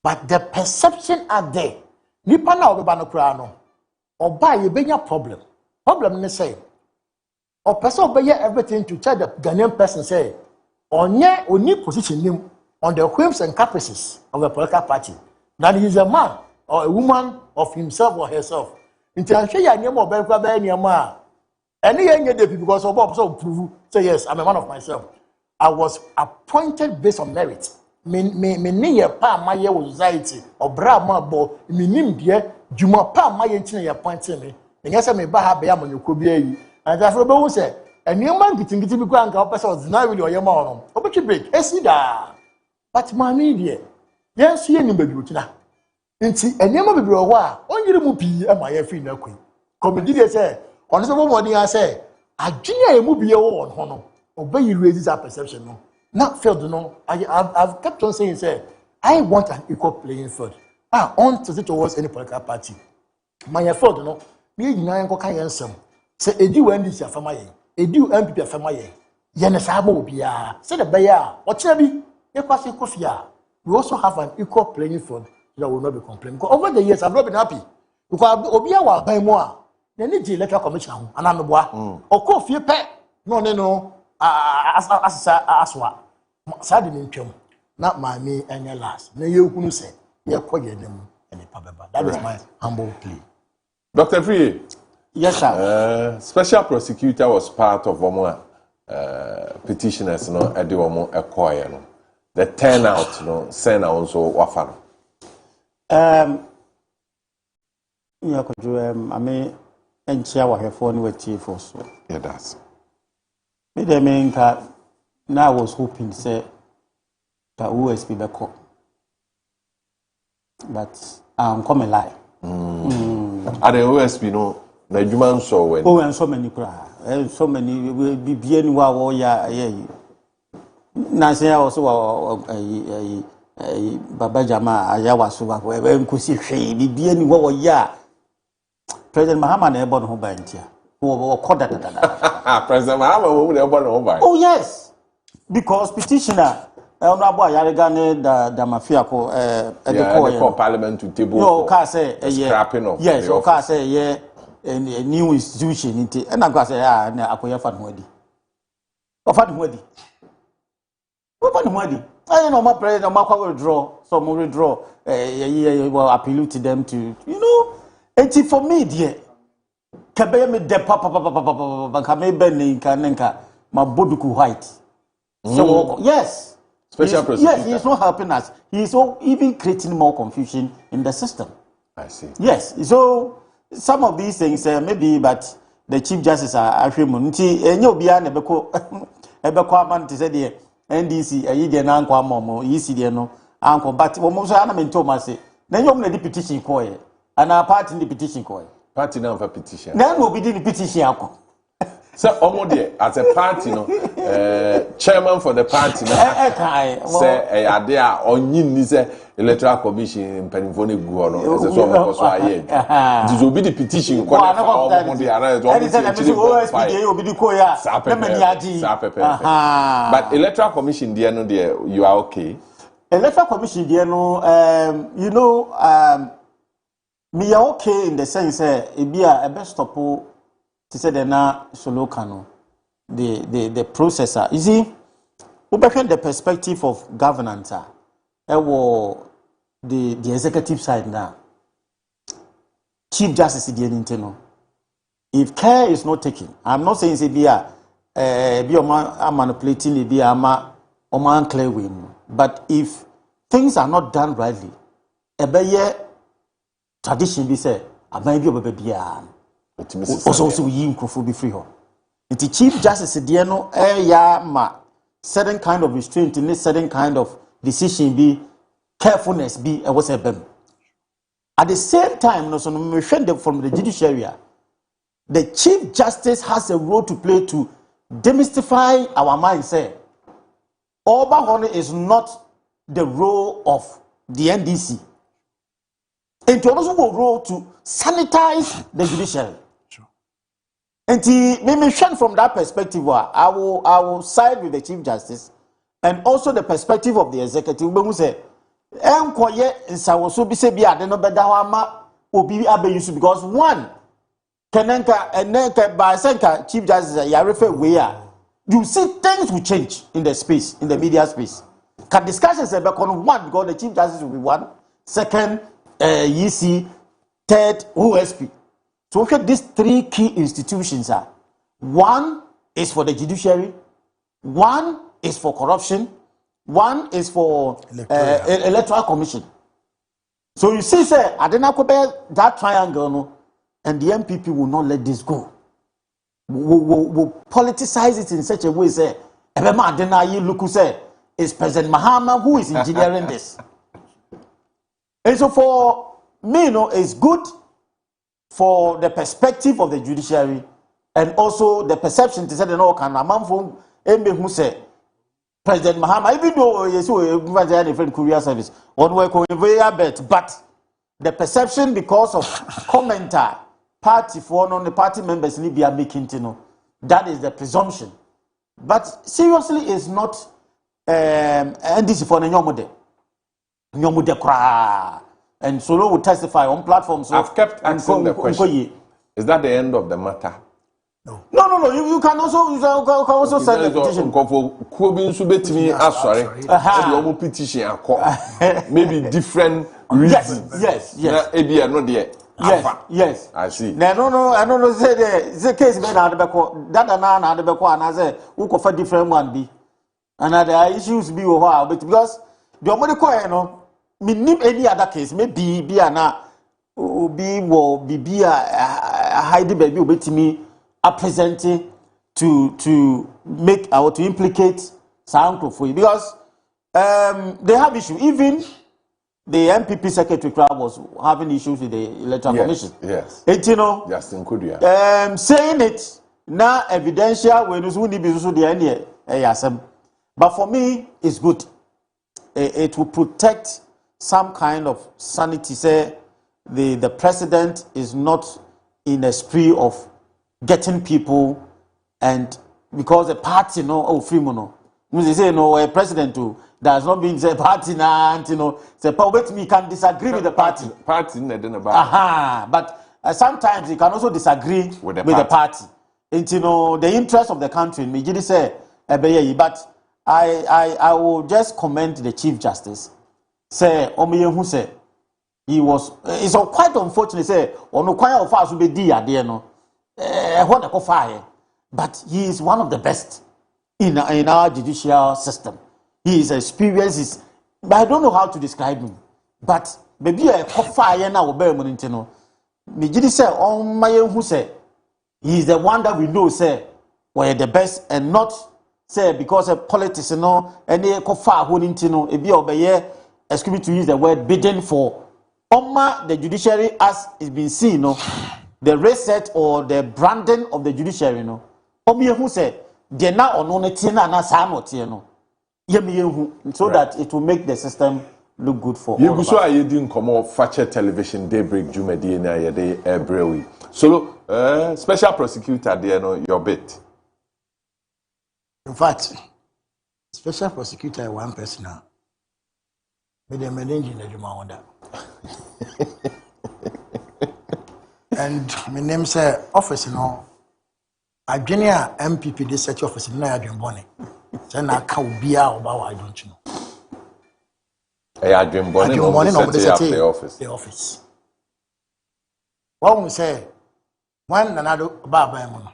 But the perception are there. Nipa na obeba no kra no. Oba ye benya problem. Problem ne say or person obey everything to tell the Ghanaian person say only position him on the whims and caprices of a political party. That he is a man or a woman of himself or herself. Until I say I name or Benqua any young because of also prove say yes, I'm a man of myself. I was appointed based on merit. Me near pa my year society or Brahma bo me nim dear Juma pa my entire appointed me. And yes, I may baha be among you could be. And that's what we say. And your man getting to be grand person is not really your mom. Open your break. Esida. But my media. Yes, you need baby. And see, and your mother be a while. Only the movie and my free no queen. Come did say, on some morning I say, I junior movie on honor. Obey you raises our perception. No, not failed. No, I've kept on saying, say, I want an equal playing field. On to sit towards any political party. My effort, no, me in I can answer. Say edu NDC afama ye edu MPP afama ye ye ne sabo obia say the beya o bi e kwase kofia we also have an equal playing field that will not be complaining because over the years I've not been happy because obia wa ban mo a na ni di electoral commission ho anameboa okofie pe no aswa sadi ni ntwam na maami anya last na ye hunu say ye koye dem ene pabeba that is my humble plea. Dr. Free. Yes, sir. Special prosecutor was part of petitioners, no, at the the turnout, send also wafano. Yeah, could you I mean and share what her phone with chief also. Yeah, that's. Me the main car now I was hoping say that OSP back up. But I'm coming live. At the OSP no the human so when and so many cry. So many will be bien wow ya. Nancy also Baba Jama Ayawa Suba where Kusi be bien wow ya. President Mahama never born home by India. Who called that? President Mahama who never born home by. Oh, yes. Because petitioner, Honorable Yarigane, the mafia call, the parliament to table. No, can say a scrapping of. Yes, or can say, yeah, a new institution. And I can say, ah, Akoya Fanwadi. Or Fanwadi. What Fanwadi? I know my president, Maka will draw, some will withdraw, will appeal to them to, and for me, dear, Kabaya me de papa, Kame Benny, Kanenka, my Boduku White. So, yes. Special prosecutor. Yes, he is not helping us. He is even creating more confusion in the system. I see. Yes. So, some of these things, maybe, but the Chief Justice are actually Munti, and you'll be Ebeko man to say the NDC, a year and Uncle Momo, ECD, Uncle, but almost an Thomas, then you're the petition coil. And our party in the petition coil. Party now for petition. Then we'll be the petition. So, Omode, as a party, chairman for the party, say, a there on you, say, electoral commission in Penifone Guano, as a sort of so this will be the petition. But electoral commission, dear, no, dear, you are okay. Electoral commission, dear, no, me are okay in the sense that it be a best stop to say the na solo cano the processor. You see, we behind the perspective of governance, the executive side now. Chief Justice the internal. If care is not taken, I'm not saying say be a manipulating be a man clear win, but if things are not done rightly, tradition be say a maybe a baby also we improve be free. The Chief Justice Diano certain kind of restraint in this certain kind of decision be carefulness be a was a bem. At the same time, from the judiciary, the Chief Justice has a role to play to demystify our mindset. Oba is not the role of the NDC. And to also go role to sanitize the judiciary. And maybe from that perspective, I will side with the Chief Justice and also the perspective of the executive. But we say, because one, Kenenka and Nenka by Senka Chief Justice Yarefe Wea, you see things will change in the space, in the media space. Can discussions about one because the Chief Justice will be one, second, EC, third, OSP. So look at these three key institutions are. One is for the judiciary, one is for corruption, one is for electoral commission. So you see, sir, I didn't compare that triangle, no, and the MPP will not let this go. Will politicize it in such a way, say, it's President Mahama who is engineering this. And so for me, it's good for the perspective of the judiciary and also the perception to say the no can among who say President Mahama, even though you a different courier service, one way but the perception because of commenter party for on the party members need be making that is the presumption. But seriously, it's not NDC for the Nyomode. And Solo will testify on platforms. I've kept asking the question. Is that the end of the matter? No. You can also send a petition. Maybe different reasons. Yes. Yes. I see. No. I don't know. Say the case made out of that and I say who could different one be. And there are issues be over, but because the Omodiko, me name any other case, maybe be ana be wo be a hide baby obey me are presenting to make or to implicate sound for you because they have issue. Even the MPP secretary crowd was having issues with the electoral commission. Yes. Justin Kudia. Saying it now evidential when you need be so the end. But for me, it's good. It will protect some kind of sanity. Say the president is not in a spree of getting people, and because the party free mono. They say a president too does not mean the party say but me can disagree with the party. But sometimes you can also disagree with the party. And the interest of the country. Me say but I will just comment the Chief Justice. Say who say he was. It's quite unfortunate. Say no quite of us will be dear what the fire, but he is one of the best in our judicial system. He is experienced, but I don't know how to describe him. But maybe a fire now be monintino. Me jidi say on my who say he is the one that we know say we're the best and not say because of politics any fire honintino e be obeye excuse me to use the word bidding for the judiciary as it's been seen the reset or the branding of the judiciary who said they now on na so that it will make the system look good for all of us. You didn't come off Fache Television Daybreak Jumedi na yede Ebrewi. So special prosecutor there your bit. In fact, special prosecutor is one person now. But they manage in the Juma and my name say office Adwene MPP this search office na adwenbone. Say na ka obia oba wa don't know. Adwenbone no the office. The office. What we say when nanado baba mu no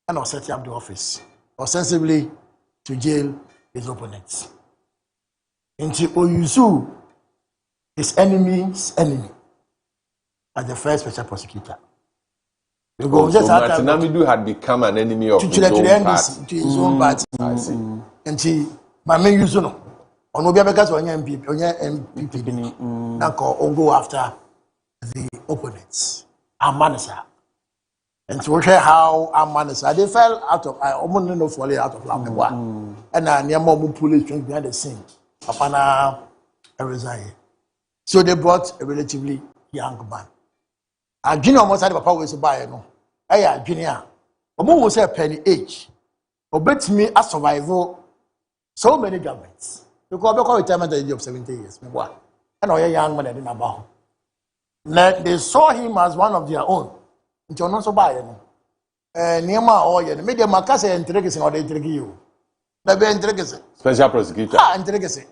and I set up the office ostensibly to jail his opponents. Into Oyusu his enemy's enemy as the first special prosecutor. So Martin Amidu had become an enemy of his own party. To his own party. I see. And he, my main use on Obia because on MPP, now go after the opponents. Amanasa. And to share how Amanasa, they fell out of, I almost know fully out of Lamua. And I near more police behind the scene. Apana resign. So they brought a relatively young man. A junior almost had a power to buy junior. Omo was a penny age. Obet me a survival so many governments. Because retirement at the age of 70 years. And a young man didn't about. They saw him as one of their own. Until not so buy Niama or the media Macassa and Tregacy or they take you. Special prosecutor. Interrogation.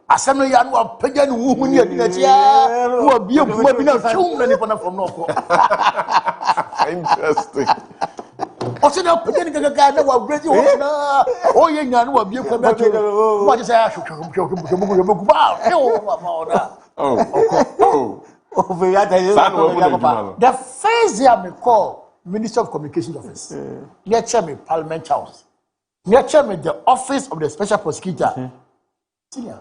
Assembly and what pagan woman who are being from North. Interesting. Also, now pagan guy that were great. Oh, young man who are being from what is that? The first year I call Minister of Communications Office. Near me Parliament House. Near me the Office of the Special Prosecutor. Senior.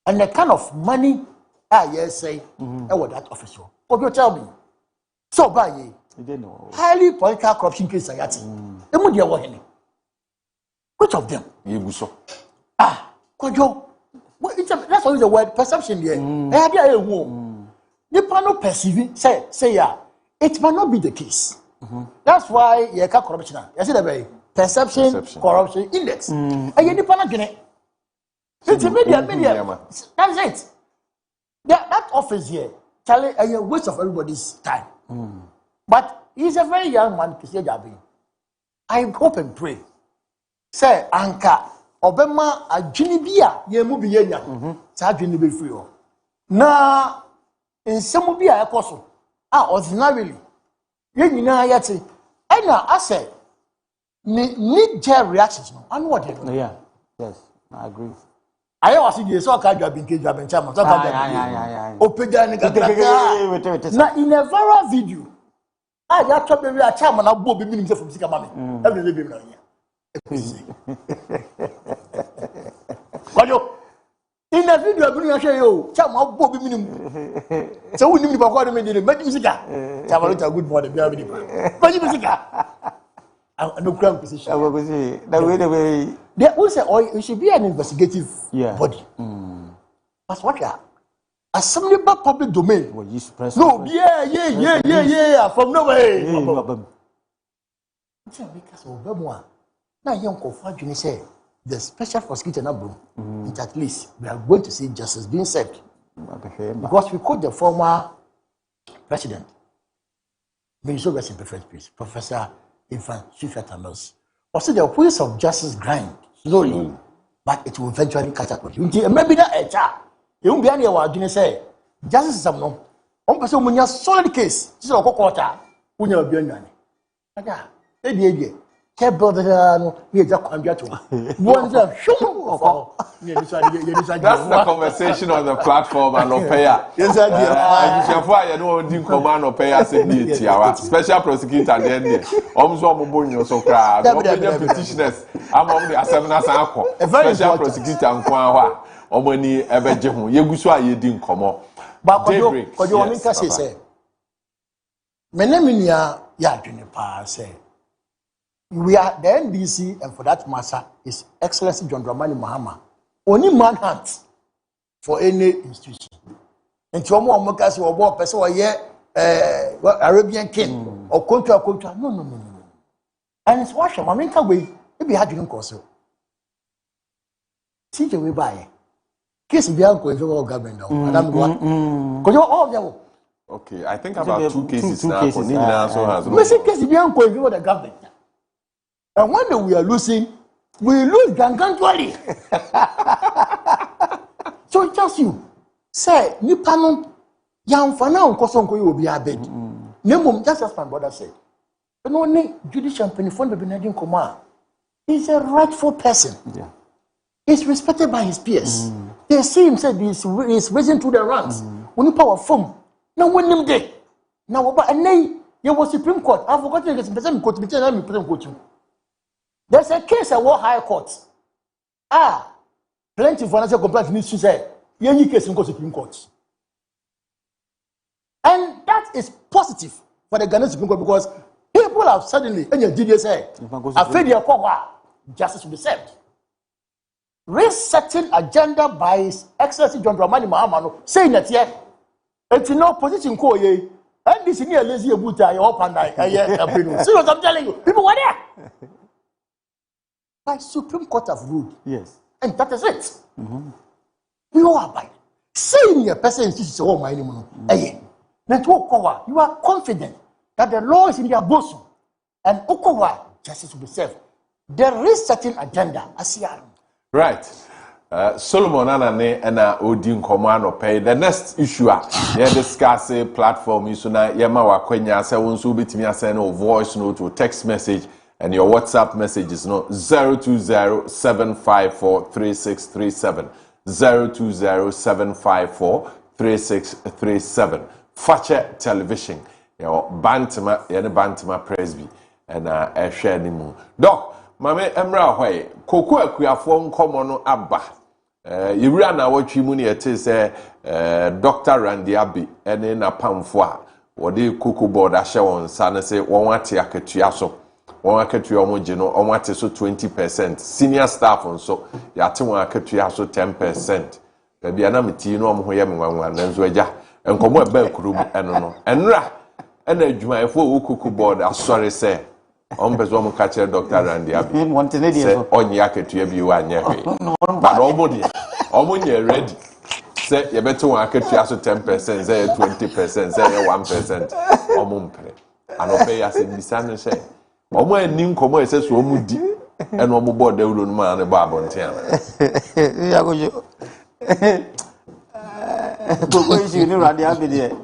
And the kind of money I say what that office. What you tell me? So by ye, highly political corruption case I had. Which of them? Kojo. That's always the word perception here. The panel perceiving say yeah. It might not be the case. That's why you have corruption. You see the way perception corruption index. And you depend on it. It's a media. That's it. That office here, Charlie, a waste of everybody's time. But he's a very young man. I hope and pray. Say, Anka, Obama, a Jinibia, ye mubi yenya. Sa Jinibi free. Na in some be a apostle. Ordinarily, you know, I say, knee-jerk reactions. I know what they do. Yeah, yes, I agree. I was in the soccer job in Kajab Chama. Now, in a viral video, I got to be a chairman of Bobby Minister from 6Am. Every living in a video, I show you, chairman of Bobby Minister. So we need to go to the Medica. Chairman, good morning, Medica. No ground position. There also should be an investigative body. That's what you are. Assembly by public domain. No, yeah. From nowhere. Now, young Kojo say the special prosecutor number. At least we are going to see justice being served. Because we called the former president, Minister of Justice, Professor Infant Shifatanos. Also, the wheels of justice grind slowly, but it will eventually catch up with you. Maybe that a child. You won't be any of our junior say, justice is some no. One person when you have solid case, this is a quarter, when you are beyond money. Maybe care brother, we just come to one. That's the conversation on the platform and Opea. Yes, I you know, didn't command Opea special prosecutor at the end. Almost one so crowd. Petitioners among the Assembly special prosecutor and Kwa Omani Ebejehu. Yeguswa Yedin Komo. But Kojo say, Meneminia Yajunipa say. We are the NDC, and for that matter, His Excellency John Dramani Mahama. Only manhunt for any institution. And to more Mokasi or war person or Arabian king or contra. No. And it's what I mean, way, maybe had you also. See we buy. Kiss the uncle in the government now. And I'm going. Okay, I think about two cases now. Mr. Kiss the uncle in the government. And when we are losing, we lose gangantually. So it tells you, say, Nipano, young for now, Kosonko will be a bed. No, just as my brother said. And only judicial penifon be Benedin Command. He's a rightful person. Yeah. He's respected by his peers. They see him said he's risen to the ranks. When you power from, now when him day. Now, but and nay, you was Supreme Court. I've forgotten the Supreme Court to be telling me, Court. There's a case at War High Court. Plenty of financial complaints needs to say, any case in the Supreme Court. And that is positive for the Ghanaian Supreme Court because people have suddenly, and your DDS say, afraid your justice will be served. Resetting agenda by His Excellency John Dramani Mahama saying that, it's no position call ye, and this is near lazy Buta, your open night, so I'm telling you, people were there. By Supreme Court of ruled. Yes. And that is it. We all abide. Saying a person is all my name. You are confident that the law is in their bosom and Okowa justice will be served. There is certain agenda. Right. Solomon Anane and Odin Commando pay the next issue. Yeah, discuss a platform. You na Yama Wakwenya say won't so bit me send a voice note or text message. And your WhatsApp message is 020-754-3637. 020-754-3637. Fache Television. Your Bantama Presby. And share the moon. Doc, Mame Emra Way, Coco Akuafon Common Abba. You ran our chimney at Dr. Randy Abbey, and in a pamphwa. What do you cook board a show on Sana say, Wawati Akatiaso. One akatria omogeno omate so 20%, senior staff on so yate one akatria so 10%. Baby ana meti no omho ye menwanwa nanzo agya enkomo eba kurum eno no enra ena adwumayefo okuku board asori se ombezo om ka kire Dr. Randy Abi se onye akatria bi wa anye hwe but omonye ready se ye beto one akatria so 10%, say 20%, say 1% omompre anope ya se bisano se Omo enim komo ese so omudi eno omo board dawuro no ma ne ba abonten ya gojo Kojo issue ni Randy Abbey there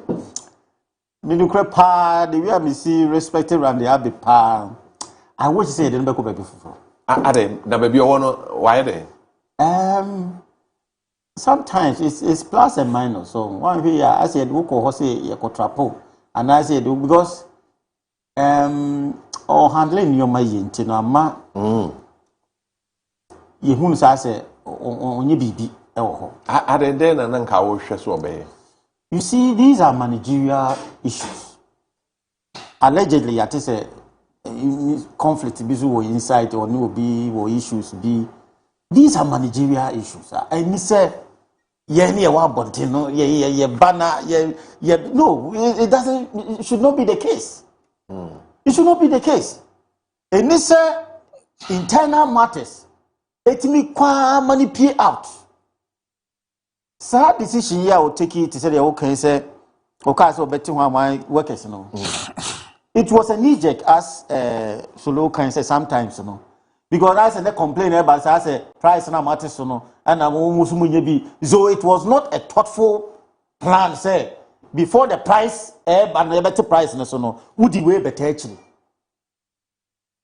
me no pa the way me see respected Randy Abbey pa I wish say they never go back before. Ade, na baby why there? Sometimes it's plus and minus. So one here I said we go say you go trapo, and I said because or handling your money into no ma you who say onye bibi e wo ho. Ade den na nka wo hwe so obey. You see, these are managerial issues. Allegedly, I say conflict be so inside or no be or issues be. These are managerial issues. And he said, yeah, no, no, it doesn't. It should not be the case. It should not be the case. And he said, internal matters. Let me money pay out. So decision here will take it to say okay, say okay, so betting on my workers, you know. It was a knee jerk as Solo can say sometimes, you know. Because I said they complain about I say price and matters, you know, and I'm almost be. So it was not a thoughtful plan, say, before the price and the better price, you know, would you way better actually.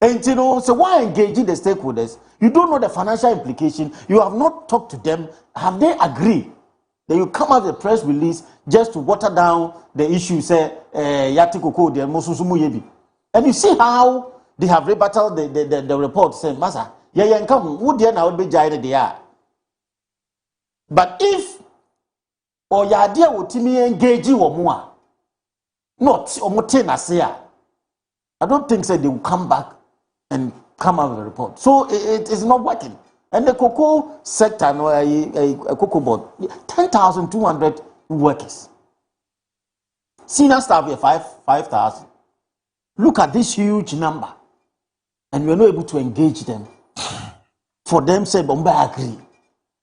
And you know, so why engaging the stakeholders? You don't know the financial implication, you have not talked to them, have they agreed? Then you come out with a press release just to water down the issue, say, Yatikoko, the Mosusumu Yebi. And you see how they have rebutted the report, saying, Masa, yeah, come, would you now be giant they are? But if, or your idea would me engage you or more, not Omotina say, I don't think so they will come back and come out with a report. So it is not working. And the cocoa sector, no, a cocoa board, 10,200 workers. Senior staff here 5,000. Look at this huge number, and we are not able to engage them. For them, say, Bomba agree.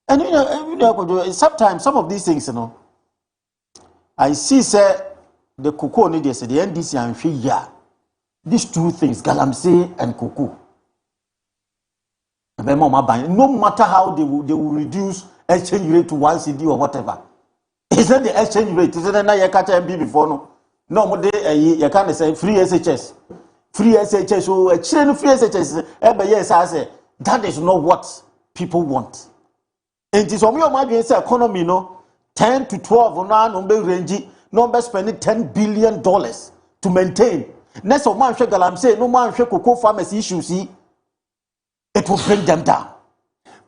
And you know, sometimes some of these things, you know, I see, say, the cocoa need say the NDC and Fiya. These two things, Galamsey and cocoa. No matter how they will reduce exchange rate to 1 CD or whatever. It's not the exchange rate. It's not you can't MB before no. No more you can't say free SHS. Free SHS. So a chain free SHS. Yes, I say that is not what people want. And it is on your mind say economy no 10 to 12 no range no spending $10 billion to maintain. Next of man share galam say no man share cocoa farmers issues see. It will bring them down.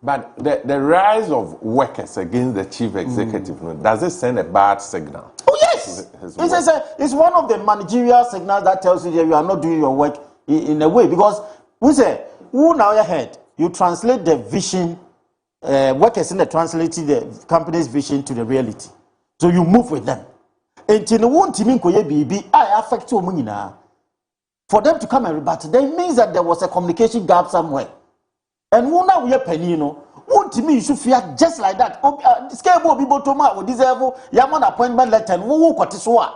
But the rise of workers against the chief executive, does it send a bad signal? Oh, yes. It's one of the managerial signals that tells you that you are not doing your work in a way. Because we say, who now your head? You translate the vision, workers in the translating the company's vision to the reality. So you move with them. And in the one team I affect you. For them to come and rebut, that means that there was a communication gap somewhere. And who now we are penny, you know, won't me you should fear just like that. Scable people to my deserve Yaman appointment letter and who got this one.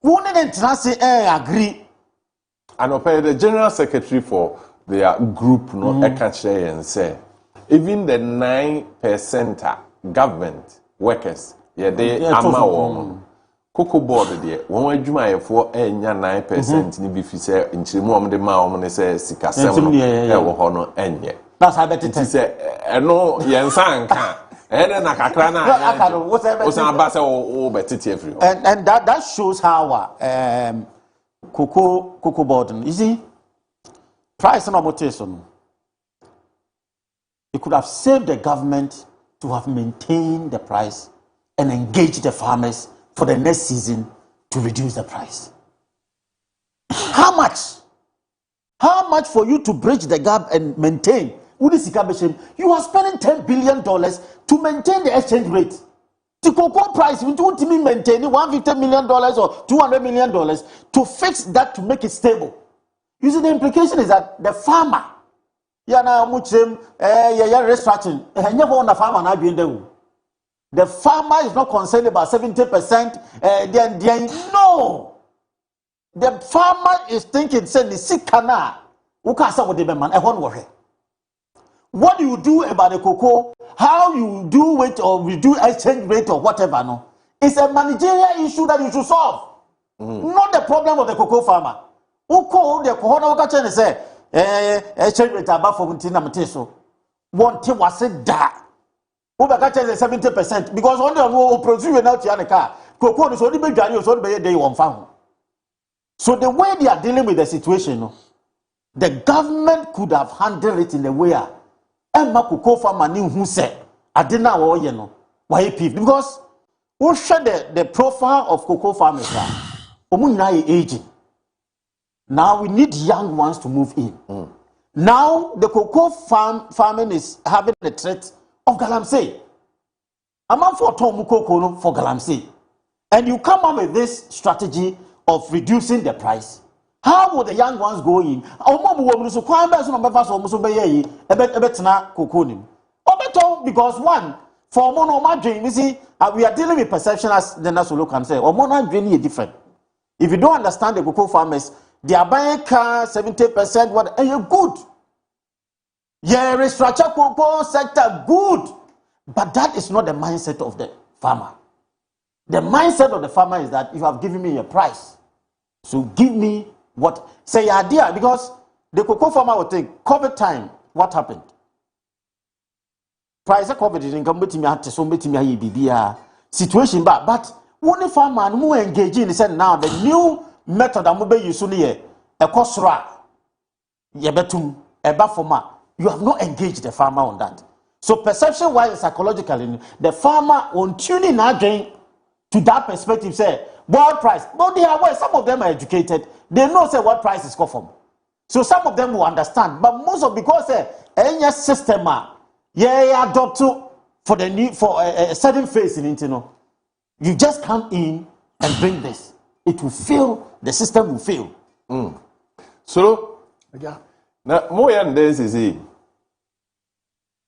Who didn't agree. And the general secretary for their group, no, Ekache and say, even the 9% government workers, yeah, they are Cocoa board there. When we do my for 9% ni be say in Chimom de ma say Sikasem no enye. That's how better to say no yensan kan. Na kakra na. Osan ba say o betiti every. And that shows how cocoa board. You see, price and amortization. It could have saved the government to have maintained the price and engaged the farmers for the next season to reduce the price. How much? How much for you to bridge the gap and maintain? You are spending $10 billion to maintain the exchange rate. The cocoa price, you don't mean maintaining $150 million or $200 million to fix that to make it stable. You see, the implication is that the farmer, restructuring, the farmer is not concerned about 70%. No, the farmer is thinking, say, the sick canal. What do you do about the cocoa? How you do it or reduce exchange rate or whatever? No, it's a managerial issue that you should solve, not the problem of the cocoa farmer. Who called the corona say exchange rate above 14 na mate so want to was it da over catch 70% because on the produce now to car cocoa is only be dware so be day one farm. So the way they are dealing with the situation, the government could have handled it in a way Emma cocoa farmer knew who said I didn't know you know why because we share the profile of cocoa farmers are aging. Now we need young ones to move in. Now the cocoa farming is having the threat of galamsey. I'm out for Tom cocoa for galamsey. And you come up with this strategy of reducing the price. How will the young ones go in? Because one, for mono dream, you see, we are dealing with perception as the national can say, or mono dream is different. If you don't understand the cocoa farmers, they are buying cars 70%, what, and you're good. Yeah, restructure cocoa sector, good. But that is not the mindset of the farmer. The mindset of the farmer is that you have given me a price. So give me what, say idea, because the cocoa farmer will think, COVID time, what happened? Price of COVID is income, but me situation bad. But one farmer who engage in said now the new method I'm going to use here, a cosra, yebetum, a bafoma. You have not engaged the farmer on that. So perception wise, psychologically, the farmer on tuning again to that perspective say world price. But they are aware, some of them are educated. They know say what price is come from. So some of them will understand. But most of because any system adopt to for the new for a certain phase in it, you know. You just come in and bring this. It will fail. The system will fail. So, now more than this is it.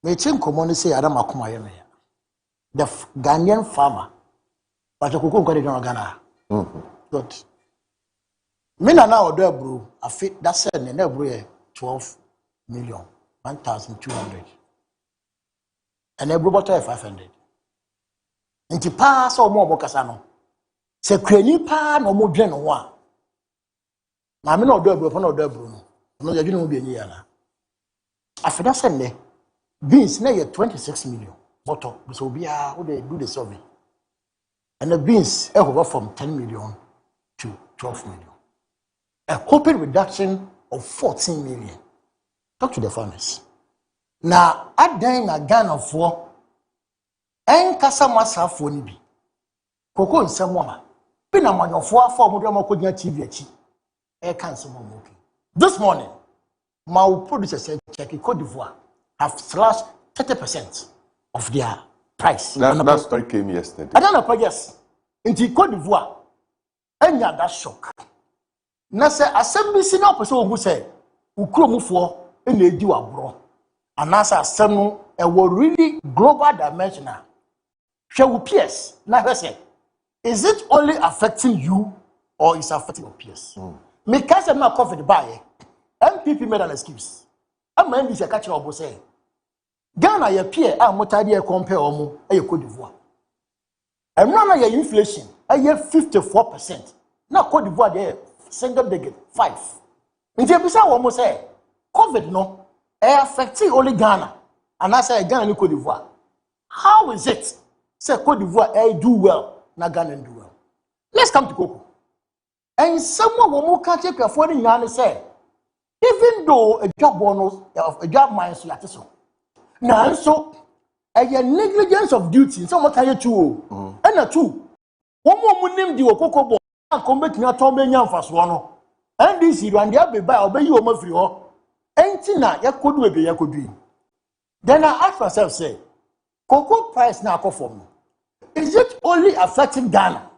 Me think common say Adam Akuma yeme. The Ghanaian farmer, but cocoa got it on Ghana. Good. Me na now do bro. I fit that said na bro 12 million 1,200. And every bottle 500. Inti pa so mo bokasa no. Se krani pa no mo dwen no a. Na me na do bro, na do bro no. No ya dwen no bi ni ya na. Afida said ne beans na 26 million bottle. So be who they do the survey. And the beans over from 10 million to 12 million. A corporate reduction of 14 million. Talk to the farmers. Now, at then a gun of four, and Casamasa for Nibi. Cocoa and some woman. Pina man of 4 Mudamokodia TV. Air cancer smoking. This morning, my producer said, check Cote d'Ivoire have slashed 30% of their price. That story came yesterday. I don't know, yes. In Cote d'Ivoire, and that shock. Na say assembly senior person who say ukromufo e na edi wabro anasa asem no e wo really global dimensional hwe wo peers na hwe say is it only affecting you or is affecting your peers me ka say na covid buy MPP made an excuse am na ndisi ka che obo say Ghana ye peer a motade e compare omo e Cote d'Ivoire emra na ye inflation e 54% na Cote d'Ivoire dey single digit 5. Nti ebisa wo mo say COVID no affecting only Ghana and I say Ghana and Cote d'Ivoire. How is it say Cote d'Ivoire do well na Ghana do well? Let's come to Coco. And someone wo mo can take for the yan say even though a job bonus of a job mine so yate so. Now so a negligence of duty someone can you too. And a two. One more name di Coco combat na tombe nyamfaso no NDC rwande abeba obeyi o mafiri ho enti na yakodu ebe yakodu. Then I ask myself say cocoa price na akofom is it only affecting Ghana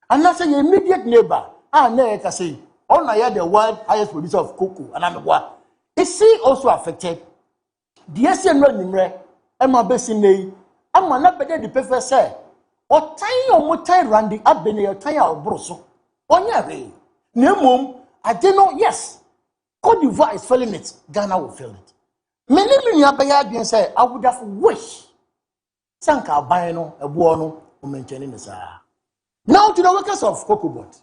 and not say your immediate neighbor na e ka say on na the world highest producer of cocoa and amegwa is he also affected the ese no nimre e ma besi nei ama na bede the prefer say o tan o mo tan rwande abene yo tan a obro so Onya re. Nemum, I don't know, yes. Cote d'Ivoire is feeling it. Ghana will feel it. Many abaya say, I would have wished. Sanka Bayano, a buono, or maintaining the Sahara. Now to the workers of Cocoa Bot.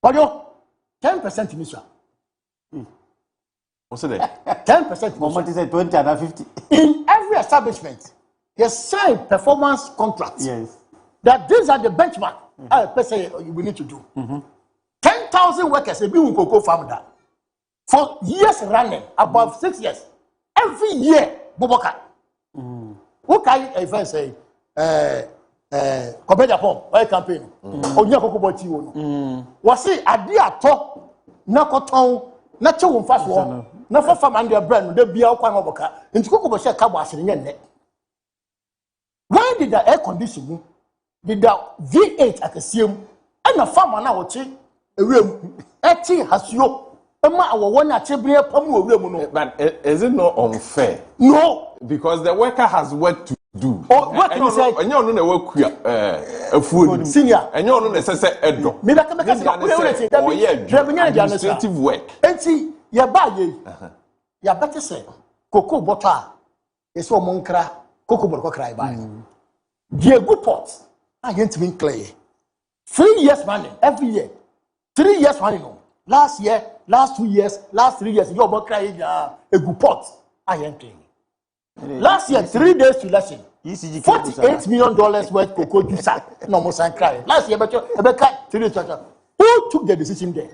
But 10% in Israel. What's that? 10%. Moment is 20 and 50. In every establishment, you sign performance contracts. Yes. That these are the benchmark per se we need to do. 10,000 workers have been in cocoa farm that for years running, above 6 years. Every year, Boboka. What can you even say? Compare Japan, oil campaign. Onya cocoa boti wono. Was it a dear talk? Na koton, na chewu fast one. Na for farm and their brand, they be out kwa Boboka. Into cocoa boti kabo asiri nye. Why did the air conditioning? Did the V8 at the CM and the farmer now watch a room? Eti has you. But is it not unfair? No, because the worker has work to do. Oh, what you say? And you know the work a food senior. And you know necessary edo. Administrative work. And see, ya buy ya better say cocoa butter is so monkra cocoa butter cry by. Dear good pots. I ain't been clear. 3 years running every year. 3 years running. Last year, last 2 years, last 3 years, you're about crying a good pot. I ain't clear. Last year, 3 days to election. $48 million worth cocoa juice. No more sign crying. Last year, but 3 days to who took the decision there?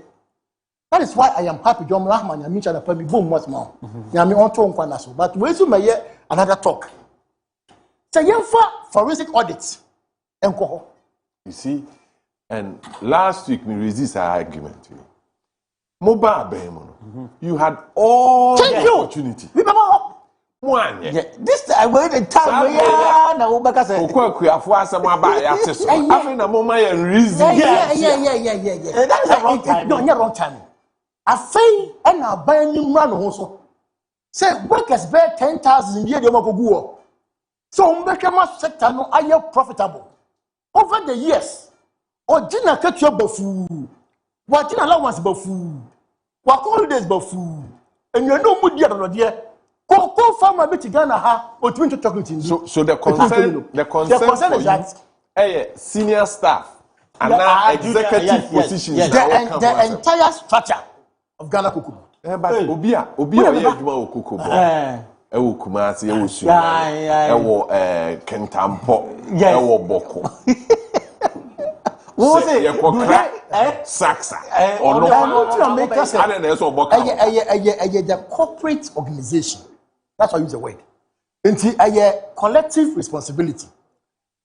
That is why I am happy. John Rahman, I mentioned a family boom once more. But wait till my year, another talk. So, you forensic audits. You see, and last week we resist our argument. Mobile Behemoth, you had all the opportunity. Remember one. Yeah, this I wait a time. Yeah, no, because I for some about access. After the moment and reason. Yeah. That is a wrong time. No, you're wrong time. I say, and now buy a new man also. Say, workers bear 10,000 years, you go. So, make a mass sector no are profitable. Over the years, Ojina catch your buffoo. What in allowance buffoo? What holidays buffoo? And you know, good dear, Cocoa farmer bit Ghana ha or 20 chocolate. So the concern is that senior staff and now executive positions. The entire structure of Ghana Cocoa. But Obia, Cocoa. Ewo Kumasi, ewo Suya, ewo Kentampo, ewo Boko. What say? Saksa. Or no? The corporate organization. That's why I use the word. Until a collective responsibility.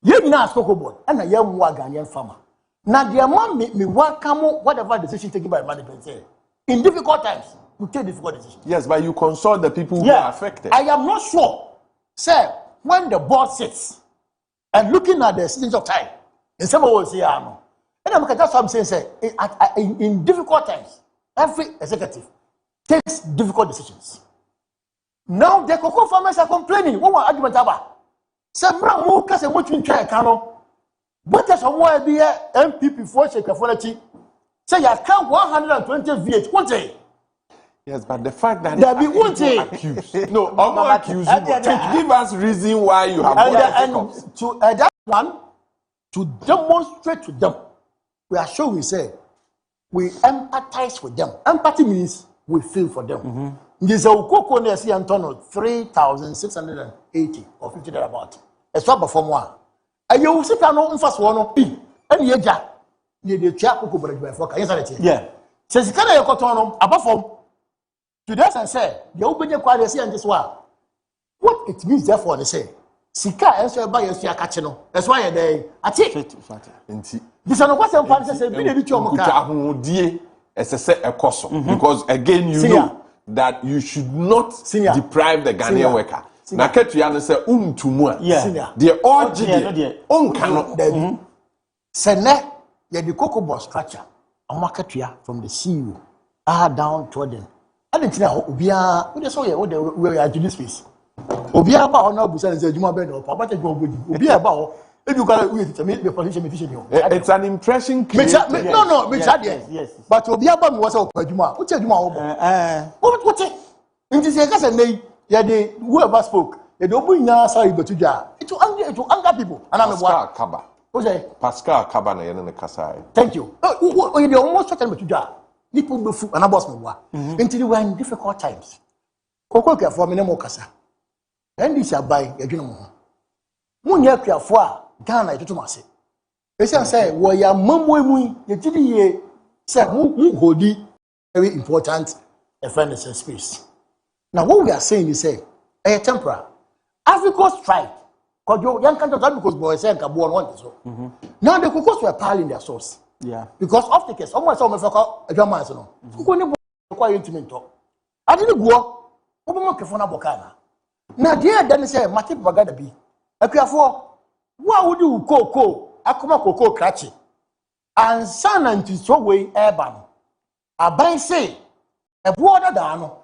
You now spoke about and a young Ghanaian farmer. Now the amount me welcome whatever decision taken by management. In difficult times. You take difficult decisions. Yes, but you consult the people who are affected. I am not sure, sir, when the board sits and looking at the citizens of time, and some will say, no. And that's what I'm saying, sir. In difficult times, every executive takes difficult decisions. Now the cocoa farmers are complaining. What was argument about? Some more case what you try cano. But there's somewhere be MPP for Shekafolachi. Say you count 120 VH. What day? Yes, but the fact that there be one thing accused. No, I'm not accusing you. Give us reason why you have and to that one to demonstrate to them. We are sure we say we empathize with them. Empathy means we feel for them. This is a cocoa near Antonio 3,680 or 50 about. A swap of one. And you sit down on first one and you jack. You the chap who could be for yeah. Says can I cotton above from to this and say the open your quality and this one. What it means therefore they say Sika answer by your catchino. That's why they I take it. This is a question for say be the die as a cost because again you know that you should not deprive the Ghanaian worker. Na ketu ya say umtumwa. The origin cannot sene ya the cocoa boss structure amaketua from the CEO down to them. I didn't know Obia, we just saw you where are this space. Obia about no business Juma Beno, Papa Obia about if you got to meet the politician. It's an impression. No, yes. But Obia was a Juma. What's your Juma? What's it? In this case, and whoever spoke, they don't bring now, sorry, but to jar. It will anger people. And I'm a Kaba. Pascal Kaba and the Kasai. Thank you. You almost talking about to jar. People be fool and I boss me. Until we were in difficult times. Koko Kiafo me ne mo kasa. NDC abai yadwene mo ho. Munya Kiafo a Ghana etoto mase. Ese say wo ya mammo emu ye gidi ye say mu hodi very important fairness and space. Now what we are saying is say a temporary Africa strike Kojo young countries because boys say nka bo on so. Now the Kokos were piling their source. Yeah. Because of the case almost almost adwama so no. Koko ni bo kwa intimate talk. Ade ni go Obama kefo na bokana. Na dia dan say mate bagada bi. Akuafo wa wudi ukoko akoma koko krachi. Ansa na ntiso we eba no. Aban say ebo oda da no.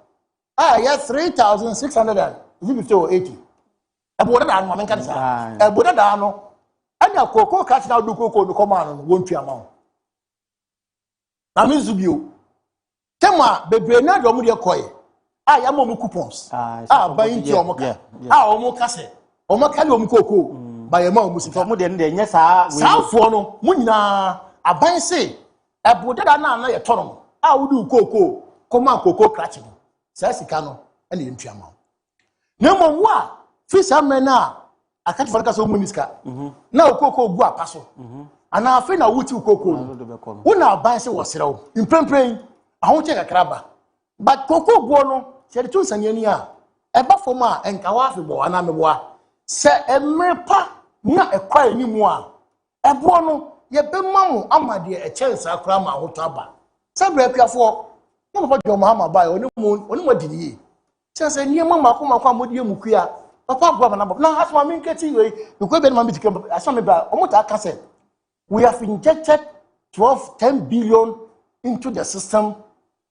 Yes 3650 or 80. Ebo oda da no ma nka sa. Ebo oda da no. Anya koko krachi na du koko no koma no wontu ama. Na mizubio. Tema bebre na do mu de koye. Ya mo coupons bayin ti omo ka omo ka se omo ka le omo koko ba ye ma omo sika omo de nya saa fo no mu nyina aban se ebodada na ye tono wudi koko koma koko krachi no saa sika no ene ye ntwa ma na mo wa fisa men na akati farka so mu niska na koko gu apaso ana afi na wuti koko no una aban se wo serew imprempren ahon che kakraba but koko buo no se de tun sanyani a eba fom a enka wa afi bo ana meboa se emrepa na ekwa animu a ebo no ye bema mu amade e chensa akra ma hoto aba se bra piafo na papa jo Muhammad ba oni mo diniye se niema makoma kwa modie mukua papa bua na na asma min keti we ko be na ma bitike asma ba omota aka se we have injected 10 billion into the system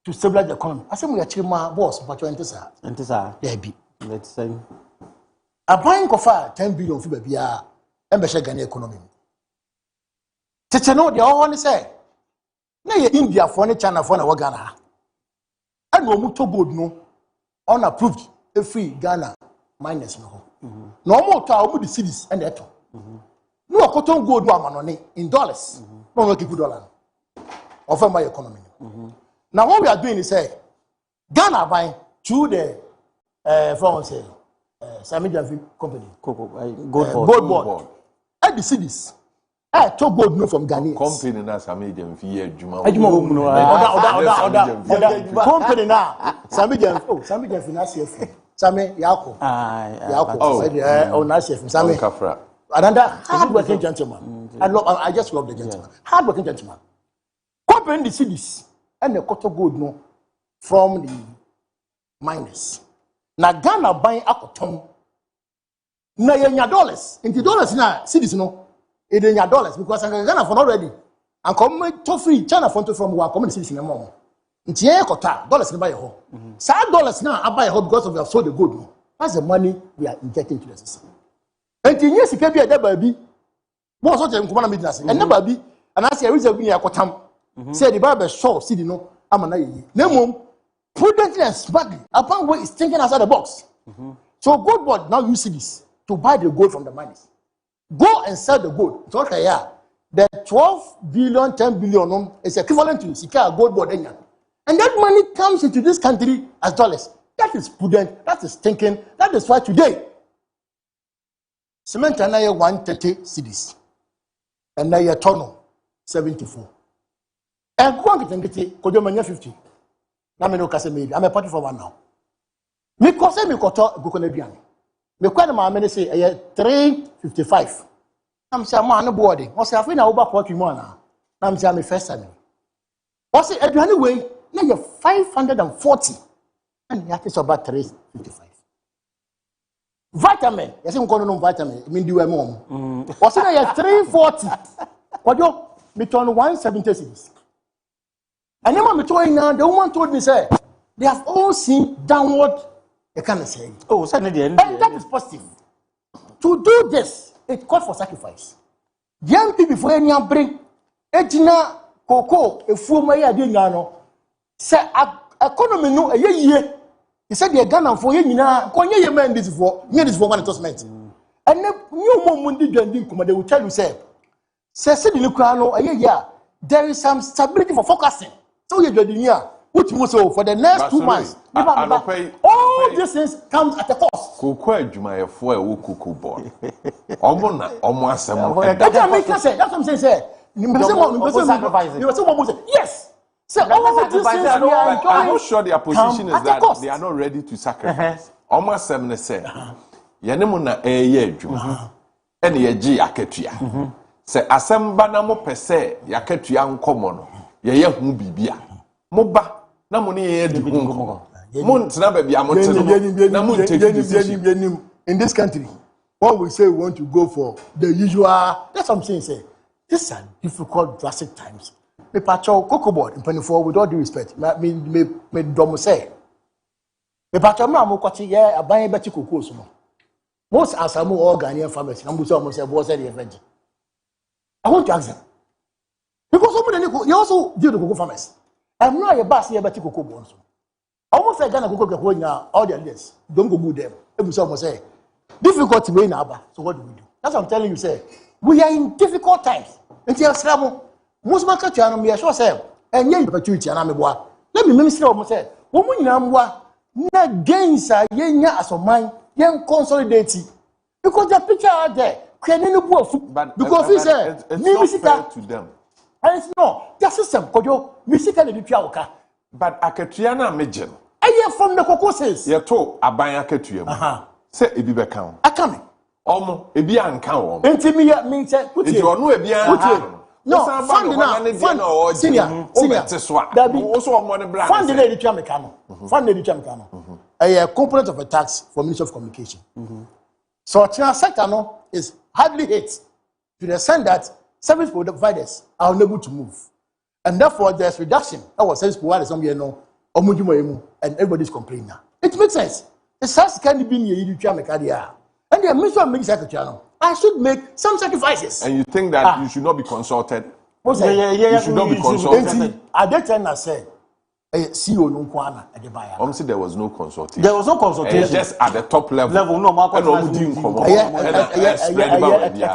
to stabilize the economy. I say we are chima boss, but you enter there be. Let's say a buying of 10 billion for baby and be Ghana economy. Tete no the all say na ye India for ne China for na Ghana. And no muto gold no unapproved a free Ghana minus no. No more to our the cities and that. No cotton gold one in dollars. No no keep dollar. Offer my economy. Now what we are doing is say Ghana buying through the from say Samijan company gold board at the cities took gold no from Ghanaians company na Samijan fi adwuma company na Samijan finance Sami Yako na chef Sami Kafra another hard-working gentleman. I just love the gentleman. Hard-working gentleman. Company the cities and the cotton gold no from the miners. Na Ghana buying akotom. Na yenya dollars. Into dollars na cities no. It yenya dollars because Ghana for not ready. And come to free China for to from our community cities in the moment. Into yenya kota dollars buy ho. Sad dollars now I buy ho because of we have sold the gold no. That's the money we are injecting into the system. And in years it can be a baby. Most of them come on business. And never be and I say a reason we are kotam. Say the Bible saw city no amana ye. Nemo prudently and smartly upon what is thinking outside the box. So gold board now use this to buy the gold from the miners. Go and sell the gold. It's okay, yeah. The 12 billion, 10 billion is equivalent to Sika gold board. And that money comes into this country as dollars. That is prudent, that is thinking. That is why today cement and 130 cities. And now you're tono 74. And Kojo Marfo 50. Na me no kase me. I'm a party for one now. Me kose me koto gukone biane. Me kwa na ma me say 355. I'm say ma no boarding. O say afi na oba port mu ana. Na I'm say me first time. O say aduane wey na ye 540. And you have to about 355. Vitamin. You say nkono no vitamin. Me ndi we mo. O say na ye 340. Kojo me turn 170 cities. And then the woman told me, say, they have all seen downward, they can't say. Oh, suddenly, and that is positive. To do this, it calls for sacrifice. Young people before any bring, Ejina, Coco, a full mayor, Dinano, say, economy no a year. He said, they're Ghana for you, Konya man this for, near this for one toastment. And then, new moment, they will tell you, say, Cedric Lucano, a year, there is some stability for focusing. So you do Which means so for the next 2 months, all these things come at a cost. Cocoa adwumayefo e wo cocoa board. Omo na omo asem. That's what I'm saying. Yes. So all these things I'm not sure their position is that they are not ready to sacrifice. Omo asem ne say, yene mu na eye adwuma. Ene ye gi akatua. Se asem ba na mo pese yakatua nkomo no. Ye hu bibia. Mo ba na mo ne ye di nkomo. Mo ntina ba bia mo tino. Na mo take decision. In this country, what we say we want to go for the usual. That's what I'm saying. Say, these are difficult, drastic times. Me patrol cocoa board in 24 with all due respect. Me domo say. Me patrol me amu kwati ye aban beti cocoa so. Most asamu all Ghanaian farmers. I'm almost say boss say the I want to ask them because some they also deal with cocoa farmers. I'm not a boss here beti cocoa board so. Almost say Ghana cocoa go now all the leaders don't go good them. Every some say difficult way now. So what do we do? That's what I'm telling you. Say we are in difficult times. Until Sramo, most market channel me sure say, and yen opportunity and I'm a let me minister almost say, woman namwa na gains are yenya as of mine, yen consolidating because the picture out there, can no but because he said, it's not fair to them. And it's no, the system, Kojo, musically the Piauka. But Akatriana Major. I hear from the cocoa says, you're told a buy Akatrium. Say a big account. I come. Omo ebi anka wo intimia means put it onu ebi anka no fund na senior also omo ne brand fund na editua mekano fund na editua mekano a component of a tax for Ministry of Communication so our sector no is hardly hit to the extent that service providers are unable to move and therefore there's reduction our service providers somewhere no omudimo and everybody's complaining now it makes sense it has can be near editua mekano. And the Minister of Secretary, I should make some sacrifices. And you think that you should not be consulted? You should not be consulted. At that time, I said, CEO no kwana at the buyer. Obviously, there was no consultation. There was no consultation. Just at the top level. No, I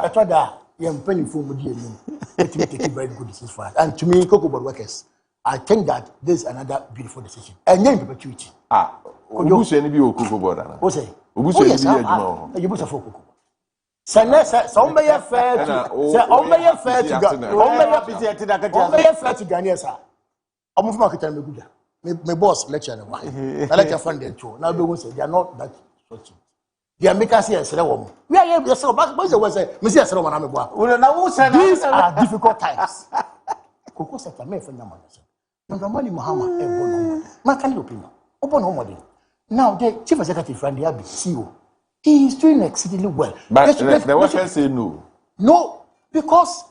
thought that young penny for it may take a very good decision for us. And to me, cocoa board workers, I think that this is another beautiful decision. And then perpetuity. Who should any be a cocoa board? What's it? You must have focused. Somebody fair to Ghanaians. I'm from Marketing. My boss lecture. I lecture fund them too. Now they say they are not that such. They are making us here. We are here. So, but was a Messiah. These are difficult times. Cocoa sector may find your money, Muhammad, and Bono. My kind of opinion. Open home. Now, the chief executive and the CEO, he is doing exceedingly well. But the workers say no. No, because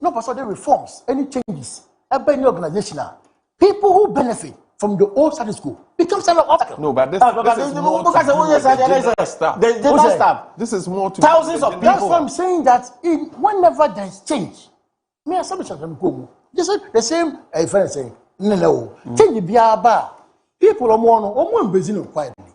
no personal reforms, any changes, any organization, people who benefit from the old status quo become standard obstacle. No, but this is more to staff. This is more to thousands of people. That's why I'm saying that whenever there is change, me as the same friend saying, no, change biaba. People are more busy quietly.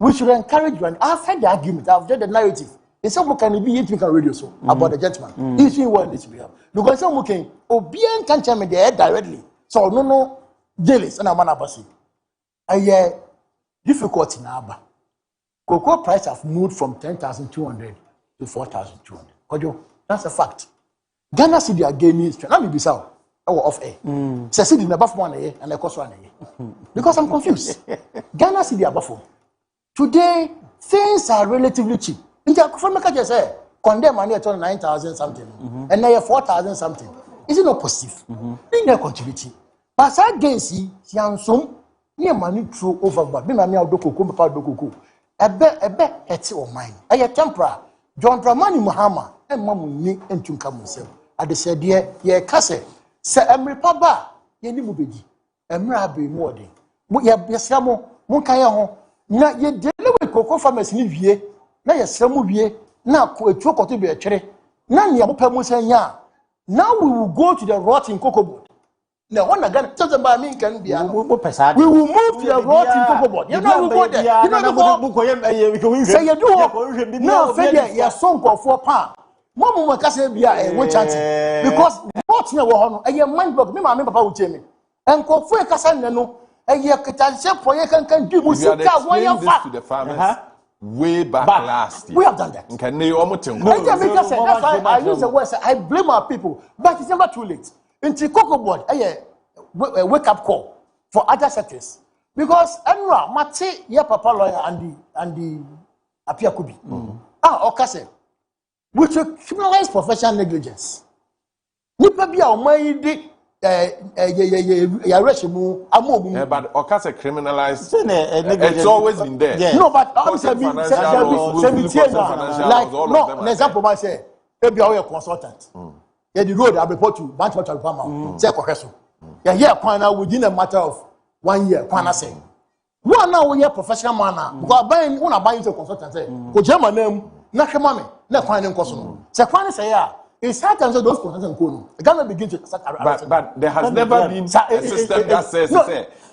We should encourage you. And I've heard the argument, I've heard the narrative. In some can be a radio show about the gentleman. He's doing what this we have. Because some can Obian can't tell me there directly. So no jealous and I'm an abasi. I difficulty now. Cocoa price have moved from 10,200 to 4,200. Kojo, that's a fact. Ghana city again is let me be so. Off air. So see the above one year and the cost 1 year. Because I'm confused. Ghana see the above. Today, things are relatively cheap. In the African just say, condemn money at 9,000 something, and now 4,000 something. Is it not positive? In their continuity. But I can see, Yansum, near money through overboard. Me, mammy, I'll do cocoa, about do cocoa. A bet, it's all mine. I a tempera, John Dramani Muhammad, and Mammy, and Tunka myself. I said, yeah, Casse. Sir Emery Paba, Yenny Mubidi, Emra be more day. Yasiamo, Munkaya, na ye deal with cocoa farmers in Vie, na Yasamu Vie, now a choco to be a cherry, none ya. Now we will go to the rotting cocoa board. Now, one again, tell them by me can be a we will move to the rotting cocoa board. You know, we go there. You know, say you do. No, failure, your song for £4. Mama can say, be a witch because what's your one? And your mind block me, my papa will tell me. And Kofu Casanano, a year Katanse for you can do Musika, why you this to the farmers way back last year. We have done that. Can they almost That's why I use the word, I blame our people, but it's never too late. Into Cocoa Board, a wake up call for other sectors. Because Enra, Mate, your papa lawyer, and the Apia Kubi. Okase, which will criminalize professional negligence. Nipa be our mind. But Okase criminalized. It's always been there. Yeah. No, but I'm saying, like, no, an example, I say, maybe I'm a consultant. Yeah, the road I report to, bunch of Pama, say, Professor. Yeah, Kwana within a matter of 1 year, Kwana say. One now we are professional man. Because buying one buying to consultant, say, go German name, Nakamame, Nakwan Kosono. Say, Kwana say, yeah. It's hard to answer those concerns. It cannot begin to start. But there has never been a system that says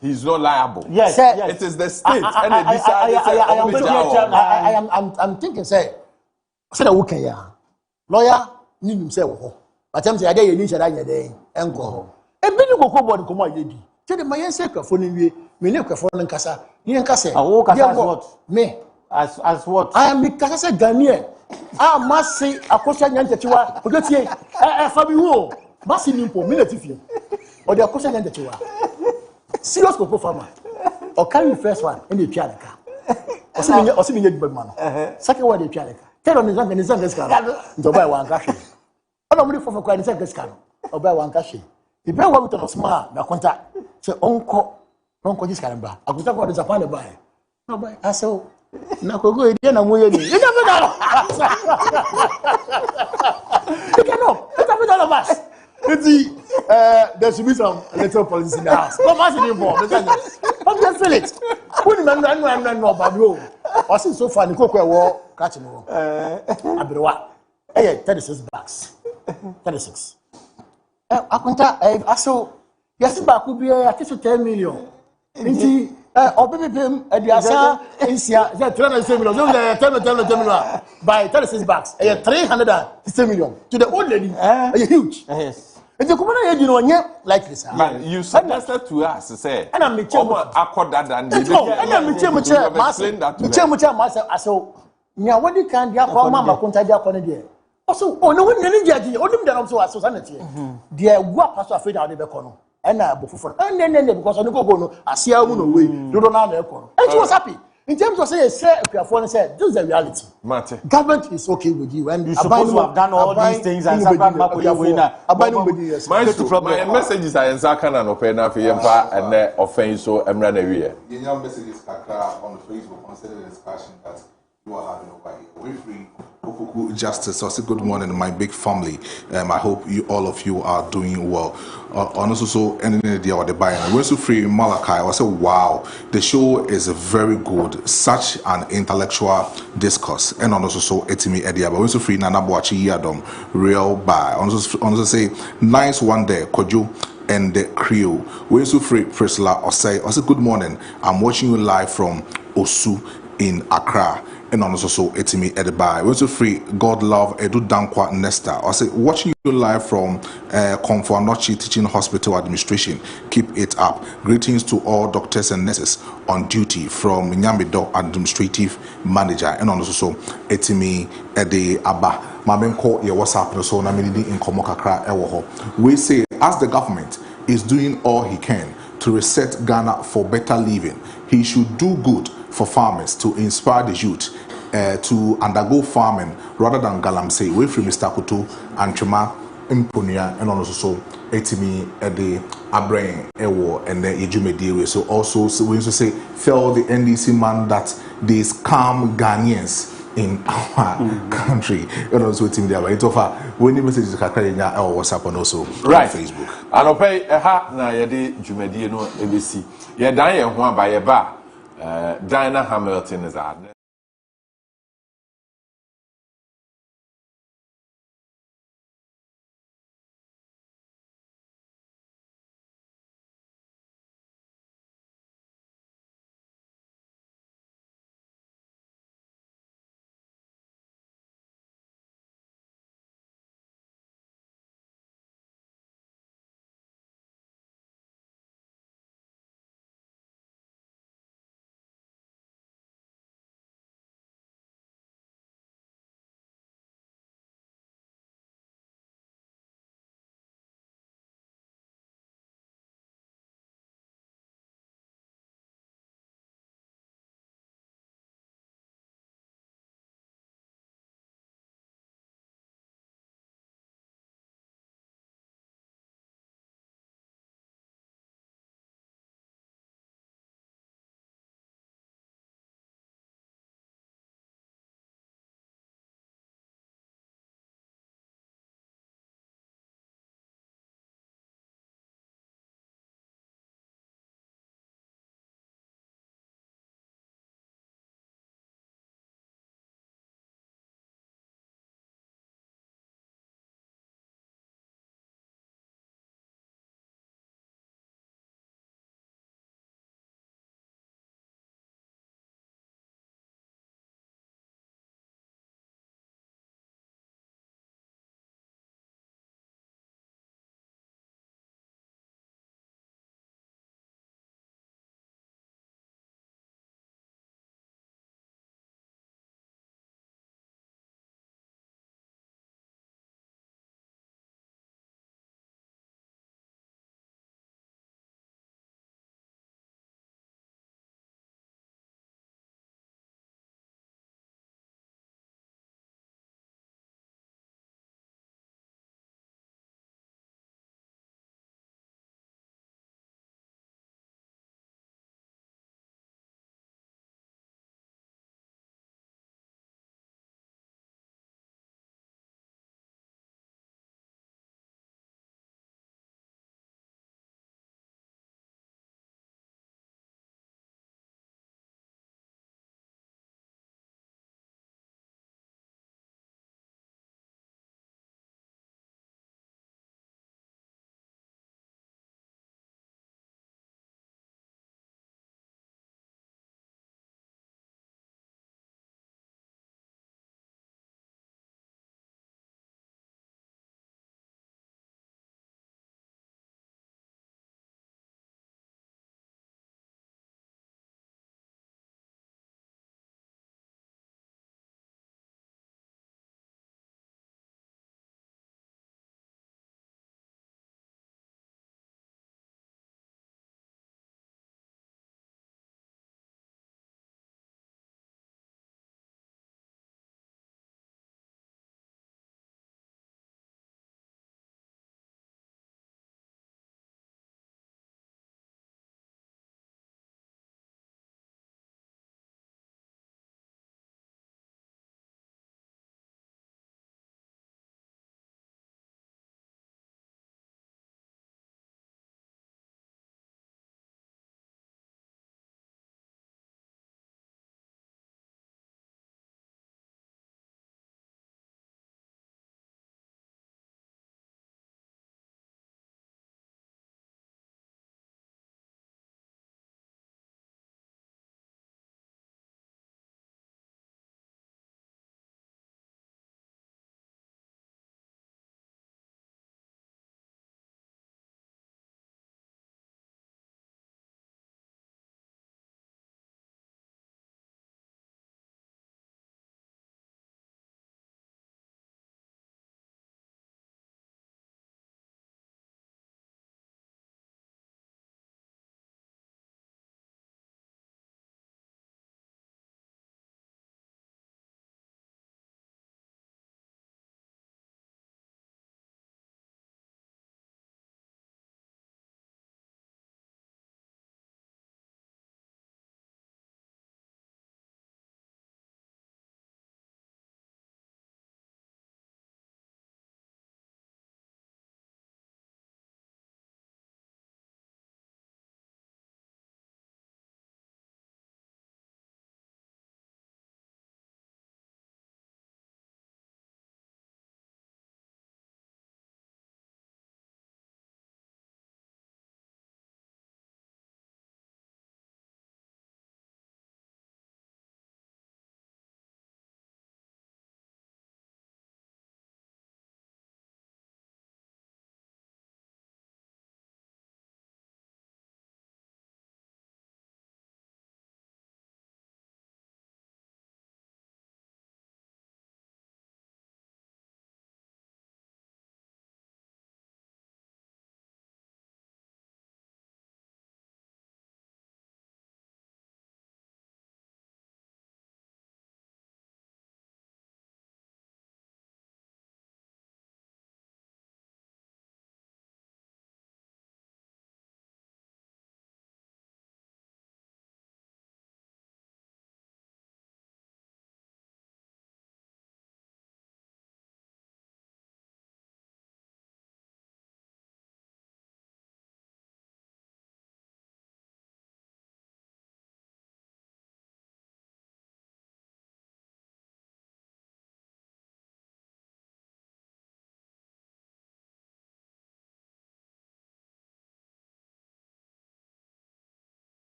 he's not liable. Yes. It is the state. I'm thinking, say that okay, yeah. Lawyer, need himself. But I'm saying, I didn't need that. And go. A bit of go board come out. Tell the my secret for me, for Kasa. You can say, what? Me. As what? I am because I Ghanaian. Must say, a question Yantatua, because Fabio, Massi Nimpo, Minatifio, or the question Yantatua. Serious Coco farmer, or carry the first one in the Pianica. Or sitting in man. Second one, the Pianica. Tell on his youngest car to buy one cash. I don't really for quite a second car or buy one cash. The bear want to smart, the contact. So, Uncle this calendar. I could talk about this upon the buy. No, buy. I saw. Na kogo again and we you never know. You cannot. It's all of us. There should be some little police in the house. Come on, you boy. Come just feel it. When man no badu. O see so far the cocoa war catch no. Abrewa. 36 bucks. 36. Akunta I saw yes back could be at least 10 million. Inti Obibim Ediasa Insia 360 million. Tell by 36 bucks. 360 million to the old lady. Huge. Yes. And the commander, you know, like this. Man, you suggested to us to say, and I'm making that and I saw, now what you can get for Mamma Contadia. Also, oh, no one any judge, or them down to society. Dear, what pastor afraid out of the corner. And I before and then because I go I see how way. You don't know the corner. And she was happy. In terms of say if your phone said this is the reality. Government is okay with you and you're supposed to have done all these things and my messages are in Zakana and Open and offense so Emran area. Your messages on Facebook consider the discussion that you are having over here. We're free. Justice, I say good morning, my big family. I hope all of you are doing well. Also, any idea what they buy? We're so free in Malachi. I say, wow, the show is very good. Such an intellectual discourse. And also, so etimi idea. But we're so free. Nana Boachi Yadom, real buy. Also say, nice one there, Kojo and the crew. We're so free, Priscilla. I say, good morning. I'm watching you live from Osu in Accra. And also etimi edibai. We're so free. God love Edu Dankwa Nesta. I say watching you live from Comfort Nochi Teaching Hospital Administration. Keep it up. Greetings to all doctors and nurses on duty from Nyamido Administrative Manager. And also etimi edi aba. Mabenko ye WhatsApp no so na minidi in Komokakra ewoho. We say as the government is doing all he can to reset Ghana for better living, he should do good for farmers to inspire the youth to undergo farming rather than galamsey. Away from Mr. Kutu and Chema Impunia and also etimi ede abrain ewo and then ejumediwe. So also so we used to say tell the NDC man that they scam Ghanaians in our country. And also etimi there. But when the messages kakanya or WhatsApp and also right. Facebook. And okay, na yede jumedie no ebesi. Ye dan ye ho aba ye ba. Diana Hamilton is out.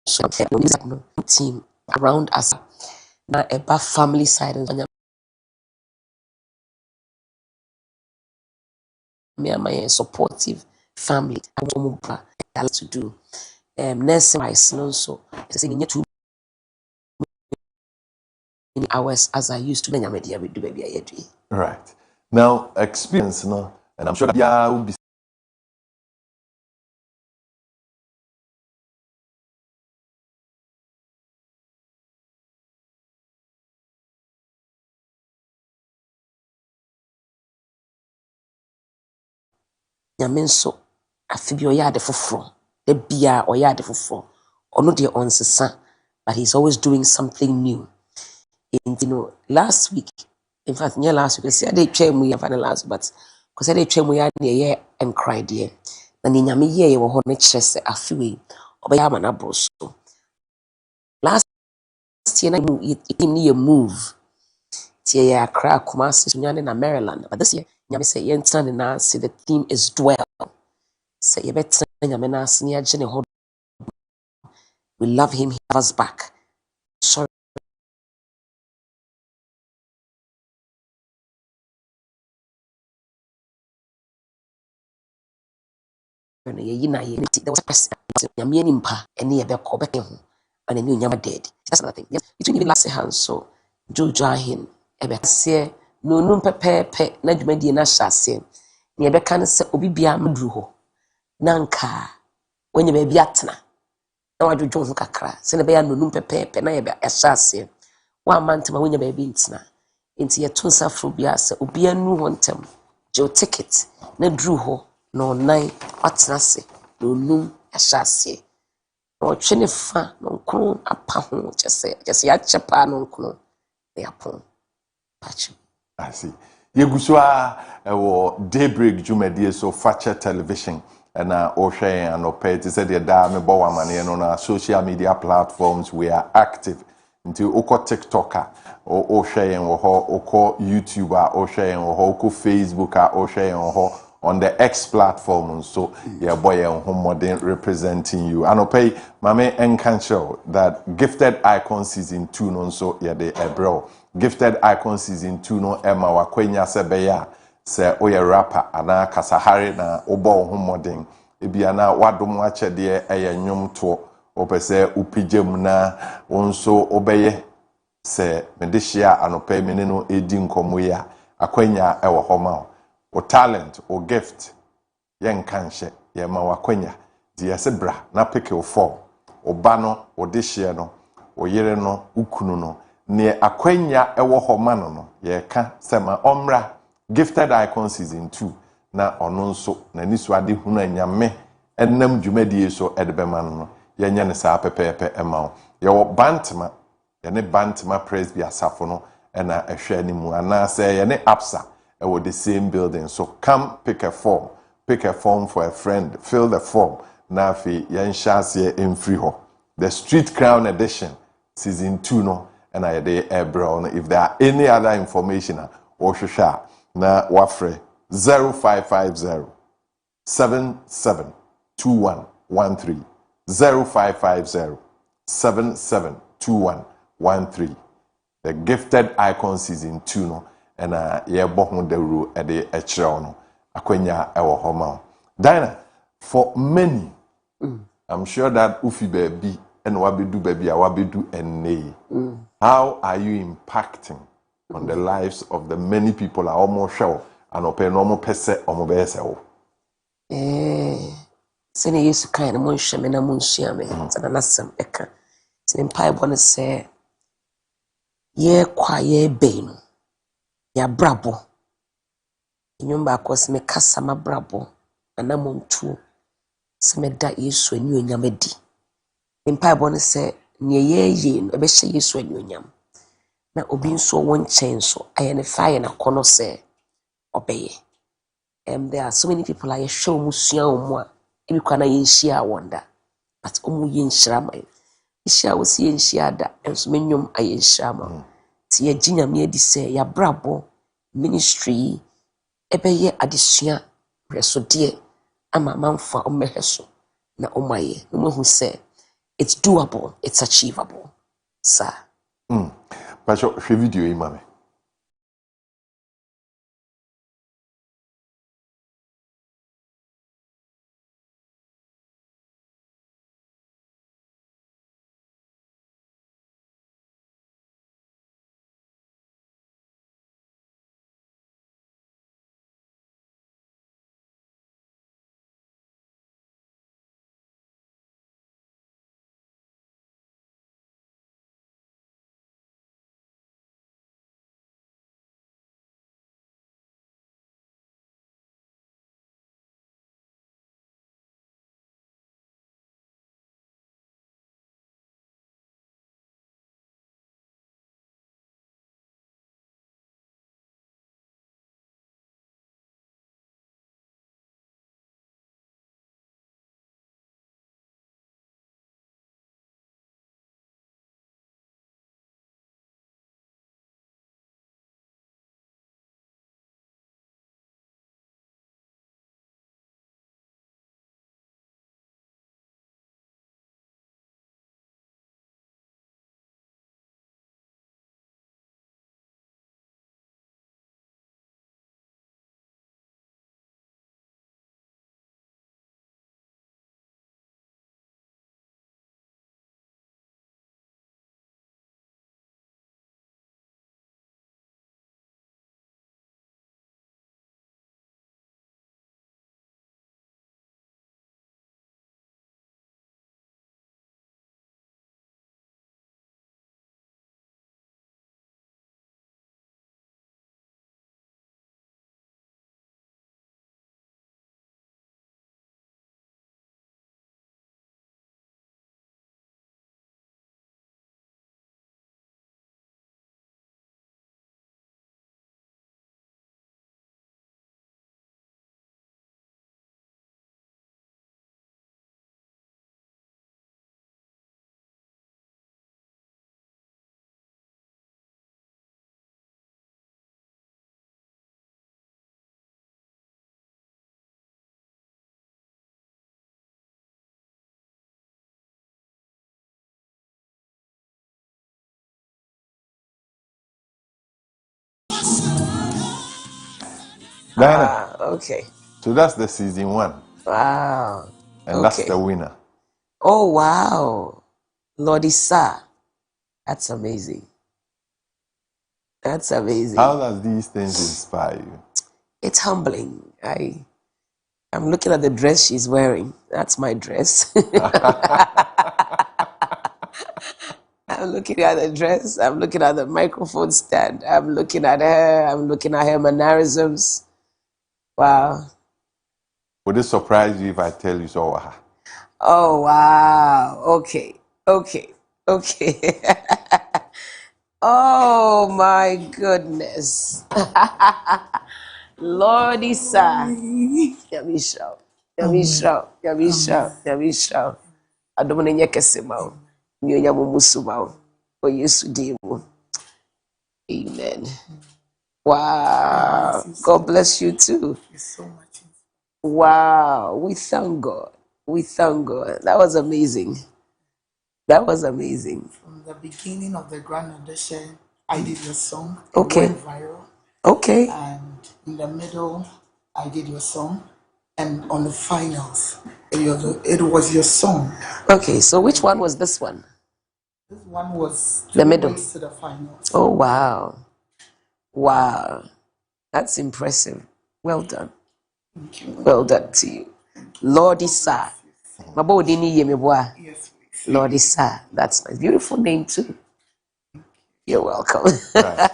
so team around us na eba family side and me and my supportive family I want to do nursing wise so say too many hours as I used to na media we do baby I do. Right. Now experience no and I'm sure that will be Nyame nso afi bi oyɛ ade foforo da bia oyɛ ade foforo ono de onsesa but he's always doing something new. And you know last week in fact yeah last week I said they try mu ya last but because I dey try mu ya na ye and cry there na ne nyame ye wo ho ne kyerɛ sɛ afi we obɛyɛ ama na bro so last year na team ni move tie ya Accra Kumasi Sunyane na Maryland but this year nyame sɛ yɛntena ne na say the theme is dwell. Say you better we love him, he have us back. Sorry. There was a person, Yampa, and near the Quebec, and a new Yama dead. That's nothing. Yes, it will be last hand, so do dry him. Ebe say, no, no, pepe, Nedmedi Nasha, near the can say, Obibia Madruho, Nanka, when you may be atna. Now I do Jones Kakra, send a bear no pepe, na ebe a chassis. 1 month ma wonya baby ntina nti ye to safro bia se obia nu hontem je ticket na dru ho na onan atena se na onum ahyase na otwe ne fa na nkron apa ho chese ya chepa no nkron na yapon pachu. I see. Yegusua ewo Daybreak Jumedie so Fache Television and Oshe and Opet said the dame bowa mane no na social media platforms we are active. Until oko TikToker o share en wo ho oko YouTuber o share en wo ho oko Facebooker o share en wo ho on the X platform so yeah boy en ho modern representing you anopay mame enkancho that Gifted Icon season 2 no so yeah de ebro Gifted Icon season 2 no Emma wakwenya se beya se oye rapper ana kasahare na obo ho modern ebia na wadom achede eye nwom to opese upijam na onso obeye se medeshia anope meneno edi nkomo ya akwanya ewo homa o talent o gift yen kanhye ye ma wakwanya di yesebra na pick o form oba no odehye no oyere no ukunu no ne akwanya ewo homa no ye ka sema omra Gifted Icon season 2 na ono nso na nisu ade hunu anyame enam dwumadie so edebema no yenya ne saa pepepe ema ye wo bantama ye ne bantama presby asafo no na ehwe animu ana say ye ne absa e wo the same building so come pick a form for a friend fill the form na fi yen shase emfri ho the Street Crown edition season 2 no na ye dey ebro no if there are any other information or hwehwa na wafre 0550 772113 0550 772113 the Gifted Icon season 2 no and ye bohun the ru e de echre no akwanya ewo homa Dinah for many I'm sure that ufi baby and wabedu baby wabedu enne how are you impacting on the lives of the many people are almost sure and open normal pese omobese o sene yesu kan na monhwɛ me na monhyia me sana nasɛm ɛka sene mpaebɔ no sɛ yɛkɔ a yɛbɛn no yɛabrabɔ nnwom baakɔ sɛ mekasa mabrabɔ anamontuo sɛ meda yesu ani onyam adi ne mpaebɔ no sɛ nea yɛyɛ no ɛbɛhyɛ yesu ani onyam na obi nso wɔ nkyɛn so ayɛ ne fa ayɛ n'akɔnɔ sɛ ɔbɛyɛ there are so many people a yɛhwɛ wɔn sua wɔn a ebi kwa na yɛnhyia wɔn da but wɔn yɛnhyira ma yɛhyia wɔ si yɛnhyia da nso menwom a yɛnhyira ma ti yɛgye nyame adi sɛ yɛabrabɔ ministry ɛbɛyɛ adesua rɛsodeɛ ama amanfo a wɔmmɛhwɛ so na wɔn ayɛ na wɔn ahu sɛ it's doable, it's achievable, sir. But your video, mami. Diana. Okay. So that's the season 1. Wow. And that's the winner. Oh, wow. Lordy, sir. That's amazing. That's amazing. How does these things inspire you? It's humbling. I'm looking at the dress she's wearing. That's my dress. I'm looking at the dress. I'm looking at the microphone stand. I'm looking at her. I'm looking at her mannerisms. Wow. Would it surprise you if I tell you so? Oh, wow. Okay. Oh, my goodness. Lordy, sir. Yamisha. I don't want to get a Amen. Wow. God bless you too. Wow. We thank God. That was amazing. From the beginning of the grand audition, I did your song. It went viral. Okay. And in the middle, I did your song. And on the finals, it was your song. Okay, so which one was this one? This one was the middle ways to the finals. Oh, wow. That's impressive. Well done. Thank you. Well done to you. Lordy, sir. Yes, please. Lordy, sir. That's nice. Beautiful name too. You're welcome. Right.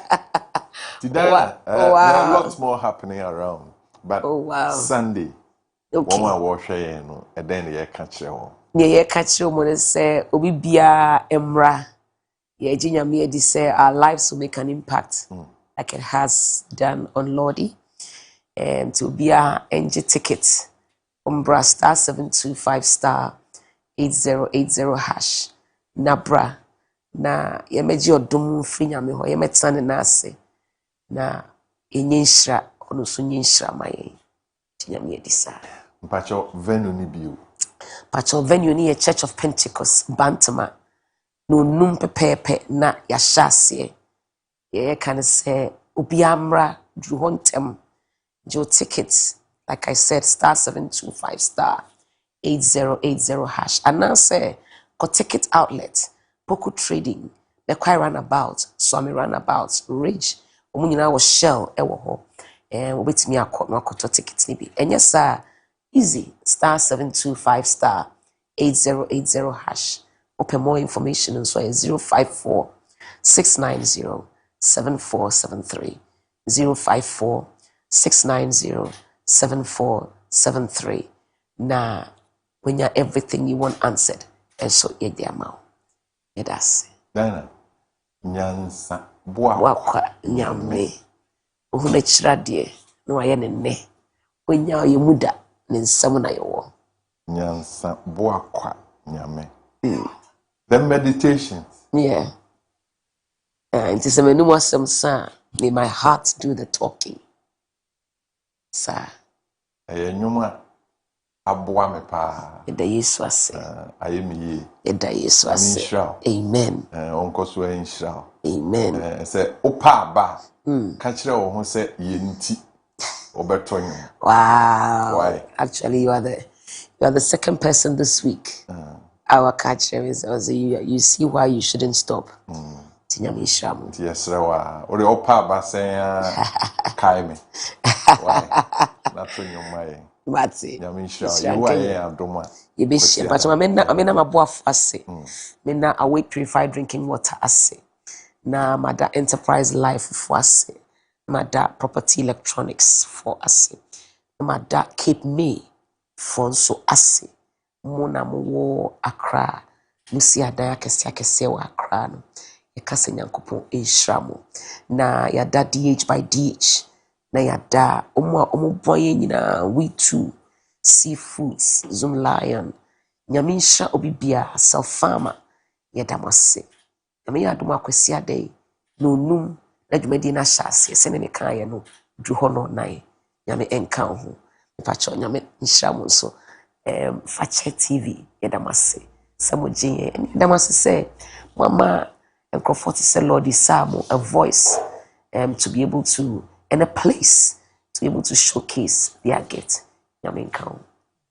Wow. There are lots more happening around. But Sunday, okay. One wash and then you catch your catch your say obi bia emra. Yeah, Jinyami say our lives will make an impact like it has done on Lordy. And to be a NG ticket umbra star 725 star 8080 hash nabra na yemeji odum fri nyame ho yemetane na ase na enyenhira ono so nyenhira maye tinyame edisa mpacho venue ni bio pacho venue ni a Church of Pentecost Bantama no num pepepe na yashase ye can say ubiamra druhontem your tickets like I said star 725 star 8080 hash and now say ko ticket outlet Poku Trading the quite runabout Swami runabout Ridge omunyina was Shell ewo ho wait me akoto ticket ni bi enya sa easy star 725 star 8080 hash open more information and so 054 690 7473 054 690 7473 na when you everything you want answered and so ye the amount that's Dana nyansa boa nyame ohuna chirade no aye ne ne onya ye muda ne nsam na ye wo nyansa boa kwa nyame the meditation yeah it is a menu wasam sa may my heart do the talking sa nyuma aboa me pa da Yesu ase aye me ye da Yesu ase amen onko so enhira amen say opa ba ka kire wo ho say ye nti obeto nyum wow why actually you are the second person this week our Kaakyire is you see why you shouldn't stop tinyame sham yes rewa o de opa ba say kai me why na to nyum mai Mati. nyame shira you are adoma you be share but amena maboa ase mena awake purified drinking water ase na mada enterprise life for ase mada property electronics for ase mada Cape May for so ase mona mo Accra musi adan akese wa Accra no yekase nyankopon enhiramo na yada DH by DH na yada omo boye nyina we too seafoods Zoom Lion nyamisha obibia self farmer yada mase nyame yadom akwasi adai no num na dwumadi na hyase se ne meka ye no dru ho no nan nyame enka ho pacho nyame nhyiramo so Fache TV yada mase samogye yada mase say mama enkrofoti say Lord Isamo a voice to be able to and a place to be able to showcase their gift. Nyame nka ho